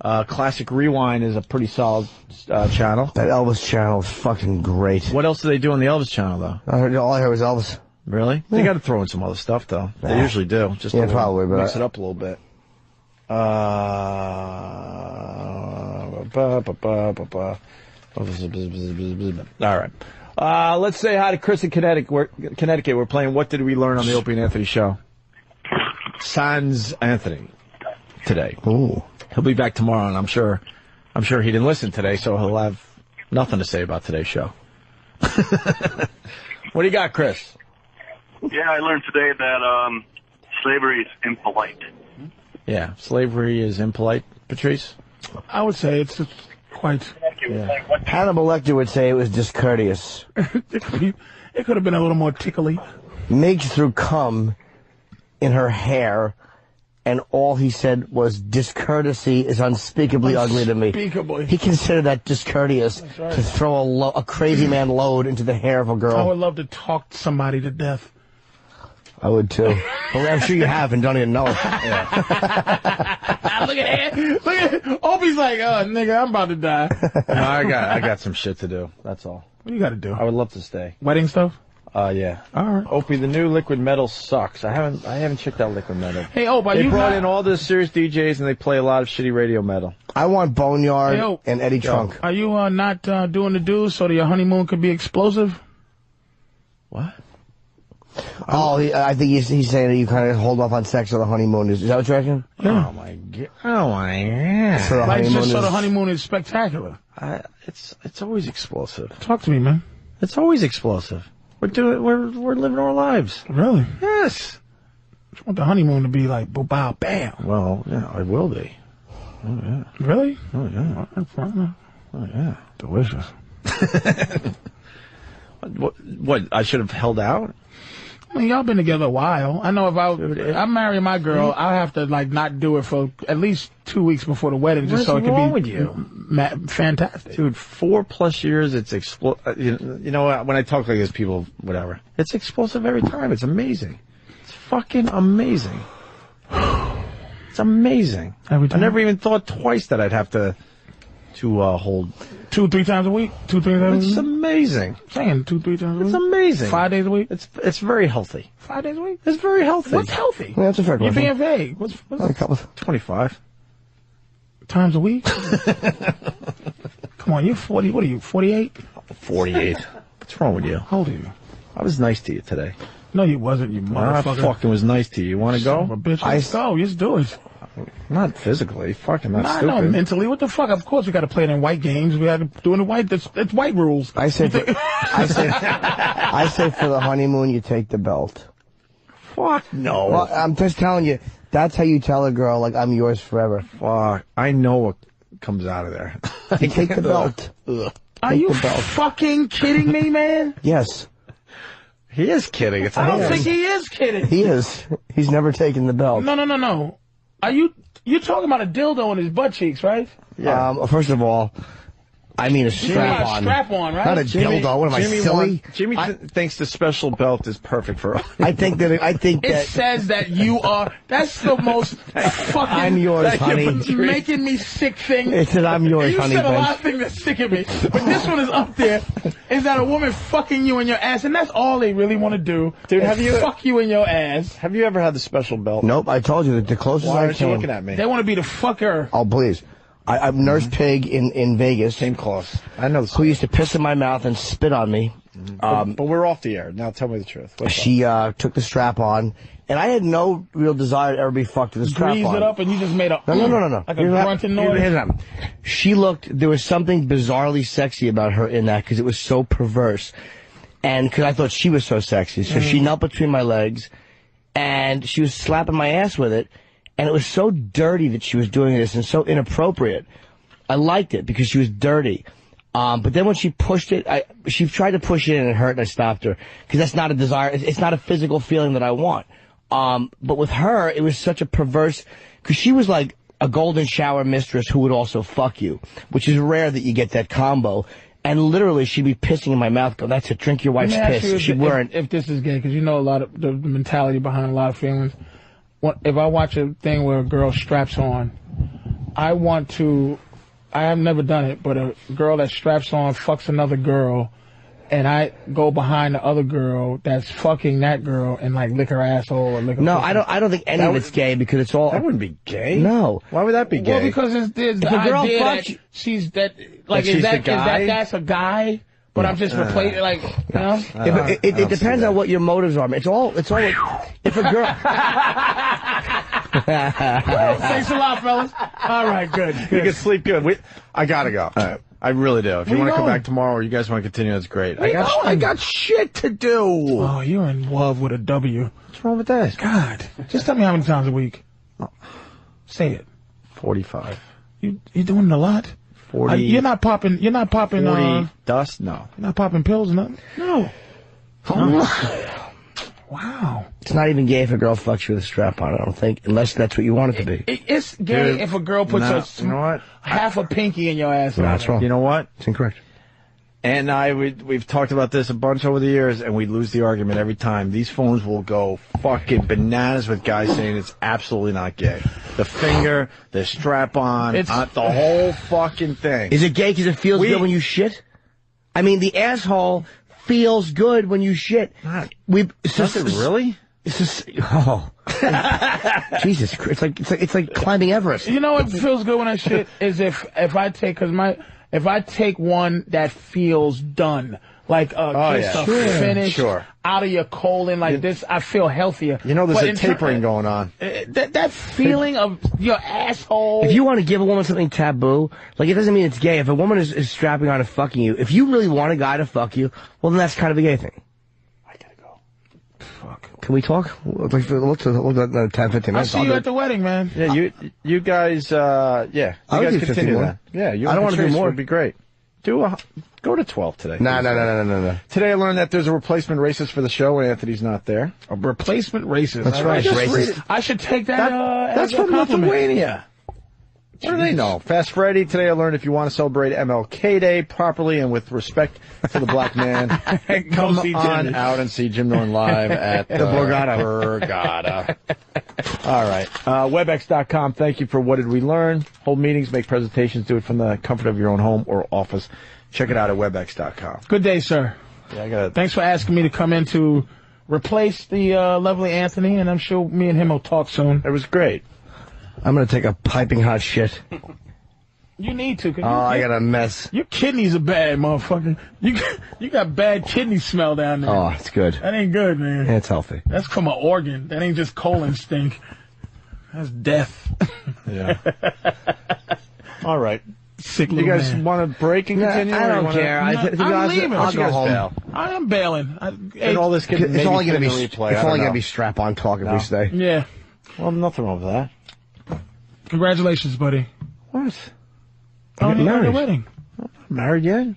Classic Rewind is a pretty solid channel. That Elvis channel is fucking great. What else do they do on the Elvis channel, though? All I heard was Elvis. Really? Yeah. They got to throw in some other stuff, though. They usually do. Just probably, but mix it up a little bit. All right. Let's say hi to Chris in Connecticut. We're playing What Did We Learn on the Opie and Anthony Show. Sans Anthony today. Ooh. He'll be back tomorrow, and I'm sure he didn't listen today, so he'll have nothing to say about today's show. What do you got, Chris? Yeah, I learned today that slavery is impolite. Yeah, slavery is impolite. Patrice? I would say it's quite... Yeah. Hannibal Lecter would say it was discourteous. It could have been a little more tickly. Miggs threw cum in her hair, and all he said was, discourtesy is unspeakably ugly to me. Unspeakably. He considered that discourteous to throw a crazy man load into the hair of a girl. I would love to talk somebody to death. I would too. Well, I'm sure you have and don't even know it. Look at it. Look at it. Opie's like, oh, nigga, I'm about to die. No, I got some shit to do. That's all. What do you got to do? I would love to stay. Wedding stuff? Yeah. All right. Opie, the new Liquid Metal sucks. I haven't checked out Liquid Metal. Hey, Opie, they brought in all the serious DJs and they play a lot of shitty radio metal. I want Boneyard and Eddie Trunk. Are you not doing the dues so that your honeymoon could be explosive? What? Oh, I think he's saying that you kind of hold off on sex on the honeymoon. Is that what you're asking? Yeah. Oh my god! Oh my god! So the like just so the honeymoon is spectacular. It's always explosive. Talk to me, man. It's always explosive. We're living our lives. Really? Yes. I want the honeymoon to be like bow bam. Well, yeah, it will be. Oh yeah. Really? Oh yeah. Oh yeah. Delicious. What? I should have held out. I mean, y'all been together a while. I know if I marry my girl, I'll have to like not do it for at least 2 weeks before the wedding, just so it can be with you? Fantastic. Dude, 4+ years, it's you know, when I talk like this, people, whatever. It's explosive every time. It's amazing. It's fucking amazing. It's amazing. Every time? I never even thought twice that I'd have to hold 2-3 times a week. 2-3 times a week. It's amazing. I'm saying 2-3 times a week. It's amazing. 5 days a week. It's very healthy. 5 days a week. It's very healthy. What's healthy? Yeah, that's a fair You're question. being vague. What's a couple 25 times a week? Come on, you're 40. What are you? 48? 48. What's wrong with you? How old are you? I was nice to you today. No, you wasn't. You motherfucker. I fucking was nice to you. You want to go? Son of a bitch. Let's go. Just do it. Not physically. Fucking not stupid. No, mentally. What the fuck? Of course we got to play it in white games. We got to do it in white. It's white rules. I say for the honeymoon, you take the belt. Fuck no. Well, I'm just telling you, that's how you tell a girl, like, I'm yours forever. Fuck. I know what comes out of there. You take the belt. Are you fucking kidding me, man? Yes. He is kidding. I don't think he is kidding. He is. He's never taken the belt. No. Are you're talking about a dildo in his butt cheeks, right? Yeah. First of all, I mean a strap-on. Strap-on, right? Not a dildo. What am I, silly? Jimmy thinks the special belt is perfect for us. I think that it says that you are. That's the most fucking. I'm yours, honey. Making me sick thing. It said I'm yours, you honey. You said a lot of things that sicken me, but this one is up there. Is that a woman fucking you in your ass, and that's all they really want to do. Dude, have you fuck you in your ass? Have you ever had the special belt? Nope. I told you that the closest Why I aren't you came. looking at me? They want to be the fucker. Oh, please. I'm Nurse Pig in Vegas. Same close. I know. Who used to piss in my mouth and spit on me. But we're off the air. Now tell me the truth. She took the strap on, and I had no real desire to ever be fucked with a strap on. Greased it up, and you just made a No. like a grunting noise. She looked. There was something bizarrely sexy about her in that because it was so perverse, and because I thought she was so sexy. So she knelt between my legs, and she was slapping my ass with it. And it was so dirty that she was doing this and so inappropriate. I liked it because she was dirty. But then when she pushed it, she tried to push it and it hurt and I stopped her. Because that's not a desire. It's not a physical feeling that I want. But with her, it was such a perverse, because she was like a golden shower mistress who would also fuck you, which is rare that you get that combo. And literally, she'd be pissing in my mouth, go, that's it, drink your wife's piss. She weren't. If this is gay, because you know a lot of the mentality behind a lot of feelings. If I watch a thing where a girl straps on, I have never done it, but a girl that straps on fucks another girl and I go behind the other girl that's fucking that girl and like lick her asshole or lick her No, pussy. I don't think any of it's gay because it's all. That wouldn't be gay. No. Why would that be gay? Well, because there's the idea that she's that like she's the guy? that's a guy. But I'm just replacing, like, you know? It depends on what your motives are. It's all. If a girl. Thanks a lot, fellas. All right, good. You can sleep good. I gotta go. I really do. If you want to come back tomorrow or you guys want to continue, that's great. I got shit to do. Oh, you're in love with a W. What's wrong with that? God. Just tell me how many times a week. Say it. 45. You're doing it a lot? 40. You're not popping 40 dust? No. You're not popping pills or nothing? No. Wow. It's not even gay if a girl fucks you with a strap on, I don't think, unless that's what you want it to be. It's gay if a girl puts you know what? half a pinky in your ass. No, that's wrong. You know what? It's incorrect. And we've talked about this a bunch over the years, and we lose the argument every time. These phones will go fucking bananas with guys saying it's absolutely not gay. The finger, the strap-on, the whole fucking thing. Is it gay because it feels good when you shit? I mean, the asshole feels good when you shit. Does it really? It's just, Jesus Christ! It's like climbing Everest. You know what feels good when I shit is if I take one that feels done, like just a finish out of your colon like this, I feel healthier. You know, there's a tapering going on. That feeling of your asshole. If you want to give a woman something taboo, like it doesn't mean it's gay. If a woman is strapping on and fucking you, if you really want a guy to fuck you, well then that's kind of a gay thing. I gotta go. Fuck. Can we talk? Look at 10, 15 minutes. I'll see you at the wedding, man. Yeah, you guys, You guys continue that. Yeah, I don't want to do more. Would be great. Go to 12 today. No. Today I learned that there's a replacement racist for the show when Anthony's not there. A replacement racist. That's right, racist. I should take that. That's as from a compliment. Lithuania. What do they know? Fast Freddy, today I learned if you want to celebrate MLK Day properly and with respect for the black man, come on out and see Jim Norton live at the Borgata. All right. WebEx.com. Thank you for What Did We Learn? Hold meetings, make presentations, do it from the comfort of your own home or office. Check it out at WebEx.com. Good day, sir. Yeah, Thanks for asking me to come in to replace the lovely Anthony, and I'm sure me and him will talk soon. It was great. I'm going to take a piping hot shit. You need to. I got a mess. Your kidneys are bad, motherfucker. You got bad kidney smell down there. Oh, it's good. That ain't good, man. Yeah, it's healthy. That's from an organ. That ain't just colon stink. That's death. Yeah. All right. Sick you guys want to break and continue? I don't care. I'm leaving. I'll go home. I am bailing. And all this it's only going to be strap-on talk if we stay. Yeah. Well, nothing wrong with that. Congratulations, buddy. What? On your wedding. I'm not married yet. I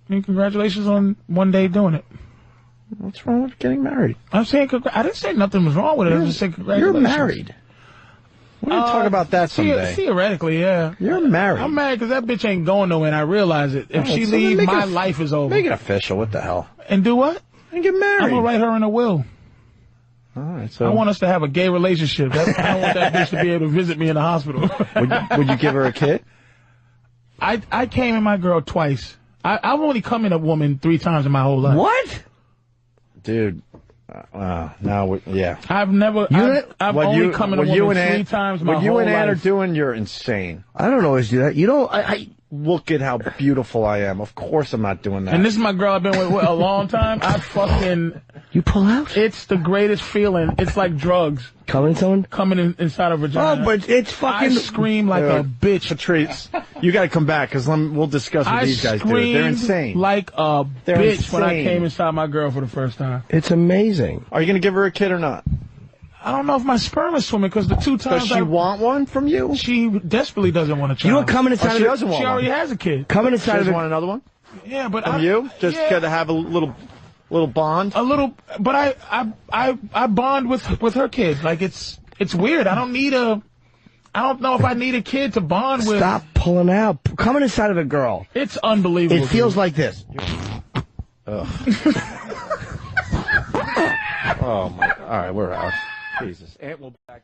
mean, congratulations on one day doing it. What's wrong with getting married? I'm saying, I didn't say nothing was wrong with it. I just said congratulations. You're married. We're going to talk about that someday. Theoretically, yeah. You're married. I'm married because that bitch ain't going nowhere, and I realize it. If she leaves, my life is over. Make it official. What the hell? And do what? And get married. I'm going to write her in a will. All right, so I want us to have a gay relationship. I don't want that bitch to be able to visit me in the hospital. Would you give her a kid? I came in my girl twice. I've only come in a woman 3 times in my whole life. What? Dude. Yeah. I've never. I've only come in a woman 3 times my whole life. What you and Ann are doing, you're insane. I don't always do that. You don't. Look at how beautiful I am. Of course I'm not doing that. And this is my girl I've been with a long time. You pull out? It's the greatest feeling. It's like drugs. Coming inside a vagina. Oh, but it's fucking... I scream like a bitch. Patrice, you gotta come back, because we'll discuss what these guys do. They're insane. Like a bitch when I came inside my girl for the first time. It's amazing. Are you gonna give her a kid or not? I don't know if my sperm is swimming, because the 2 times Does she want one from you? She desperately doesn't want a child. You know what, coming inside she doesn't want She already one. has a kid. Coming inside she want another one? Yeah, but from you? Just gotta have a little bond? A little, but I bond with her kid. Like, it's weird. I don't know if I need a kid to bond with. Stop pulling out. Coming inside of a girl. It's unbelievable. It feels like this. Ugh. Oh my! All right, we're out. Jesus. Aunt will be back.